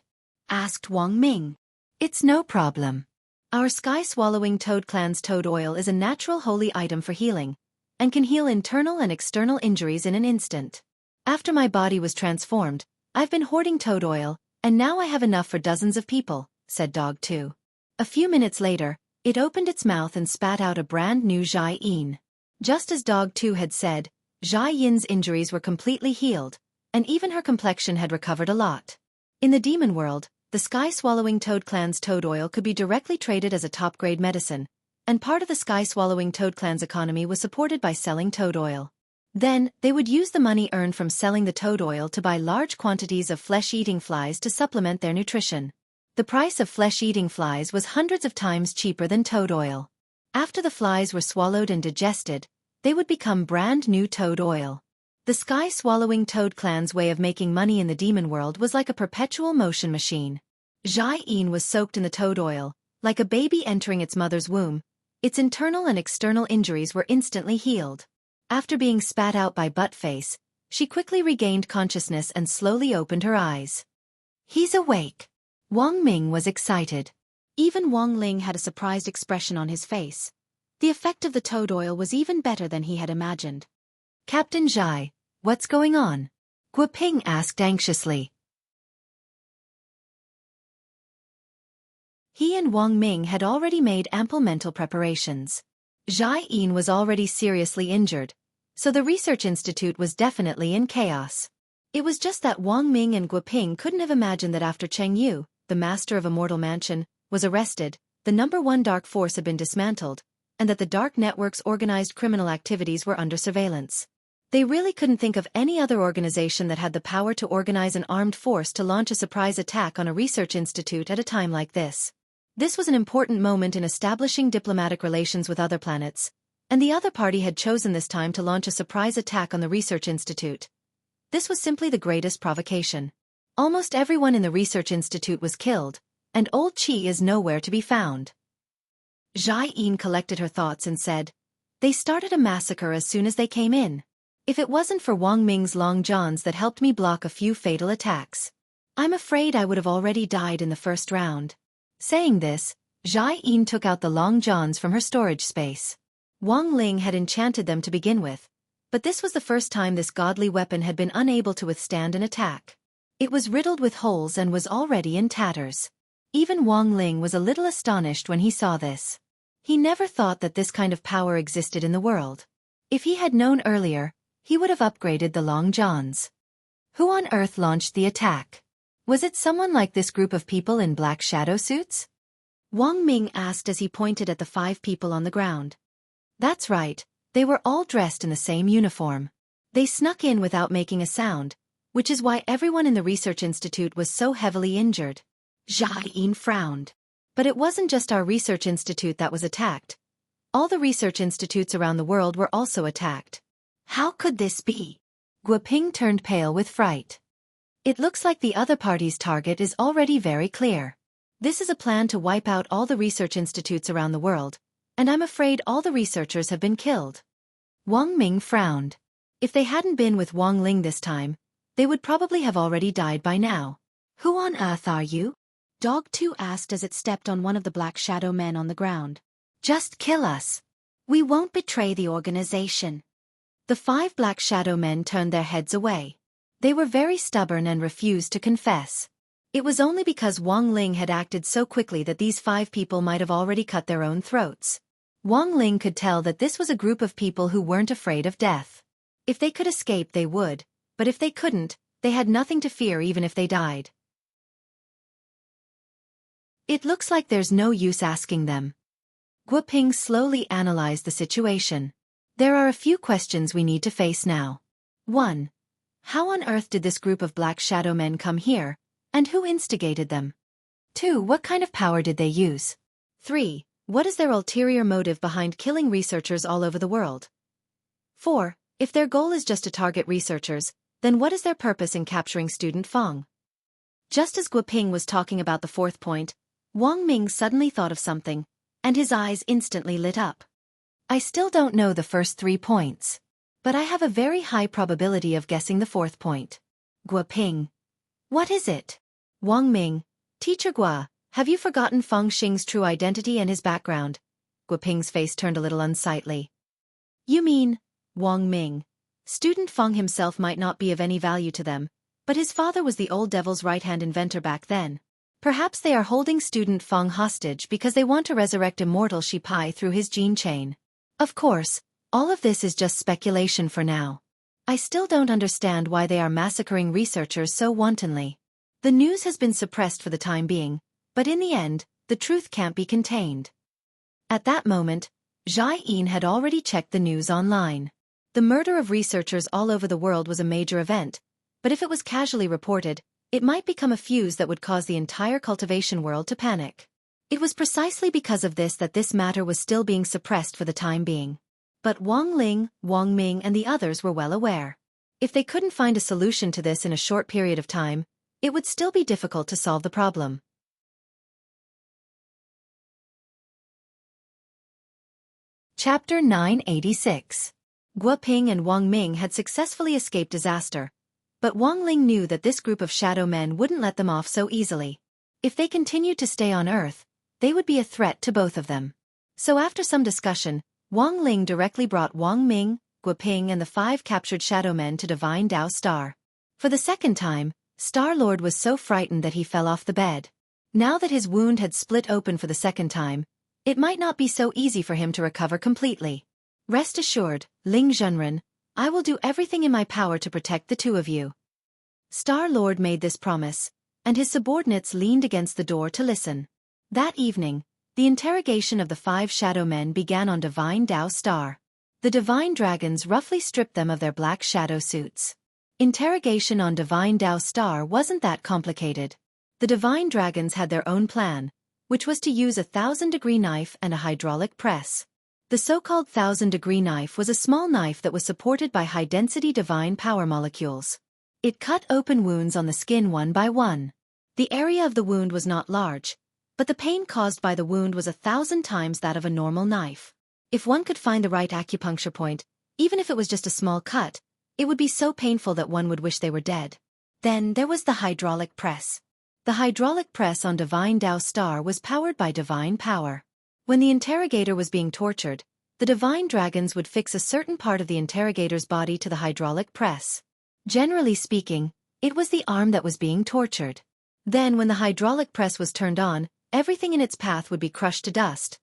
Asked Wang Ming. It's no problem. Our sky-swallowing Toad Clan's toad oil is a natural holy item for healing, and can heal internal and external injuries in an instant. After my body was transformed, I've been hoarding toad oil, and now I have enough for dozens of people, said Dog 2. A few minutes later, it opened its mouth and spat out a brand new Zhai Yin. Just as Dog 2 had said, Zhai Yin's injuries were completely healed, and even her complexion had recovered a lot. In the demon world, the sky-swallowing Toad Clan's toad oil could be directly traded as a top-grade medicine, and part of the sky-swallowing toad clan's economy was supported by selling toad oil. Then, they would use the money earned from selling the toad oil to buy large quantities of flesh-eating flies to supplement their nutrition. The price of flesh-eating flies was hundreds of times cheaper than toad oil. After the flies were swallowed and digested, they would become brand new toad oil. The sky-swallowing toad clan's way of making money in the demon world was like a perpetual motion machine. Xiaofan was soaked in the toad oil, like a baby entering its mother's womb. Its internal and external injuries were instantly healed. After being spat out by Buttface, she quickly regained consciousness and slowly opened her eyes. He's awake. Wang Ming was excited. Even Wang Ling had a surprised expression on his face. The effect of the toad oil was even better than he had imagined. Captain Zhai, what's going on? Guo Ping asked anxiously. He and Wang Ming had already made ample mental preparations. Xiaofan was already seriously injured, so the research institute was definitely in chaos. It was just that Wang Ming and Guo Ping couldn't have imagined that after Cheng Yu, the master of a mortal mansion, was arrested, the #1 dark force had been dismantled, and that the dark network's organized criminal activities were under surveillance. They really couldn't think of any other organization that had the power to organize an armed force to launch a surprise attack on a research institute at a time like this. This was an important moment in establishing diplomatic relations with other planets, and the other party had chosen this time to launch a surprise attack on the research institute. This was simply the greatest provocation. Almost everyone in the research institute was killed, and old Qi is nowhere to be found. Xiaofan collected her thoughts and said, "They started a massacre as soon as they came in. If it wasn't for Wang Ming's long johns that helped me block a few fatal attacks, I'm afraid I would have already died in the first round." Saying this, Xiaofan took out the long johns from her storage space. Wang Ling had enchanted them to begin with, but this was the first time this godly weapon had been unable to withstand an attack. It was riddled with holes and was already in tatters. Even Wang Ling was a little astonished when he saw this. He never thought that this kind of power existed in the world. If he had known earlier, he would have upgraded the long johns. Who on earth launched the attack? Was it someone like this group of people in black shadow suits? Wang Ming asked as he pointed at the 5 people on the ground. That's right, they were all dressed in the same uniform. They snuck in without making a sound, which is why everyone in the research institute was so heavily injured. Xiaofan frowned. But it wasn't just our research institute that was attacked. All the research institutes around the world were also attacked. How could this be? Guo Ping turned pale with fright. It looks like the other party's target is already very clear. This is a plan to wipe out all the research institutes around the world, and I'm afraid all the researchers have been killed. Wang Ming frowned. If they hadn't been with Wang Ling this time, they would probably have already died by now. Who on earth are you? Dog 2 asked as it stepped on one of the black shadow men on the ground. Just kill us. We won't betray the organization. The 5 black shadow men turned their heads away. They were very stubborn and refused to confess. It was only because Wang Ling had acted so quickly that these 5 people might have already cut their own throats. Wang Ling could tell that this was a group of people who weren't afraid of death. If they could escape they would, but if they couldn't, they had nothing to fear even if they died. It looks like there's no use asking them. Guo Ping slowly analyzed the situation. There are a few questions we need to face now. 1. How on earth did this group of black shadow men come here, and who instigated them? 2. What kind of power did they use? 3. What is their ulterior motive behind killing researchers all over the world? 4. If their goal is just to target researchers, then what is their purpose in capturing student Fang? Just as Guo Ping was talking about the 4th point, Wang Ming suddenly thought of something, and his eyes instantly lit up. I still don't know the first 3 points, but I have a very high probability of guessing the 4th point. Guo Ping. What is it? Wang Ming. Teacher Guo, have you forgotten Feng Xing's true identity and his background? Guo Ping's face turned a little unsightly. You mean, Wang Ming. Student Feng himself might not be of any value to them, but his father was the old devil's right-hand inventor back then. Perhaps they are holding student Feng hostage because they want to resurrect immortal Shi Pai through his gene chain. Of course, all of this is just speculation for now. I still don't understand why they are massacring researchers so wantonly. The news has been suppressed for the time being, but in the end, the truth can't be contained. At that moment, Jai Yin had already checked the news online. The murder of researchers all over the world was a major event, but if it was casually reported, it might become a fuse that would cause the entire cultivation world to panic. It was precisely because of this that this matter was still being suppressed for the time being. But Wang Ling, Wang Ming and the others were well aware. If they couldn't find a solution to this in a short period of time, it would still be difficult to solve the problem. Chapter 986. Guo Ping and Wang Ming had successfully escaped disaster, but Wang Ling knew that this group of shadow men wouldn't let them off so easily. If they continued to stay on Earth, they would be a threat to both of them. So after some discussion, Wang Ling directly brought Wang Ming, Guo Ping and the 5 captured shadow men to Divine Dao Star. For the second time, Star-Lord was so frightened that he fell off the bed. Now that his wound had split open for the second time, it might not be so easy for him to recover completely. Rest assured, Ling Zhenren, I will do everything in my power to protect the two of you. Star-Lord made this promise, and his subordinates leaned against the door to listen. That evening, the interrogation of the 5 shadow men began on Divine Dao Star. The divine dragons roughly stripped them of their black shadow suits. Interrogation on Divine Dao Star wasn't that complicated. The divine dragons had their own plan, which was to use a 1000-degree knife and a hydraulic press. The so-called 1000-degree knife was a small knife that was supported by high-density divine power molecules. It cut open wounds on the skin one by one. The area of the wound was not large, but the pain caused by the wound was 1,000 times that of a normal knife. If one could find the right acupuncture point, even if it was just a small cut, it would be so painful that one would wish they were dead. Then there was the hydraulic press. The hydraulic press on Divine Dao Star was powered by divine power. When the interrogator was being tortured, the divine dragons would fix a certain part of the interrogator's body to the hydraulic press. Generally speaking, it was the arm that was being tortured. Then when the hydraulic press was turned on, everything in its path would be crushed to dust.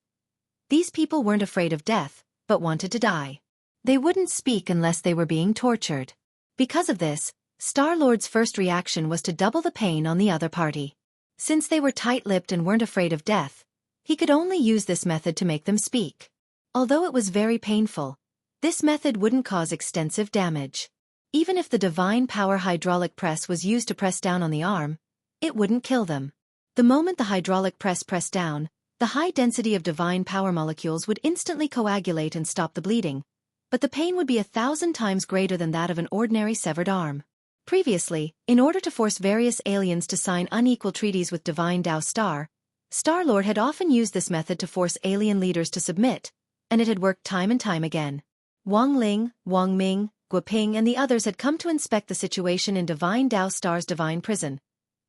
These people weren't afraid of death, but wanted to die. They wouldn't speak unless they were being tortured. Because of this, Star-Lord's first reaction was to double the pain on the other party. Since they were tight-lipped and weren't afraid of death, he could only use this method to make them speak. Although it was very painful, this method wouldn't cause extensive damage. Even if the divine power hydraulic press was used to press down on the arm, it wouldn't kill them. The moment the hydraulic press pressed down, the high density of divine power molecules would instantly coagulate and stop the bleeding, but the pain would be 1,000 times greater than that of an ordinary severed arm. Previously, in order to force various aliens to sign unequal treaties with Divine Dao Star, Star-Lord had often used this method to force alien leaders to submit, and it had worked time and time again. Wang Ling, Wang Ming, Guo Ping and the others had come to inspect the situation in Divine Dao Star's divine prison,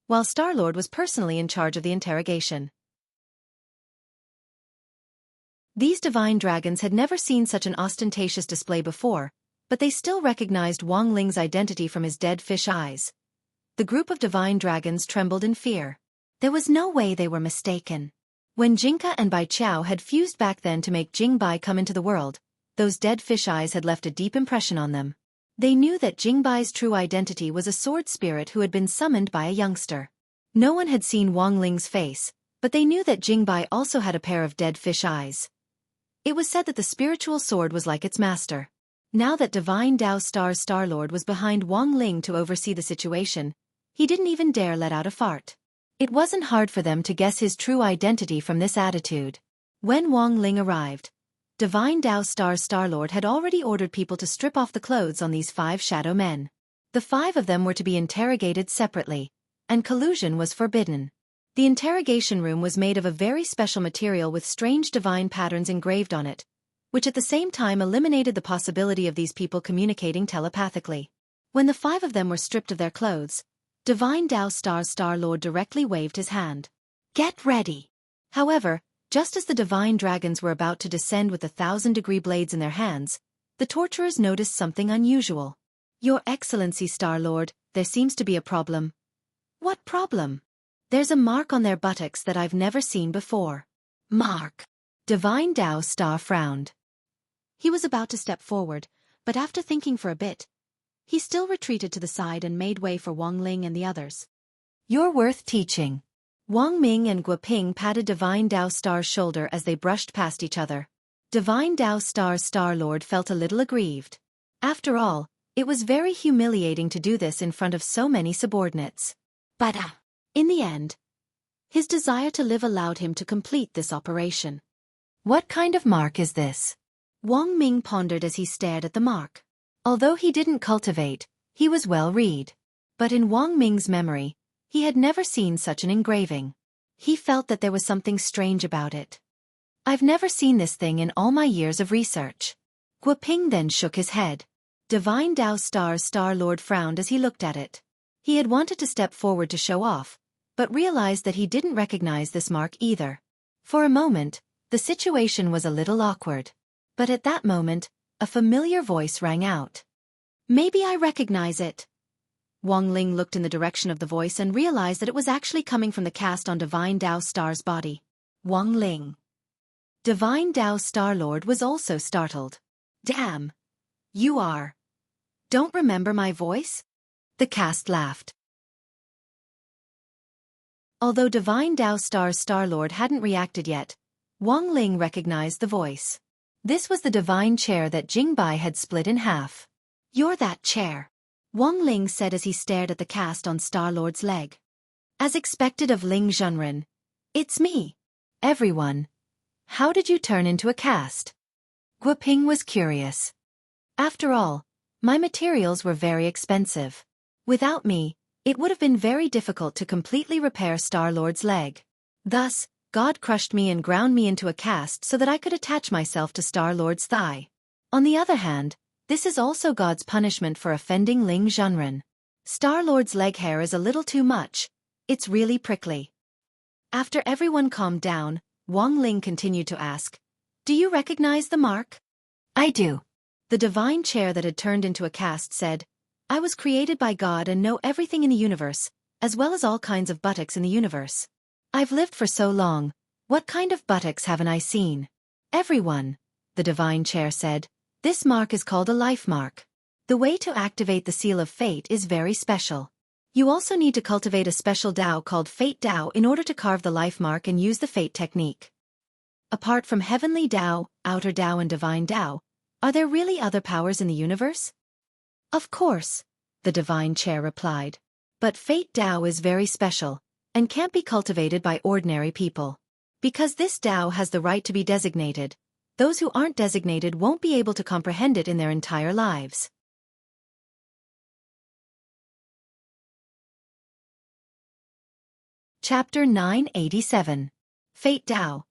while Star-Lord was personally in charge of the interrogation. These divine dragons had never seen such an ostentatious display before, but they still recognized Wang Ling's identity from his dead fish eyes. The group of divine dragons trembled in fear. There was no way they were mistaken. When Jinka and Bai Qiao had fused back then to make Jingbai come into the world, those dead fish eyes had left a deep impression on them. They knew that Jingbai's true identity was a sword spirit who had been summoned by a youngster. No one had seen Wang Ling's face, but they knew that Jingbai also had a pair of dead fish eyes. It was said that the spiritual sword was like its master. Now that Divine Dao Star's Star-Lord was behind Wang Ling to oversee the situation, he didn't even dare let out a fart. It wasn't hard for them to guess his true identity from this attitude. When Wang Ling arrived, Divine Dao Star's Star-Lord had already ordered people to strip off the clothes on these 5 shadow men. The 5 of them were to be interrogated separately, and collusion was forbidden. The interrogation room was made of a very special material with strange divine patterns engraved on it, which at the same time eliminated the possibility of these people communicating telepathically. When the 5 of them were stripped of their clothes, Divine Dao Star's Star-Lord directly waved his hand. "Get ready!" However, just as the divine dragons were about to descend with the 1000-degree blades in their hands, the torturers noticed something unusual. "Your Excellency Star-Lord, there seems to be a problem." "What problem?" "There's a mark on their buttocks that I've never seen before." "Mark?" Divine Dao Star frowned. He was about to step forward, but after thinking for a bit, he still retreated to the side and made way for Wang Ling and the others. "You're worth teaching." Wang Ming and Guo Ping patted Divine Dao Star's shoulder as they brushed past each other. Divine Dao Star's Star-Lord felt a little aggrieved. After all, it was very humiliating to do this in front of so many subordinates. But, in the end, his desire to live allowed him to complete this operation. What kind of mark is this? Wang Ming pondered as he stared at the mark. Although he didn't cultivate, he was well read. But in Wang Ming's memory, he had never seen such an engraving. He felt that there was something strange about it. I've never seen this thing in all my years of research. Guo Ping then shook his head. Divine Dao Star's Star-Lord frowned as he looked at it. He had wanted to step forward to show off, but realized that he didn't recognize this mark either. For a moment, the situation was a little awkward. But at that moment, a familiar voice rang out. Maybe I recognize it. Wang Ling looked in the direction of the voice and realized that it was actually coming from the cast on Divine Dao Star's body. Wang Ling. Divine Dao Star-Lord was also startled. Damn. You are. Don't remember my voice? The cast laughed. Although Divine Dao Star's Star-Lord hadn't reacted yet, Wang Ling recognized the voice. This was the divine chair that Jingbai had split in half. You're that chair, Wang Ling said as he stared at the cast on Star-Lord's leg. As expected of Ling Zhenren. It's me. Everyone. How did you turn into a cast? Guo Ping was curious. After all, my materials were very expensive. Without me, it would have been very difficult to completely repair Star-Lord's leg. Thus, God crushed me and ground me into a cast so that I could attach myself to Star-Lord's thigh. On the other hand, this is also God's punishment for offending Ling Zhenren. Star-Lord's leg hair is a little too much. It's really prickly. After everyone calmed down, Wang Ling continued to ask, Do you recognize the mark? I do. The divine chair that had turned into a cast said, I was created by God and know everything in the universe, as well as all kinds of buttocks in the universe. I've lived for so long, what kind of buttocks haven't I seen? Everyone, the divine chair said, this mark is called a life mark. The way to activate the seal of fate is very special. You also need to cultivate a special Dao called Fate Dao in order to carve the life mark and use the fate technique. Apart from heavenly Dao, outer Dao and divine Dao, are there really other powers in the universe? Of course, the divine chair replied. But Fate Dao is very special, and can't be cultivated by ordinary people. Because this Dao has the right to be designated, those who aren't designated won't be able to comprehend it in their entire lives. Chapter 987. Fate Dao.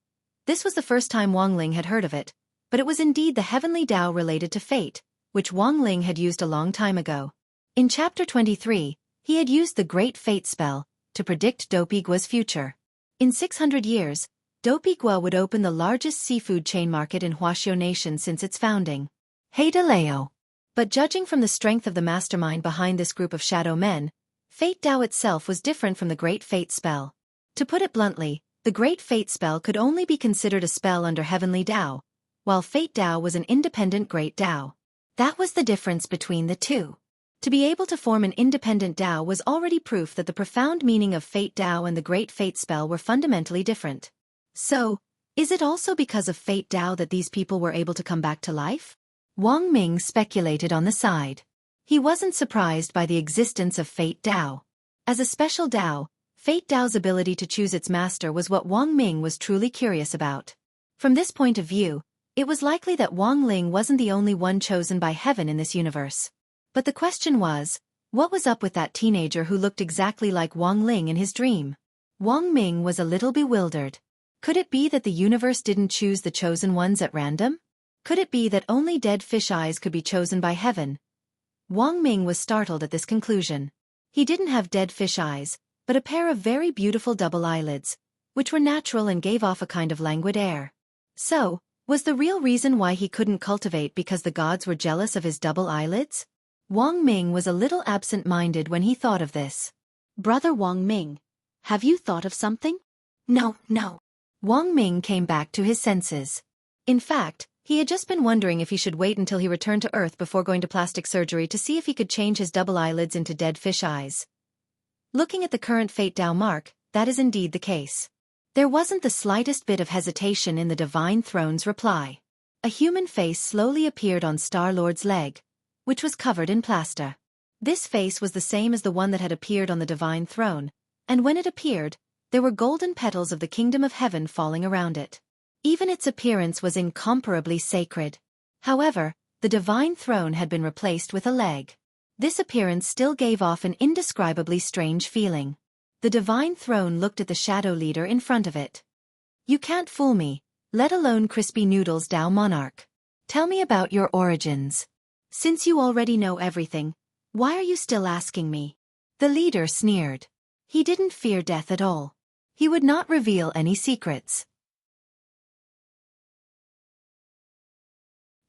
This was the first time Wang Ling had heard of it, but it was indeed the heavenly Dao related to fate, which Wang Ling had used a long time ago. In Chapter 23, he had used the Great Fate spell to predict Dopey Gua's future. In 600 years, Dopey Gua would open the largest seafood chain market in Wuxia Nation since its founding. Hey de Leo. But judging from the strength of the mastermind behind this group of shadow men, Fate Dao itself was different from the Great Fate spell. To put it bluntly, the Great Fate spell could only be considered a spell under Heavenly Dao, while Fate Dao was an independent Great Dao. That was the difference between the two. To be able to form an independent Dao was already proof that the profound meaning of Fate Dao and the Great Fate spell were fundamentally different. So, is it also because of Fate Dao that these people were able to come back to life? Wang Ming speculated on the side. He wasn't surprised by the existence of Fate Dao. As a special Dao, Fate Dao's ability to choose its master was what Wang Ming was truly curious about. From this point of view, it was likely that Wang Ling wasn't the only one chosen by heaven in this universe. But the question was, what was up with that teenager who looked exactly like Wang Ling in his dream? Wang Ming was a little bewildered. Could it be that the universe didn't choose the chosen ones at random? Could it be that only dead fish eyes could be chosen by heaven? Wang Ming was startled at this conclusion. He didn't have dead fish eyes, but a pair of very beautiful double eyelids, which were natural and gave off a kind of languid air. So, was the real reason why he couldn't cultivate because the gods were jealous of his double eyelids? Wang Ming was a little absent-minded when he thought of this. Brother Wang Ming, have you thought of something? No. Wang Ming came back to his senses. In fact, he had just been wondering if he should wait until he returned to Earth before going to plastic surgery to see if he could change his double eyelids into dead fish eyes. Looking at the current Fate Dao mark, that is indeed the case. There wasn't the slightest bit of hesitation in the Divine Throne's reply. A human face slowly appeared on Star-Lord's leg, which was covered in plaster. This face was the same as the one that had appeared on the Divine Throne, and when it appeared, there were golden petals of the Kingdom of Heaven falling around it. Even its appearance was incomparably sacred. However, the Divine Throne had been replaced with a leg. This appearance still gave off an indescribably strange feeling. The Divine Throne looked at the Shadow Leader in front of it. You can't fool me, let alone crispy noodles Dao Monarch. Tell me about your origins. Since you already know everything, why are you still asking me? The leader sneered. He didn't fear death at all. He would not reveal any secrets.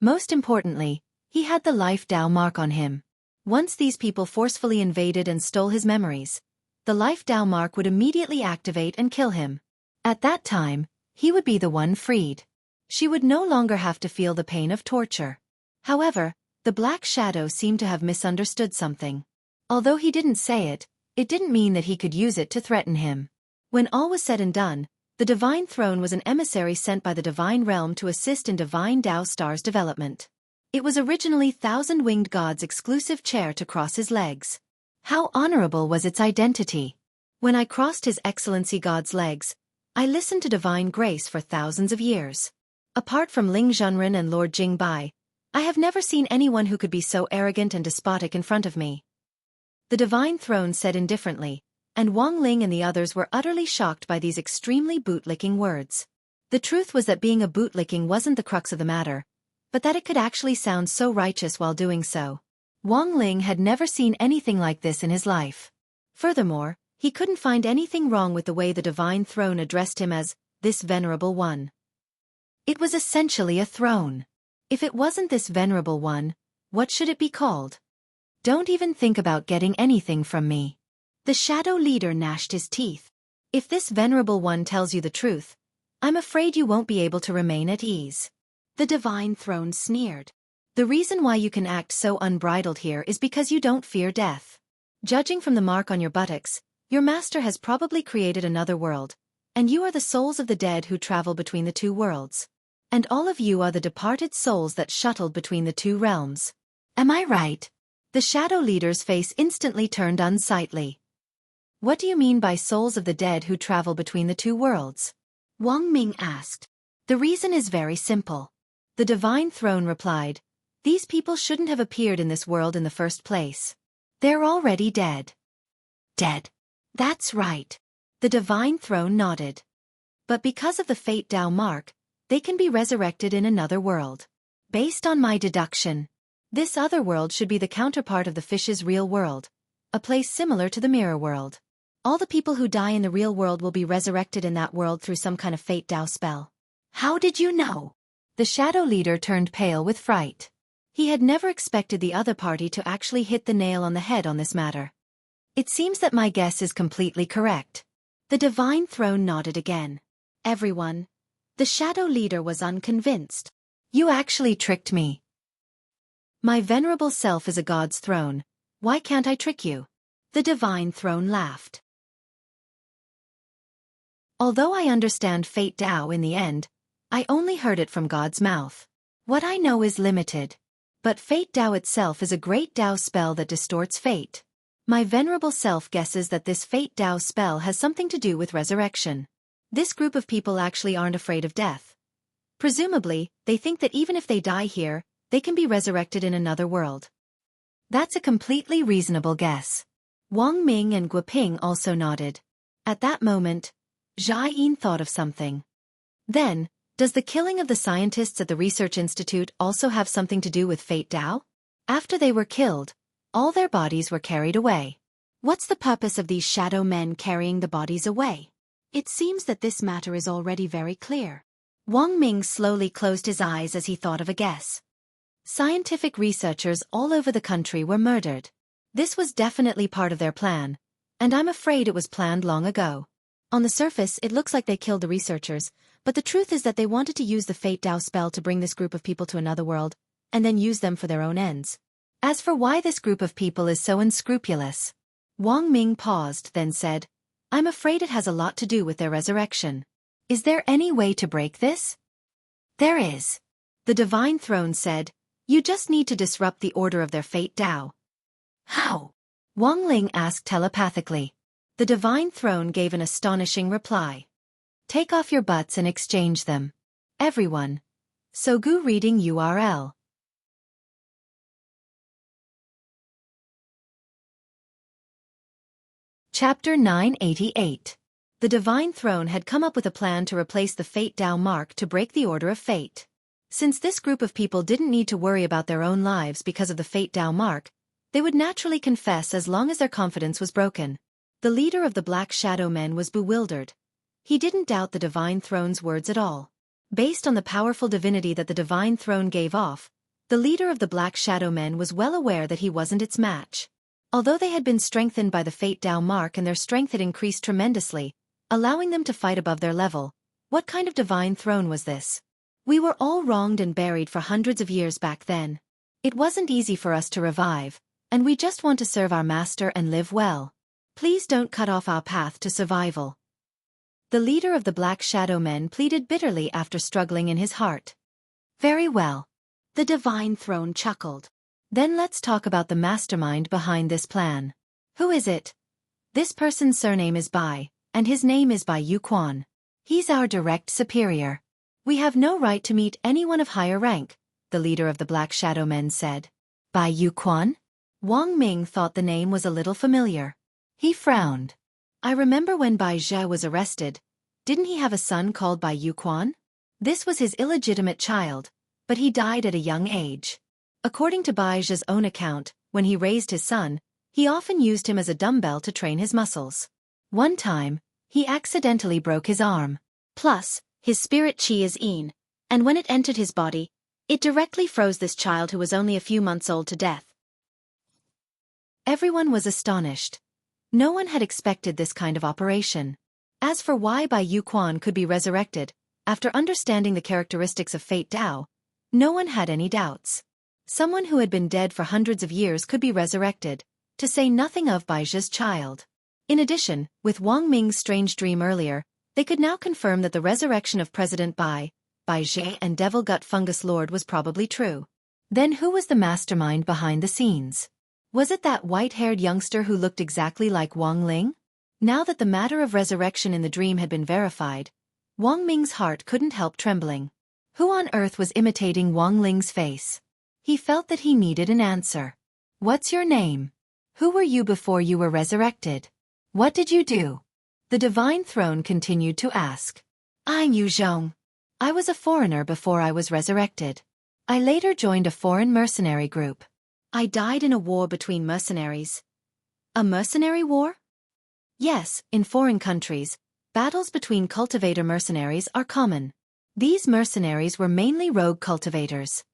Most importantly, he had the life Dao mark on him. Once these people forcefully invaded and stole his memories, the life Dao mark would immediately activate and kill him. At that time, he would be the one freed. She would no longer have to feel the pain of torture. However, the Black Shadow seemed to have misunderstood something. Although he didn't say it, it didn't mean that he could use it to threaten him. When all was said and done, the Divine Throne was an emissary sent by the Divine Realm to assist in Divine Dao Star's development. It was originally Thousand-Winged God's exclusive chair to cross his legs. How honorable was its identity! When I crossed His Excellency God's legs, I listened to divine grace for thousands of years. Apart from Ling Zhenren and Lord Jingbai, I have never seen anyone who could be so arrogant and despotic in front of me. The Divine Throne said indifferently, and Wang Ling and the others were utterly shocked by these extremely bootlicking words. The truth was that being a bootlicking wasn't the crux of the matter, but that it could actually sound so righteous while doing so. Wang Ling had never seen anything like this in his life. Furthermore, he couldn't find anything wrong with the way the Divine Throne addressed him as, this venerable one. It was essentially a throne. If it wasn't this venerable one, what should it be called? Don't even think about getting anything from me. The Shadow Leader gnashed his teeth. If this venerable one tells you the truth, I'm afraid you won't be able to remain at ease. The Divine Throne sneered. The reason why you can act so unbridled here is because you don't fear death. Judging from the mark on your buttocks, your master has probably created another world, and you are the souls of the dead who travel between the two worlds. And all of you are the departed souls that shuttled between the two realms. Am I right? The Shadow Leader's face instantly turned unsightly. What do you mean by souls of the dead who travel between the two worlds? Wang Ming asked. The reason is very simple. The Divine Throne replied, these people shouldn't have appeared in this world in the first place. They're already dead. Dead. That's right. The Divine Throne nodded. But because of the Fate Dao mark, they can be resurrected in another world. Based on my deduction, this other world should be the counterpart of the fish's real world, a place similar to the mirror world. All the people who die in the real world will be resurrected in that world through some kind of Fate Dao spell. How did you know? The Shadow Leader turned pale with fright. He had never expected the other party to actually hit the nail on the head on this matter. It seems that my guess is completely correct. The Divine Throne nodded again. Everyone. The Shadow Leader was unconvinced. You actually tricked me. My venerable self is a god's throne. Why can't I trick you? The Divine Throne laughed. Although I understand Fate Dao in the end, I only heard it from God's mouth. What I know is limited. But Fate Dao itself is a great Dao spell that distorts fate. My venerable self guesses that this Fate Dao spell has something to do with resurrection. This group of people actually aren't afraid of death. Presumably, they think that even if they die here, they can be resurrected in another world. That's a completely reasonable guess. Wang Ming and Guoping also nodded. At that moment, Jia Yin thought of something. Then, does the killing of the scientists at the Research Institute also have something to do with Fate Dao? After they were killed, all their bodies were carried away. What's the purpose of these shadow men carrying the bodies away? It seems that this matter is already very clear. Wang Ming slowly closed his eyes as he thought of a guess. Scientific researchers all over the country were murdered. This was definitely part of their plan, and I'm afraid it was planned long ago. On the surface, it looks like they killed the researchers, but the truth is that they wanted to use the Fate Dao spell to bring this group of people to another world, and then use them for their own ends. As for why this group of people is so unscrupulous, Wang Ming paused, then said, I'm afraid it has a lot to do with their resurrection. Is there any way to break this? There is. The Divine Throne said, you just need to disrupt the order of their fate Tao. How? Wang Ling asked telepathically. The Divine Throne gave an astonishing reply. Take off your butts and exchange them. Everyone. Sogu reading URL. Chapter 988. The Divine Throne had come up with a plan to replace the Fate Tao mark to break the order of fate. Since this group of people didn't need to worry about their own lives because of the Fate Tao mark, they would naturally confess as long as their confidence was broken. The leader of the Black Shadow Men was bewildered. He didn't doubt the Divine Throne's words at all. Based on the powerful divinity that the Divine Throne gave off, the leader of the Black Shadow Men was well aware that he wasn't its match. Although they had been strengthened by the Fate Tao mark and their strength had increased tremendously, allowing them to fight above their level, what kind of Divine Throne was this? We were all wronged and buried for hundreds of years back then. It wasn't easy for us to revive, and we just want to serve our master and live well. Please don't cut off our path to survival. The leader of the Black Shadow Men pleaded bitterly after struggling in his heart. Very well. The Divine Throne chuckled. Then let's talk about the mastermind behind this plan. Who is it? This person's surname is Bai, and his name is Bai Yuquan. He's our direct superior. We have no right to meet anyone of higher rank, the leader of the Black Shadow Men said. Bai Yuquan? Wang Ming thought the name was a little familiar. He frowned. I remember when Bai Zhe was arrested. Didn't he have a son called Bai Yuquan? This was his illegitimate child, but he died at a young age. According to Bai Zhe's own account, when he raised his son, he often used him as a dumbbell to train his muscles. One time, he accidentally broke his arm. Plus, his spirit chi is Yin, and when it entered his body, it directly froze this child who was only a few months old to death. Everyone was astonished. No one had expected this kind of operation. As for why Bai Yuquan could be resurrected, after understanding the characteristics of Fate Tao, no one had any doubts. Someone who had been dead for hundreds of years could be resurrected, to say nothing of Bai Zhe's child. In addition, with Wang Ming's strange dream earlier, they could now confirm that the resurrection of President Bai Zhe and Devil Gut Fungus Lord was probably true. Then who was the mastermind behind the scenes? Was it that white-haired youngster who looked exactly like Wang Ling? Now that the matter of resurrection in the dream had been verified, Wang Ming's heart couldn't help trembling. Who on earth was imitating Wang Ling's face? He felt that he needed an answer. What's your name? Who were you before you were resurrected? What did you do? The Divine Throne continued to ask. I'm Yu Zhong. I was a foreigner before I was resurrected. I later joined a foreign mercenary group. I died in a war between mercenaries. A mercenary war? Yes, in foreign countries, battles between cultivator mercenaries are common. These mercenaries were mainly rogue cultivators.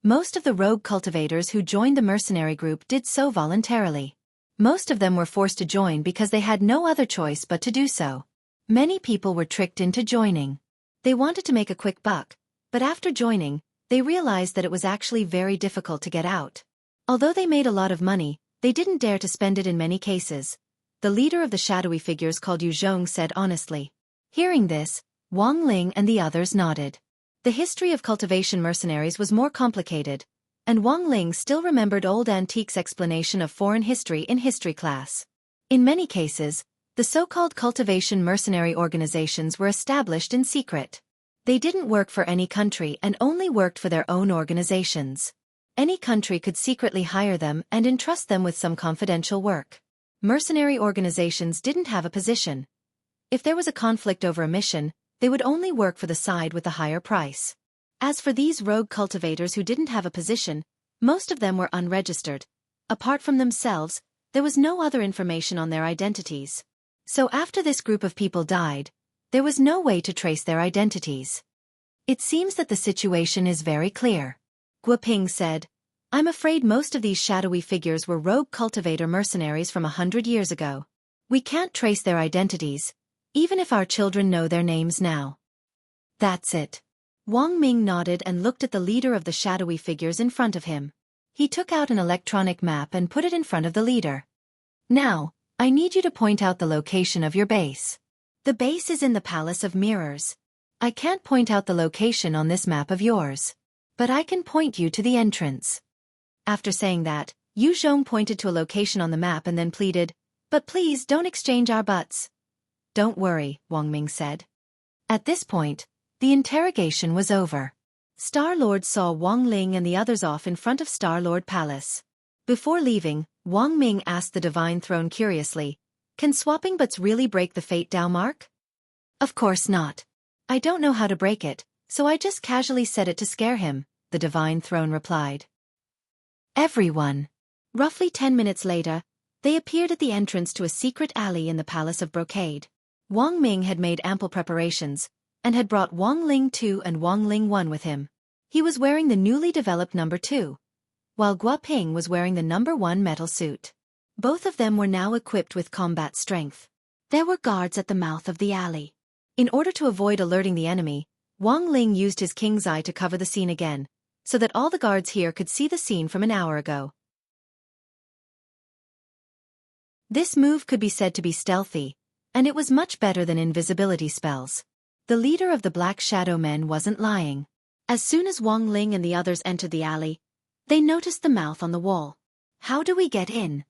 Most of the rogue cultivators who joined the mercenary group did so voluntarily. Most of them were forced to join because they had no other choice but to do so. Many people were tricked into joining. They wanted to make a quick buck, but after joining, they realized that it was actually very difficult to get out. Although they made a lot of money, they didn't dare to spend it in many cases. The leader of the shadowy figures called Yu Zhong said honestly. Hearing this, Wang Ling and the others nodded. The history of cultivation mercenaries was more complicated, and Wang Ling still remembered old Antique's explanation of foreign history in history class. In many cases, the so-called cultivation mercenary organizations were established in secret. They didn't work for any country and only worked for their own organizations. Any country could secretly hire them and entrust them with some confidential work. Mercenary organizations didn't have a position. If there was a conflict over a mission, they would only work for the side with the higher price. As for these rogue cultivators who didn't have a position, most of them were unregistered. Apart from themselves, there was no other information on their identities. So after this group of people died, there was no way to trace their identities. It seems that the situation is very clear. Guoping said, I'm afraid most of these shadowy figures were rogue cultivator mercenaries from 100 years ago. We can't trace their identities, even if our children know their names now. That's it. Wang Ming nodded and looked at the leader of the shadowy figures in front of him. He took out an electronic map and put it in front of the leader. Now, I need you to point out the location of your base. The base is in the Palace of Mirrors. I can't point out the location on this map of yours. But I can point you to the entrance. After saying that, Yu Zhong pointed to a location on the map and then pleaded, "But please don't exchange our butts." "Don't worry," Wang Ming said. At this point, the interrogation was over. Star-Lord saw Wang Ling and the others off in front of Star-Lord Palace. Before leaving, Wang Ming asked the Divine Throne curiously, "Can swapping butts really break the Fate Dao mark?" "Of course not. I don't know how to break it, so I just casually said it to scare him," the Divine Throne replied. Everyone. Roughly 10 minutes later, they appeared at the entrance to a secret alley in the Palace of Brocade. Wang Ming had made ample preparations, and had brought Wang Ling 2 and Wang Ling 1 with him. He was wearing the newly developed number 2, while Guo Ping was wearing the number 1 metal suit. Both of them were now equipped with combat strength. There were guards at the mouth of the alley. In order to avoid alerting the enemy, Wang Ling used his king's eye to cover the scene again, so that all the guards here could see the scene from an hour ago. This move could be said to be stealthy, and it was much better than invisibility spells. The leader of the Black Shadow Men wasn't lying. As soon as Wang Ling and the others entered the alley, they noticed the mouth on the wall. "How do we get in?"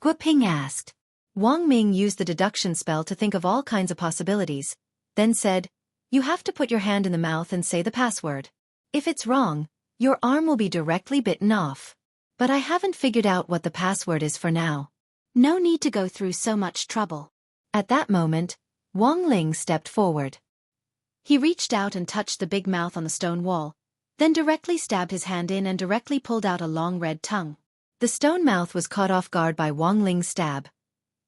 Guo Ping asked. Wang Ming used the deduction spell to think of all kinds of possibilities, then said, "You have to put your hand in the mouth and say the password. If it's wrong, your arm will be directly bitten off. But I haven't figured out what the password is for now. No need to go through so much trouble." At that moment, Wang Ling stepped forward. He reached out and touched the big mouth on the stone wall, then directly stabbed his hand in and directly pulled out a long red tongue. The stone mouth was caught off guard by Wang Ling's stab.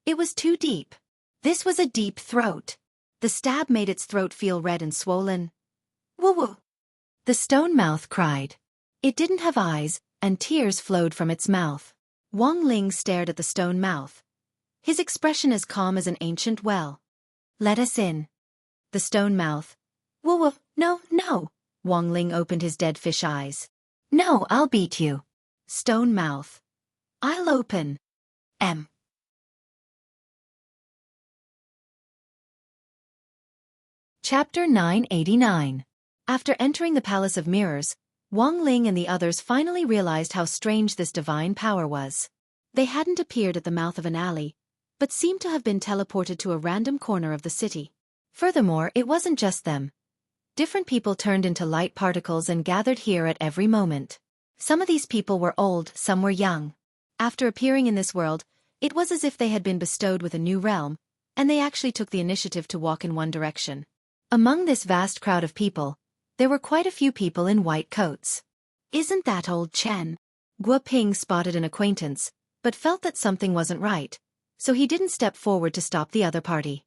It was too deep. This was a deep throat. The stab made its throat feel red and swollen. "Woo-woo!" The stone mouth cried. It didn't have eyes, and tears flowed from its mouth. Wang Ling stared at the stone mouth, his expression as calm as an ancient well. "Let us in." The stone mouth. "Woo-woo, no, no." Wang Ling opened his dead fish eyes. "No, I'll beat you." Stone mouth. "I'll open." Chapter 989. After entering the Palace of Mirrors, Wang Ling and the others finally realized how strange this divine power was. They hadn't appeared at the mouth of an alley, but seemed to have been teleported to a random corner of the city. Furthermore, it wasn't just them. Different people turned into light particles and gathered here at every moment. Some of these people were old, some were young. After appearing in this world, it was as if they had been bestowed with a new realm, and they actually took the initiative to walk in one direction. Among this vast crowd of people, there were quite a few people in white coats. "Isn't that old Chen?" Guo Ping spotted an acquaintance, but felt that something wasn't right, so he didn't step forward to stop the other party.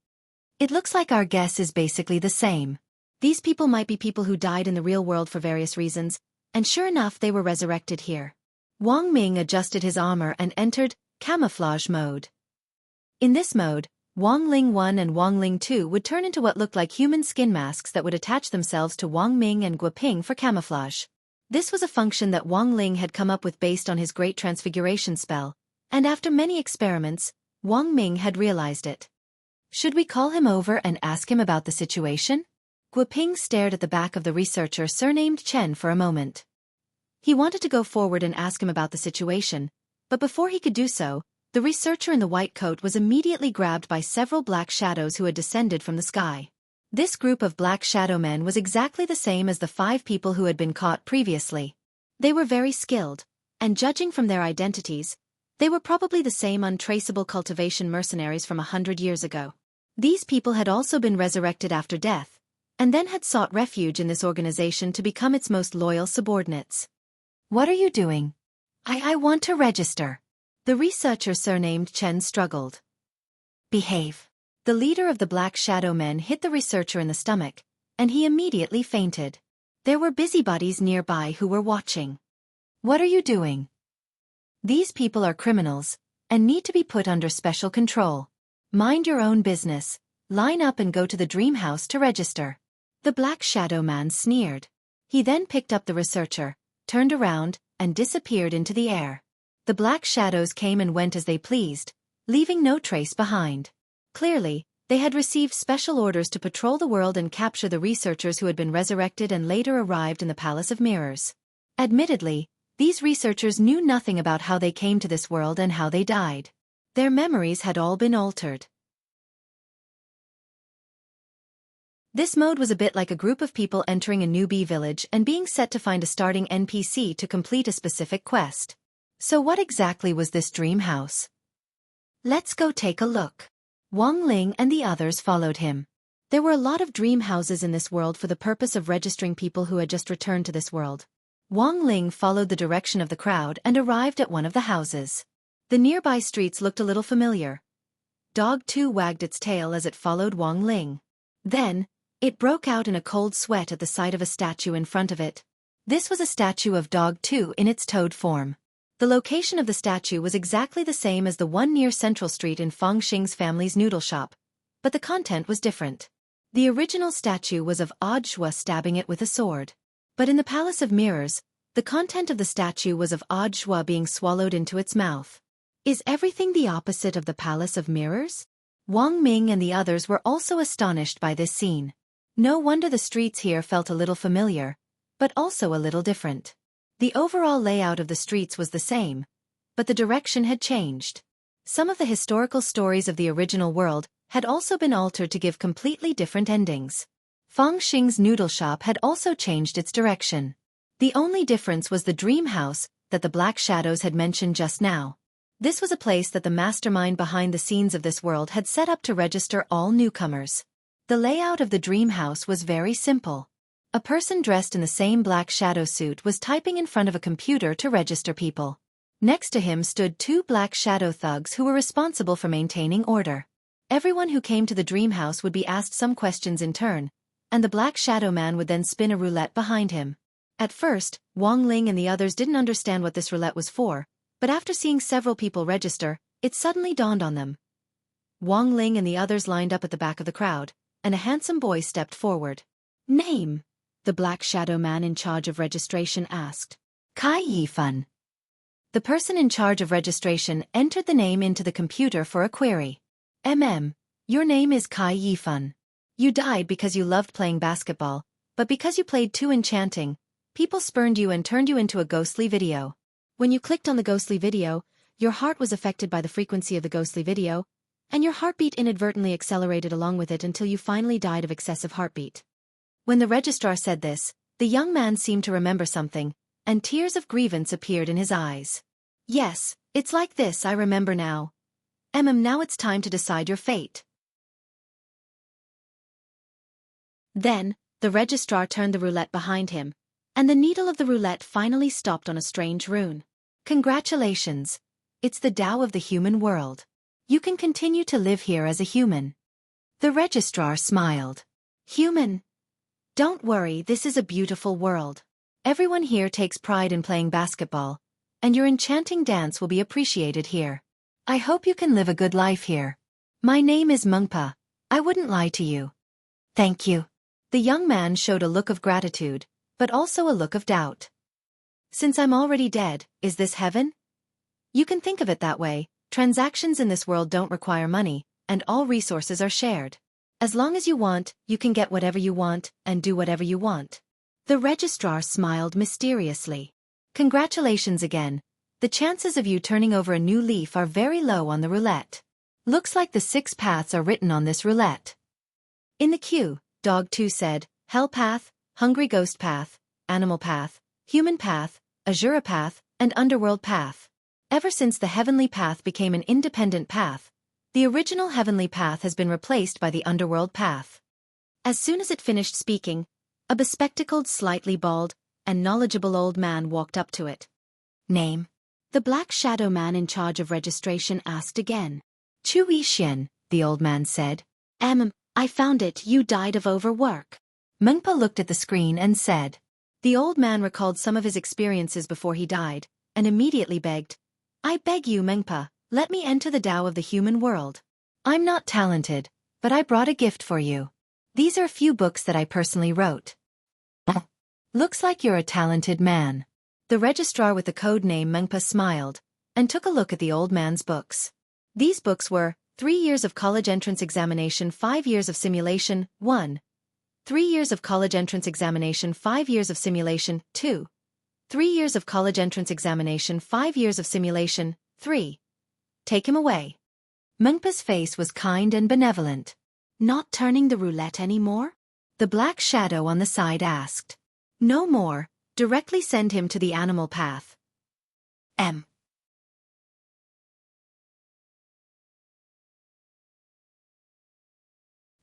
"It looks like our guess is basically the same. These people might be people who died in the real world for various reasons, and sure enough they were resurrected here." Wang Ming adjusted his armor and entered camouflage mode. In this mode, Wang Ling 1 and Wang Ling 2 would turn into what looked like human skin masks that would attach themselves to Wang Ming and Guo Ping for camouflage. This was a function that Wang Ling had come up with based on his Great Transfiguration spell, and after many experiments, Wang Ming had realized it. "Should we call him over and ask him about the situation?" Guo Ping stared at the back of the researcher surnamed Chen for a moment. He wanted to go forward and ask him about the situation, but before he could do so, the researcher in the white coat was immediately grabbed by several black shadows who had descended from the sky. This group of black shadow men was exactly the same as the 5 people who had been caught previously. They were very skilled, and judging from their identities, they were probably the same untraceable cultivation mercenaries from 100 years ago. These people had also been resurrected after death, and then had sought refuge in this organization to become its most loyal subordinates. "What are you doing?" I want to register." The researcher surnamed Chen struggled. "Behave." The leader of the Black Shadow Men hit the researcher in the stomach, and he immediately fainted. There were busybodies nearby who were watching. "What are you doing?" "These people are criminals, and need to be put under special control. Mind your own business, line up and go to the dream house to register." The Black Shadow Man sneered. He then picked up the researcher, turned around, and disappeared into the air. The black shadows came and went as they pleased, leaving no trace behind. Clearly, they had received special orders to patrol the world and capture the researchers who had been resurrected and later arrived in the Palace of Mirrors. Admittedly, these researchers knew nothing about how they came to this world and how they died. Their memories had all been altered. This mode was a bit like a group of people entering a newbie village and being set to find a starting NPC to complete a specific quest. So what exactly was this dream house? Let's go take a look. Wang Ling and the others followed him. There were a lot of dream houses in this world for the purpose of registering people who had just returned to this world. Wang Ling followed the direction of the crowd and arrived at one of the houses. The nearby streets looked a little familiar. Dog 2 wagged its tail as it followed Wang Ling. Then, it broke out in a cold sweat at the sight of a statue in front of it. This was a statue of Dog 2 in its toad form. The location of the statue was exactly the same as the one near Central Street in Fang Xing's family's noodle shop, but the content was different. The original statue was of Wuxia stabbing it with a sword. But in the Palace of Mirrors, the content of the statue was of Wuxia being swallowed into its mouth. Is everything the opposite of the Palace of Mirrors? Wang Ming and the others were also astonished by this scene. No wonder the streets here felt a little familiar, but also a little different. The overall layout of the streets was the same, but the direction had changed. Some of the historical stories of the original world had also been altered to give completely different endings. Fang Xing's noodle shop had also changed its direction. The only difference was the dream house that the Black Shadows had mentioned just now. This was a place that the mastermind behind the scenes of this world had set up to register all newcomers. The layout of the dream house was very simple. A person dressed in the same black shadow suit was typing in front of a computer to register people. Next to him stood 2 black shadow thugs who were responsible for maintaining order. Everyone who came to the dream house would be asked some questions in turn, and the black shadow man would then spin a roulette behind him. At first, Wang Ling and the others didn't understand what this roulette was for, but after seeing several people register, it suddenly dawned on them. Wang Ling and the others lined up at the back of the crowd, and a handsome boy stepped forward. Name? The black shadow man in charge of registration asked. Xiaofan. The person in charge of registration entered the name into the computer for a query. Your name is Xiaofan. You died because you loved playing basketball, but because you played too enchanting, people spurned you and turned you into a ghostly video. When you clicked on the ghostly video, your heart was affected by the frequency of the ghostly video, and your heartbeat inadvertently accelerated along with it until you finally died of excessive heartbeat. When the registrar said this, the young man seemed to remember something, and tears of grievance appeared in his eyes. Yes, it's like this, I remember now. Now it's time to decide your fate. Then, the registrar turned the roulette behind him, and the needle of the roulette finally stopped on a strange rune. Congratulations. It's the Tao of the human world. You can continue to live here as a human. The registrar smiled. Human? Don't worry, this is a beautiful world. Everyone here takes pride in playing basketball, and your enchanting dance will be appreciated here. I hope you can live a good life here. My name is Mengpa. I wouldn't lie to you. Thank you. The young man showed a look of gratitude, but also a look of doubt. Since I'm already dead, is this heaven? You can think of it that way. Transactions in this world don't require money, and all resources are shared. As long as you want, you can get whatever you want, and do whatever you want. The registrar smiled mysteriously. Congratulations again. The chances of you turning over a new leaf are very low on the roulette. Looks like the 6 paths are written on this roulette. In the queue, Dog 2 said, Hell Path, Hungry Ghost Path, Animal Path, Human Path, Azura Path, and Underworld Path. Ever since the Heavenly Path became an independent path, the original Heavenly Path has been replaced by the Underworld Path. As soon as it finished speaking, a bespectacled, slightly bald, and knowledgeable old man walked up to it. Name? The black shadow man in charge of registration asked again. Chu Yixian, the old man said. I found it, you died of overwork. Mengpa looked at the screen and said. The old man recalled some of his experiences before he died, and immediately begged, I beg you, Mengpa, let me enter the Tao of the human world. I'm not talented, but I brought a gift for you. These are a few books that I personally wrote. Looks like you're a talented man. The registrar with the code name Mengpa smiled, and took a look at the old man's books. These books were 3 Years of College Entrance Examination 5 Years of Simulation 1, 3 Years of College Entrance Examination 5 Years of Simulation 2, 3 Years of College Entrance Examination 5 Years of Simulation 3. Take him away. Mengpa's face was kind and benevolent. Not turning the roulette anymore? The black shadow on the side asked. No more, directly send him to the animal path.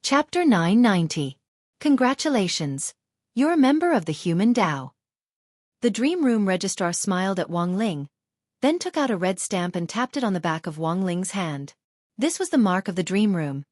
Chapter 990. Congratulations. You're a member of the human Tao. The dream room registrar smiled at Wang Ling, then took out a red stamp and tapped it on the back of Wang Ling's hand. This was the mark of the dream room.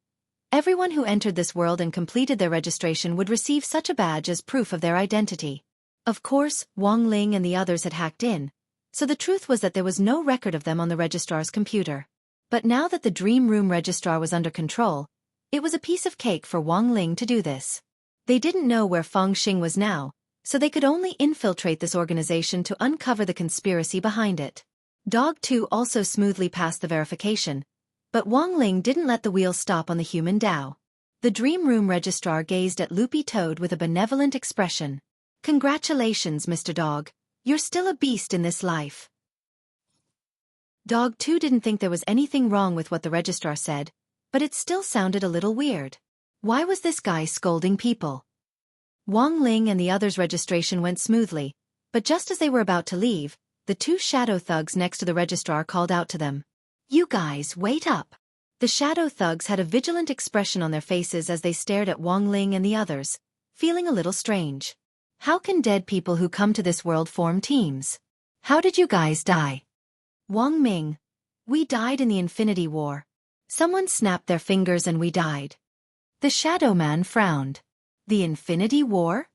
Everyone who entered this world and completed their registration would receive such a badge as proof of their identity. Of course, Wang Ling and the others had hacked in, so the truth was that there was no record of them on the registrar's computer. But now that the dream room registrar was under control, it was a piece of cake for Wang Ling to do this. They didn't know where Feng Xing was now, so they could only infiltrate this organization to uncover the conspiracy behind it. Dog 2 also smoothly passed the verification, but Wang Ling didn't let the wheel stop on the human Tao. The dream room registrar gazed at Loopy Toad with a benevolent expression. Congratulations, Mr. Dog. You're still a beast in this life. Dog 2 didn't think there was anything wrong with what the registrar said, but it still sounded a little weird. Why was this guy scolding people? Wang Ling and the others' registration went smoothly, but just as they were about to leave, the 2 shadow thugs next to the registrar called out to them. You guys, wait up. The shadow thugs had a vigilant expression on their faces as they stared at Wang Ling and the others, feeling a little strange. How can dead people who come to this world form teams? How did you guys die? Wang Ming. We died in the Infinity War. Someone snapped their fingers and we died. The Shadow Man frowned. The Infinity War?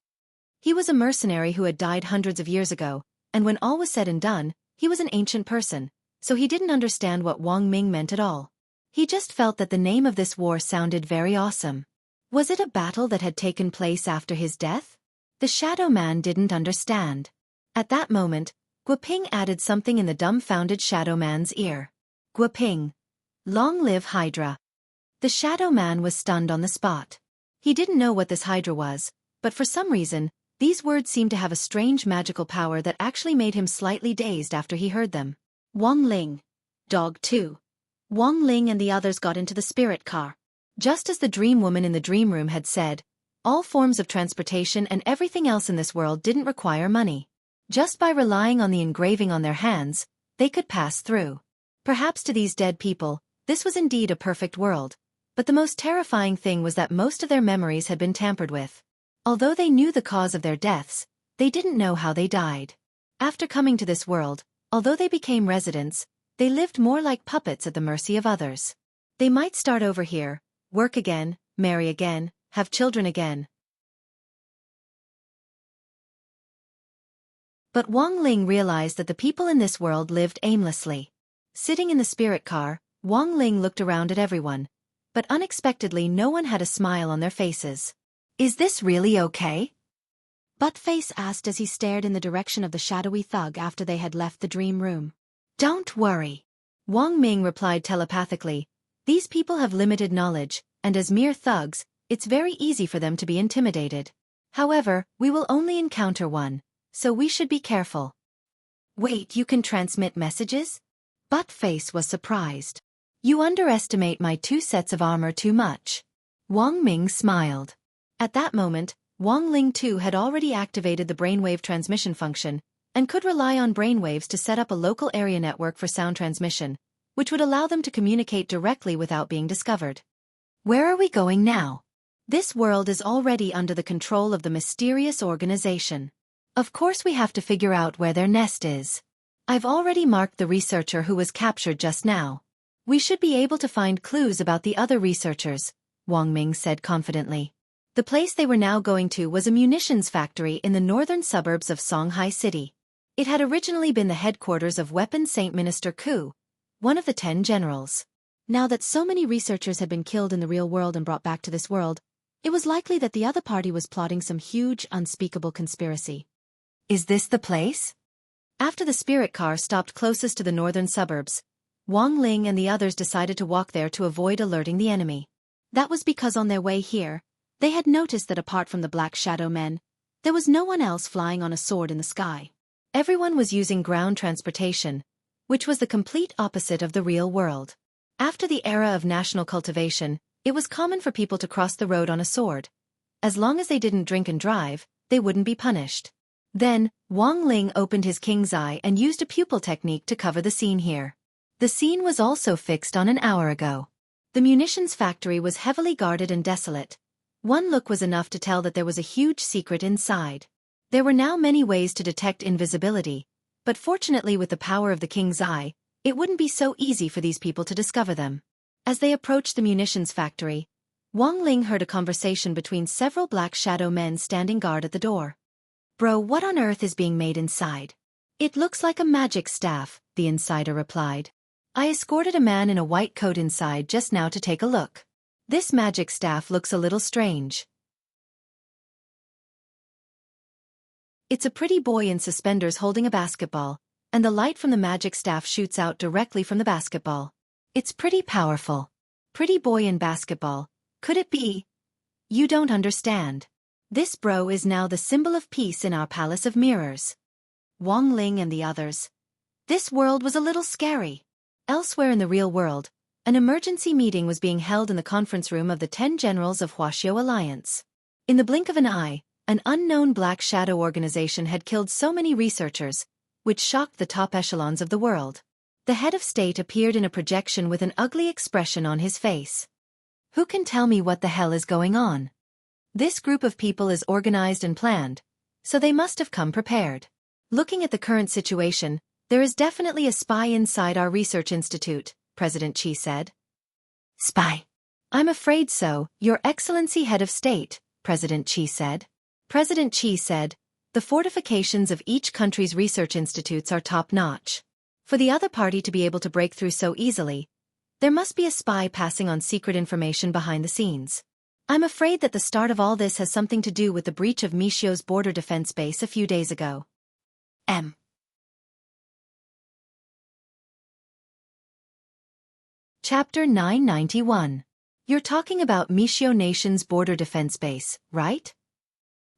He was a mercenary who had died hundreds of years ago, and when all was said and done, he was an ancient person, so he didn't understand what Wang Ming meant at all. He just felt that the name of this war sounded very awesome. Was it a battle that had taken place after his death? The Shadow Man didn't understand. At that moment, Guoping added something in the dumbfounded Shadow Man's ear. Guoping. Long live Hydra. The Shadow Man was stunned on the spot. He didn't know what this Hydra was, but for some reason, these words seemed to have a strange magical power that actually made him slightly dazed after he heard them. Wang Ling. Dog 2. Wang Ling and the others got into the spirit car. Just as the dream woman in the dream room had said, all forms of transportation and everything else in this world didn't require money. Just by relying on the engraving on their hands, they could pass through. Perhaps to these dead people, this was indeed a perfect world, but the most terrifying thing was that most of their memories had been tampered with. Although they knew the cause of their deaths, they didn't know how they died. After coming to this world, although they became residents, they lived more like puppets at the mercy of others. They might start over here, work again, marry again, have children again. But Wang Ling realized that the people in this world lived aimlessly. Sitting in the spirit car, Wang Ling looked around at everyone, but unexpectedly no one had a smile on their faces. Is this really okay? Buttface asked as he stared in the direction of the shadowy thug after they had left the dream room. Don't worry. Wang Ming replied telepathically. These people have limited knowledge, and as mere thugs, it's very easy for them to be intimidated. However, we will only encounter one, so we should be careful. Wait, you can transmit messages? Buttface was surprised. You underestimate my 2 sets of armor too much. Wang Ming smiled. At that moment, Wang Ling too had already activated the brainwave transmission function, and could rely on brainwaves to set up a local area network for sound transmission, which would allow them to communicate directly without being discovered. Where are we going now? This world is already under the control of the mysterious organization. Of course we have to figure out where their nest is. I've already marked the researcher who was captured just now. We should be able to find clues about the other researchers, Wang Ming said confidently. The place they were now going to was a munitions factory in the northern suburbs of Songhai City. It had originally been the headquarters of Weapon Saint Minister Ku, one of the 10 generals. Now that so many researchers had been killed in the real world and brought back to this world, it was likely that the other party was plotting some huge, unspeakable conspiracy. Is this the place? After the spirit car stopped closest to the northern suburbs, Wang Ling and the others decided to walk there to avoid alerting the enemy. That was because on their way here, they had noticed that apart from the Black Shadow men, there was no one else flying on a sword in the sky. Everyone was using ground transportation, which was the complete opposite of the real world. After the era of national cultivation, it was common for people to cross the road on a sword. As long as they didn't drink and drive, they wouldn't be punished. Then, Wang Ling opened his king's eye and used a pupil technique to cover the scene here. The scene was also fixed on an hour ago. The munitions factory was heavily guarded and desolate. One look was enough to tell that there was a huge secret inside. There were now many ways to detect invisibility, but fortunately with the power of the king's eye, it wouldn't be so easy for these people to discover them. As they approached the munitions factory, Wang Ling heard a conversation between several Black Shadow men standing guard at the door. "Bro, what on earth is being made inside?" "It looks like a magic staff," the insider replied. "I escorted a man in a white coat inside just now to take a look. This magic staff looks a little strange. It's a pretty boy in suspenders holding a basketball, and the light from the magic staff shoots out directly from the basketball. It's pretty powerful. Pretty boy in basketball. Could it be? You don't understand. This bro is now the symbol of peace in our palace of mirrors." Wang Ling and the others. This world was a little scary. Elsewhere in the real world, an emergency meeting was being held in the conference room of the 10 generals of Wuxia Alliance. In the blink of an eye, an unknown Black Shadow organization had killed so many researchers, which shocked the top echelons of the world. The head of state appeared in a projection with an ugly expression on his face. "Who can tell me what the hell is going on? This group of people is organized and planned, so they must have come prepared. Looking at the current situation, there is definitely a spy inside our research institute," President Qi said. "Spy? I'm afraid so, Your Excellency Head of State," President Qi said. President Qi said, "The fortifications of each country's research institutes are top-notch. For the other party to be able to break through so easily, there must be a spy passing on secret information behind the scenes. I'm afraid that the start of all this has something to do with the breach of Mishio's border defense base a few days ago." Chapter 991. You're talking about Mishio Nation's border defense base, right?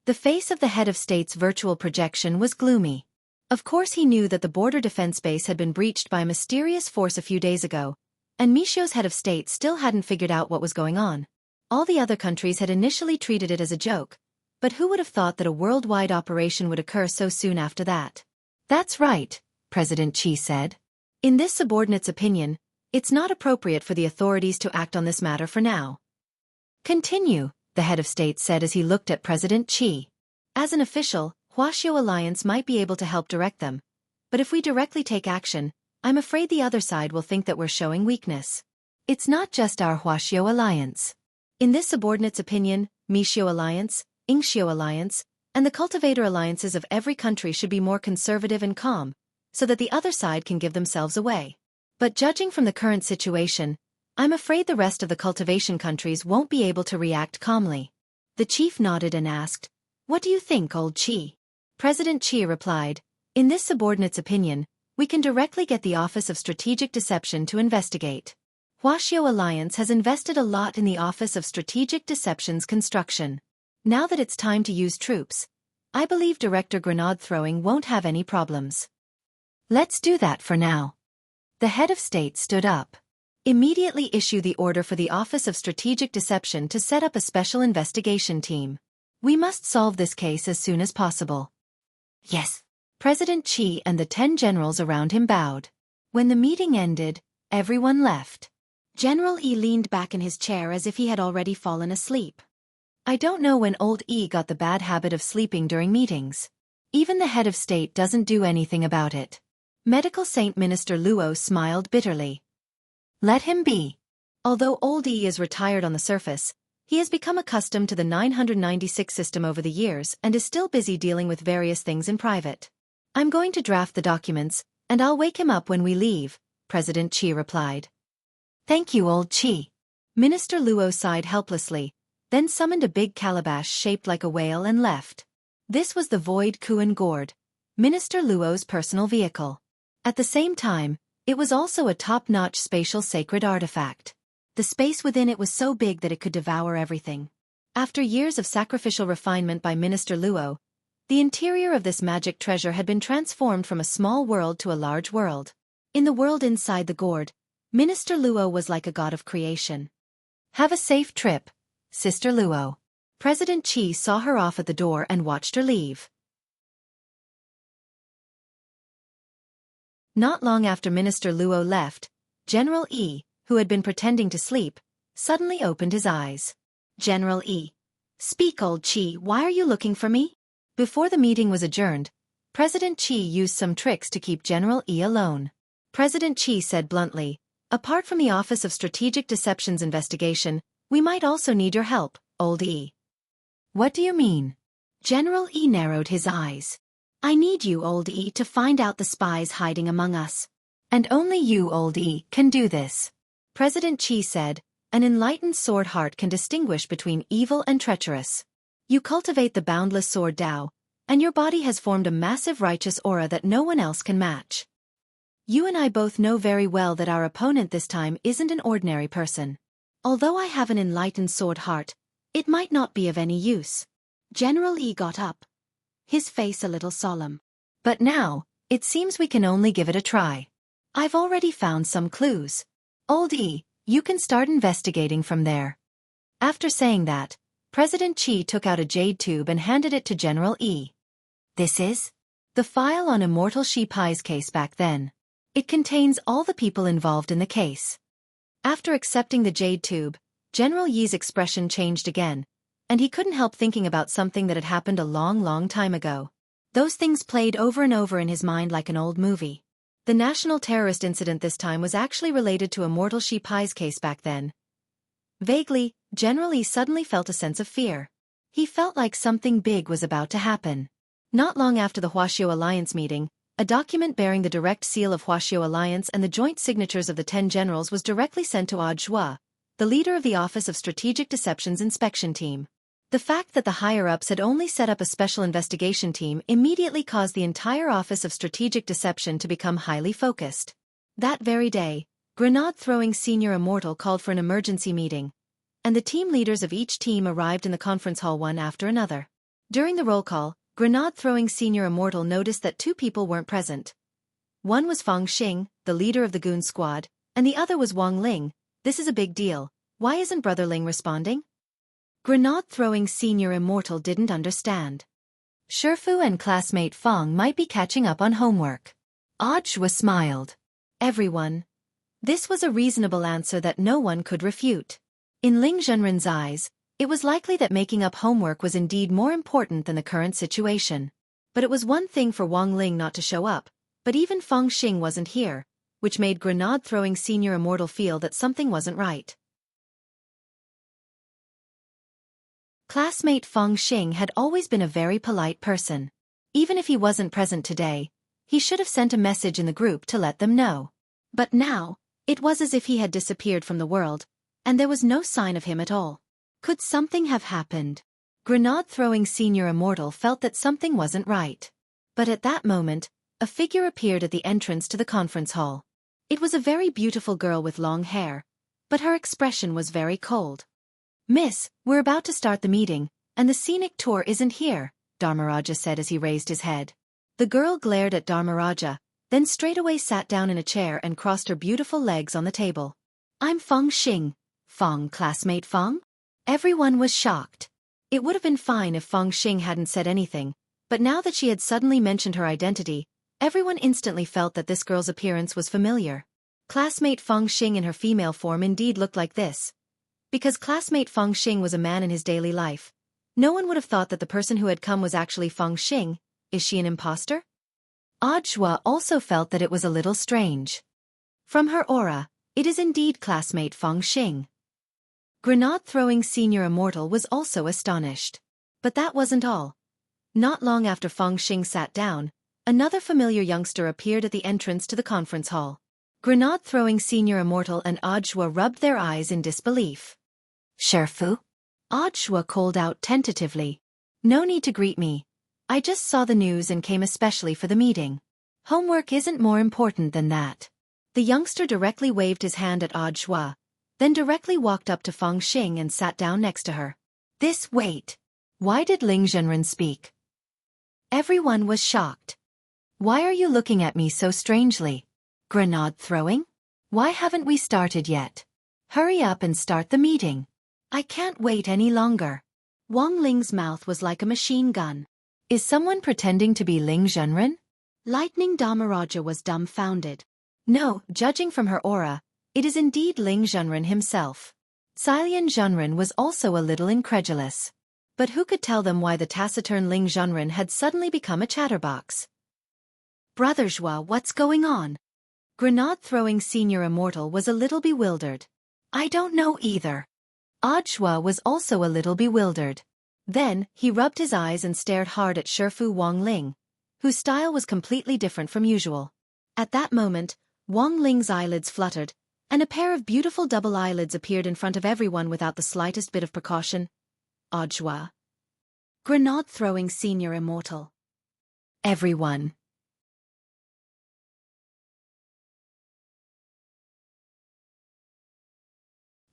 The face of the head of state's virtual projection was gloomy. Of course he knew that the border defense base had been breached by a mysterious force a few days ago, and Mishio's head of state still hadn't figured out what was going on. All the other countries had initially treated it as a joke, but who would have thought that a worldwide operation would occur so soon after that? "That's right," President Qi said. "In this subordinate's opinion, it's not appropriate for the authorities to act on this matter for now." "Continue," the head of state said as he looked at President Qi. "As an official, Wuxia Alliance might be able to help direct them, but if we directly take action, I'm afraid the other side will think that we're showing weakness. It's not just our Wuxia Alliance. In this subordinate's opinion, Mishio Alliance, Ingxio Alliance, and the cultivator alliances of every country should be more conservative and calm, so that the other side can give themselves away. But judging from the current situation, I'm afraid the rest of the cultivation countries won't be able to react calmly." The chief nodded and asked, "What do you think, old Qi?" President Qi replied, "In this subordinate's opinion, we can directly get the Office of Strategic Deception to investigate. Wuxia Alliance has invested a lot in the Office of Strategic Deception's construction. Now that it's time to use troops, I believe Director Grenade throwing won't have any problems. Let's do that for now." The head of state stood up. "Immediately issue the order for the Office of Strategic Deception to set up a special investigation team. We must solve this case as soon as possible." "Yes." President Qi and the 10 generals around him bowed. When the meeting ended, everyone left. General Yi leaned back in his chair as if he had already fallen asleep. I don't know when old Yi got the bad habit of sleeping during meetings. Even the head of state doesn't do anything about it. Medical Saint Minister Luo smiled bitterly. Let him be. Although old Yi is retired on the surface, he has become accustomed to the 996 system over the years and is still busy dealing with various things in private. I'm going to draft the documents, and I'll wake him up when we leave, President Qi replied. Thank you, old Qi. Minister Luo sighed helplessly, then summoned a big calabash shaped like a whale and left. This was the Void Kuan Gourd, Minister Luo's personal vehicle. At the same time, It was also a top-notch spatial sacred artifact. The space within it was so big that it could devour everything. After years of sacrificial refinement by Minister Luo, the interior of this magic treasure had been transformed from a small world to a large world. In the world inside the gourd, Minister Luo was like a god of creation. Have a safe trip, Sister Luo. President Qi saw her off at the door and watched her leave. Not long after Minister Luo left, General Yi, who had been pretending to sleep, suddenly opened his eyes. General Yi. Speak, old Qi, why are you looking for me? Before the meeting was adjourned, President Qi used some tricks to keep General Yi alone. President Qi said bluntly, apart from the Office of Strategic Deceptions investigation, we might also need your help, old Yi. What do you mean? General Yi narrowed his eyes. I need you, old Yi, to find out the spies hiding among us. And only you, old Yi, can do this. President Qi said, an enlightened sword heart can distinguish between evil and treacherous. You cultivate the boundless sword Tao, and your body has formed a massive righteous aura that no one else can match. You and I both know very well that our opponent this time isn't an ordinary person. Although I have an enlightened sword heart, it might not be of any use. General Yi got up, his face a little solemn. But now, it seems we can only give it a try. I've already found some clues. Old Yi, you can start investigating from there. After saying that, President Qi took out a jade tube and handed it to General Yi. This is the file on Immortal Shi Pai's case back then. It contains all the people involved in the case. After accepting the jade tube, General Yi's expression changed again, and he couldn't help thinking about something that had happened a long time ago. Those things played over and over in his mind like an old movie. The national terrorist incident this time was actually related to Immortal Shi Pai's case back then. Vaguely, General Yi suddenly felt a sense of fear. He felt like something big was about to happen. Not long after the Huaxiao Alliance meeting, a document bearing the direct seal of Huaxiao Alliance and the joint signatures of the 10 generals was directly sent to Audiobook, the leader of the Office of Strategic Deceptions inspection team. The fact that the higher-ups had only set up a special investigation team immediately caused the entire Office of Strategic Deception to become highly focused. That very day, Grenade-throwing Senior Immortal called for an emergency meeting, and the team leaders of each team arrived in the conference hall one after another. During the roll call, Grenade-throwing Senior Immortal noticed that 2 people weren't present. One was Fang Xing, the leader of the Goon Squad, and the other was Wang Ling. This is a big deal. Why isn't Brother Ling responding? Grenade-throwing Senior Immortal didn't understand. Shifu and classmate Fang might be catching up on homework. Audiobook smiled. Everyone. This was a reasonable answer that no one could refute. In Ling Zhenren's eyes, it was likely that making up homework was indeed more important than the current situation. But it was one thing for Wang Ling not to show up, but even Fang Xing wasn't here, which made Grenade-throwing Senior Immortal feel that something wasn't right. Classmate Fang Xing had always been a very polite person. Even if he wasn't present today, he should have sent a message in the group to let them know. But now, it was as if he had disappeared from the world, and there was no sign of him at all. Could something have happened? Grenade-throwing Senior Immortal felt that something wasn't right. But at that moment, a figure appeared at the entrance to the conference hall. It was a very beautiful girl with long hair, but her expression was very cold. Miss, we're about to start the meeting, and the scenic tour isn't here, Dharmaraja said as he raised his head. The girl glared at Dharmaraja, then straightaway sat down in a chair and crossed her beautiful legs on the table. I'm Fang Xing. Fang, classmate Fang? Everyone was shocked. It would have been fine if Fang Xing hadn't said anything, but now that she had suddenly mentioned her identity, everyone instantly felt that this girl's appearance was familiar. Classmate Fang Xing in her female form indeed looked like this. Because classmate Fang Xing was a man in his daily life, no one would have thought that the person who had come was actually Fang Xing. Is she an imposter? Audiobook also felt that it was a little strange. From her aura, it is indeed classmate Fang Xing. Grenade-throwing Senior Immortal was also astonished. But that wasn't all. Not long after Fang Xing sat down, another familiar youngster appeared at the entrance to the conference hall. Grenade-throwing Senior Immortal and Audiobook rubbed their eyes in disbelief. Shifu? Audiobook called out tentatively. No need to greet me. I just saw the news and came especially for the meeting. Homework isn't more important than that. The youngster directly waved his hand at Audiobook, then directly walked up to Feng Xing and sat down next to her. Wait. Why did Ling Zhenren speak? Everyone was shocked. Why are you looking at me so strangely? Grenade throwing? Why haven't we started yet? Hurry up and start the meeting. I can't wait any longer. Wang Ling's mouth was like a machine gun. Is someone pretending to be Ling Zhenren? Lightning Dharmaraja was dumbfounded. No, judging from her aura, it is indeed Ling Zhenren himself. Xilian Zhenren was also a little incredulous. But who could tell them why the taciturn Ling Zhenren had suddenly become a chatterbox? Brother Zhua, what's going on? Grenade-throwing senior immortal was a little bewildered. I don't know either. Zhua was also a little bewildered. Then, he rubbed his eyes and stared hard at Shifu Wang Ling, whose style was completely different from usual. At that moment, Wang Ling's eyelids fluttered, and a pair of beautiful double eyelids appeared in front of everyone without the slightest bit of precaution. Zhua. Grenade-throwing senior immortal. Everyone.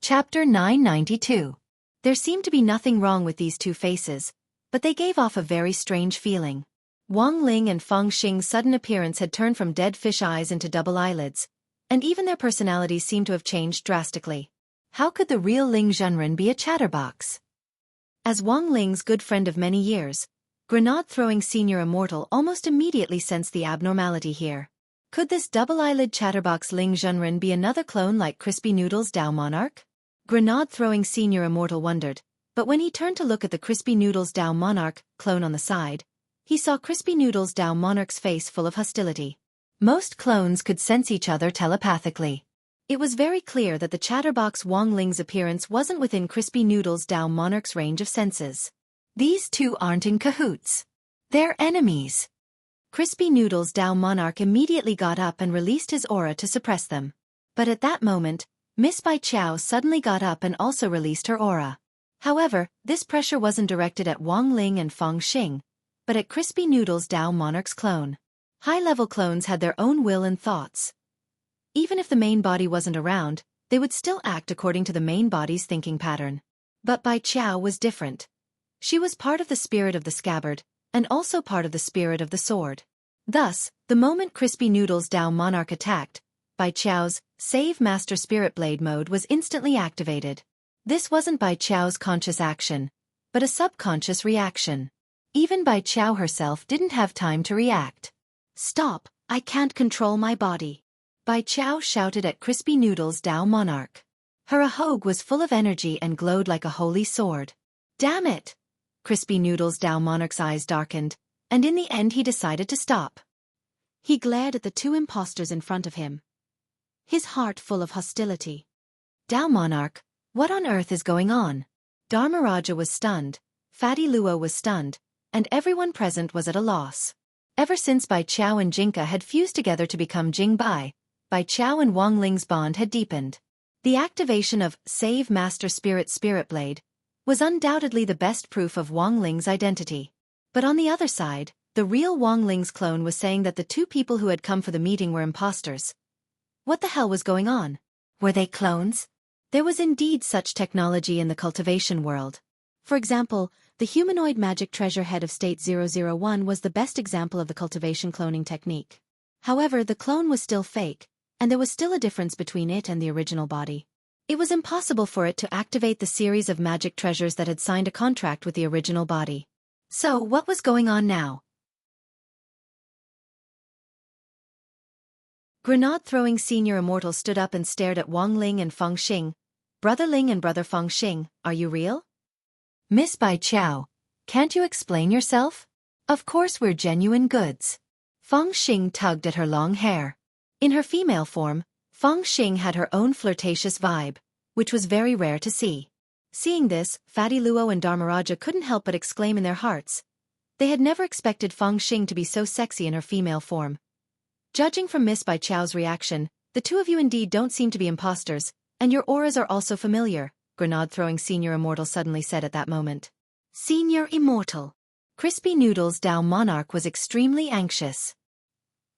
Chapter 992. There seemed to be nothing wrong with these two faces, but they gave off a very strange feeling. Wang Ling and Feng Xing's sudden appearance had turned from dead fish eyes into double eyelids, and even their personalities seemed to have changed drastically. How could the real Ling Zhenren be a chatterbox? As Wang Ling's good friend of many years, Grenade-throwing senior immortal almost immediately sensed the abnormality here. Could this double-eyelid chatterbox Ling Zhenren be another clone like Crispy Noodle's Dao Monarch? Grenade-throwing senior immortal wondered, but when he turned to look at the Crispy Noodle's Dao Monarch clone on the side, he saw Crispy Noodle's Dao Monarch's face full of hostility. Most clones could sense each other telepathically. It was very clear that the chatterbox Wang Ling's appearance wasn't within Crispy Noodle's Dao Monarch's range of senses. These two aren't in cahoots. They're enemies. Crispy Noodle's Dao Monarch immediately got up and released his aura to suppress them. But at that moment, Miss Bai Chao suddenly got up and also released her aura. However, this pressure wasn't directed at Wang Ling and Feng Xing, but at Crispy Noodle's Dao Monarch's clone. High-level clones had their own will and thoughts. Even if the main body wasn't around, they would still act according to the main body's thinking pattern. But Bai Chao was different. She was part of the spirit of the scabbard, and also part of the spirit of the sword. Thus, the moment Crispy Noodle's Dao Monarch attacked, Bai Chao's Save Master Spirit Blade mode was instantly activated. This wasn't Bai Chao's conscious action, but a subconscious reaction. Even Bai Chao herself didn't have time to react. Stop, I can't control my body. Bai Chao shouted at Crispy Noodle's Dao Monarch. Her ahogue was full of energy and glowed like a holy sword. Damn it! Crispy Noodle's Dao Monarch's eyes darkened, and in the end he decided to stop. He glared at the two impostors in front of him, his heart full of hostility. Dao Monarch, what on earth is going on? Dharmaraja was stunned, Fatty Luo was stunned, and everyone present was at a loss. Ever since Bai Chao and Jinka had fused together to become Jing Bai, Bai Chao and Wang Ling's bond had deepened. The activation of Save Master Spirit Blade was undoubtedly the best proof of Wang Ling's identity. But on the other side, the real Wang Ling's clone was saying that the two people who had come for the meeting were imposters. What the hell was going on? Were they clones? There was indeed such technology in the cultivation world. For example, the humanoid magic treasure head of State 001 was the best example of the cultivation cloning technique. However, the clone was still fake, and there was still a difference between it and the original body. It was impossible for it to activate the series of magic treasures that had signed a contract with the original body. So, what was going on now? Grenade-throwing senior immortal stood up and stared at Wang Ling and Feng Xing. Brother Ling and Brother Feng Xing, are you real? Miss Bai Chao, can't you explain yourself? Of course we're genuine goods. Feng Xing tugged at her long hair. In her female form, Feng Xing had her own flirtatious vibe, which was very rare to see. Seeing this, Fatty Luo and Dharmaraja couldn't help but exclaim in their hearts. They had never expected Feng Xing to be so sexy in her female form. Judging from Miss Bai Chao's reaction, the two of you indeed don't seem to be imposters, and your auras are also familiar, Grenade-throwing senior immortal suddenly said at that moment. Senior immortal. Crispy Noodle's Dao Monarch was extremely anxious.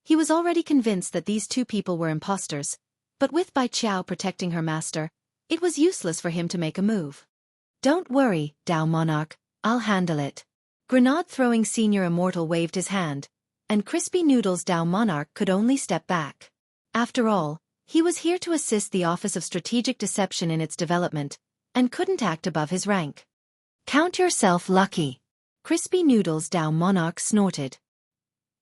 He was already convinced that these two people were imposters, but with Bai Qiao protecting her master, it was useless for him to make a move. Don't worry, Dao Monarch, I'll handle it. Grenade-throwing Senior Immortal waved his hand, and Crispy Noodles Dao Monarch could only step back. After all, he was here to assist the Office of Strategic Deception in its development, and couldn't act above his rank. Count yourself lucky. Crispy Noodles Dao Monarch snorted.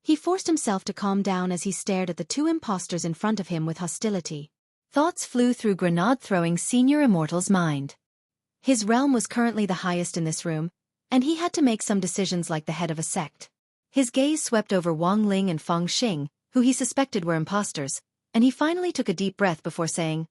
He forced himself to calm down as he stared at the two impostors in front of him with hostility. Thoughts flew through Grenade-throwing Senior Immortal's mind. His realm was currently the highest in this room, and he had to make some decisions like the head of a sect. His gaze swept over Wang Ling and Feng Xing, who he suspected were impostors, and he finally took a deep breath before saying,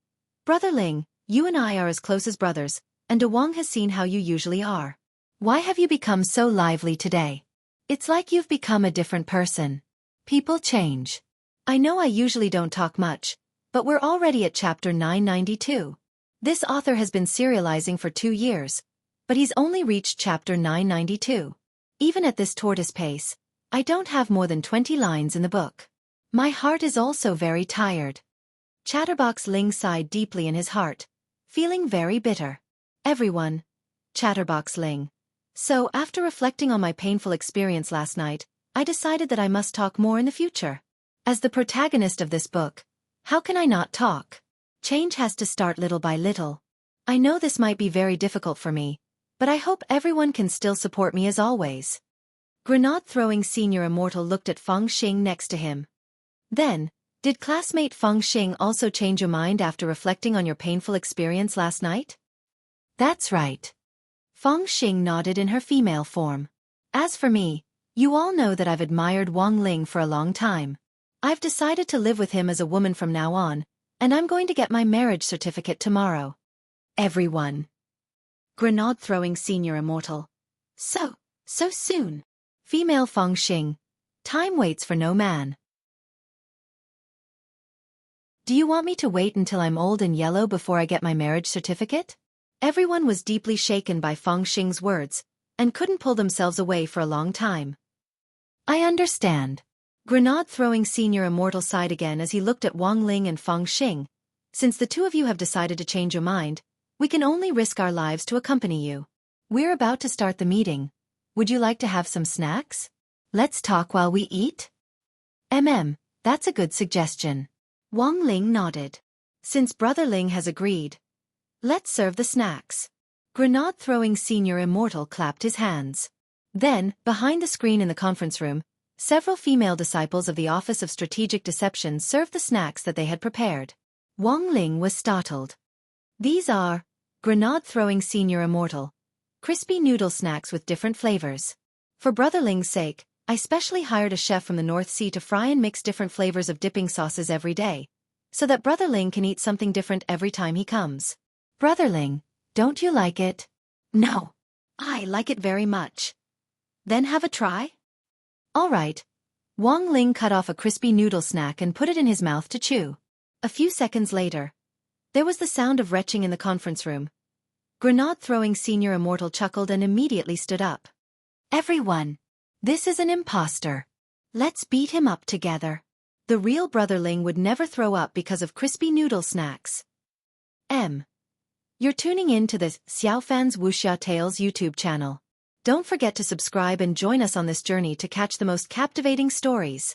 Brother Ling, you and I are as close as brothers, and De Wang has seen how you usually are. Why have you become so lively today? It's like you've become a different person. People change. I know I usually don't talk much, but we're already at chapter 992. This author has been serializing for 2 years, but he's only reached chapter 992. Even at this tortoise pace, I don't have more than 20 lines in the book. My heart is also very tired. Chatterbox Ling sighed deeply in his heart, feeling very bitter. Everyone, Chatterbox Ling. So, after reflecting on my painful experience last night, I decided that I must talk more in the future. As the protagonist of this book, how can I not talk? Change has to start little by little. I know this might be very difficult for me, but I hope everyone can still support me as always. Grenade-throwing Senior Immortal looked at Feng Xing next to him. Then, did classmate Feng Xing also change your mind after reflecting on your painful experience last night? That's right. Feng Xing nodded in her female form. As for me, you all know that I've admired Wang Ling for a long time. I've decided to live with him as a woman from now on, and I'm going to get my marriage certificate tomorrow. Everyone. Grenade-throwing Senior Immortal. So soon. Female Feng Xing. Time waits for no man. Do you want me to wait until I'm old and yellow before I get my marriage certificate? Everyone was deeply shaken by Feng Xing's words, and couldn't pull themselves away for a long time. I understand. Grenade-throwing Senior Immortal sighed again as he looked at Wang Ling and Feng Xing. Since the two of you have decided to change your mind, we can only risk our lives to accompany you. We're about to start the meeting. Would you like to have some snacks? Let's talk while we eat? That's a good suggestion. Wang Ling nodded. Since Brother Ling has agreed, let's serve the snacks. Grenade-throwing Senior Immortal clapped his hands. Then, behind the screen in the conference room, several female disciples of the Office of Strategic Deception served the snacks that they had prepared. Wang Ling was startled. These are Grenade-throwing Senior Immortal, crispy noodle snacks with different flavors. For Brother Ling's sake, I specially hired a chef from the North Sea to fry and mix different flavors of dipping sauces every day, so that Brother Ling can eat something different every time he comes. Brother Ling, don't you like it? No. I like it very much. Then have a try? All right. Wang Ling cut off a crispy noodle snack and put it in his mouth to chew. A few seconds later, there was the sound of retching in the conference room. Grenade-throwing Senior Immortal chuckled and immediately stood up. Everyone, this is an imposter. Let's beat him up together. The real Brother Ling would never throw up because of crispy noodle snacks. You're tuning in to the Xiaofan's Wuxia Tales YouTube channel. Don't forget to subscribe and join us on this journey to catch the most captivating stories.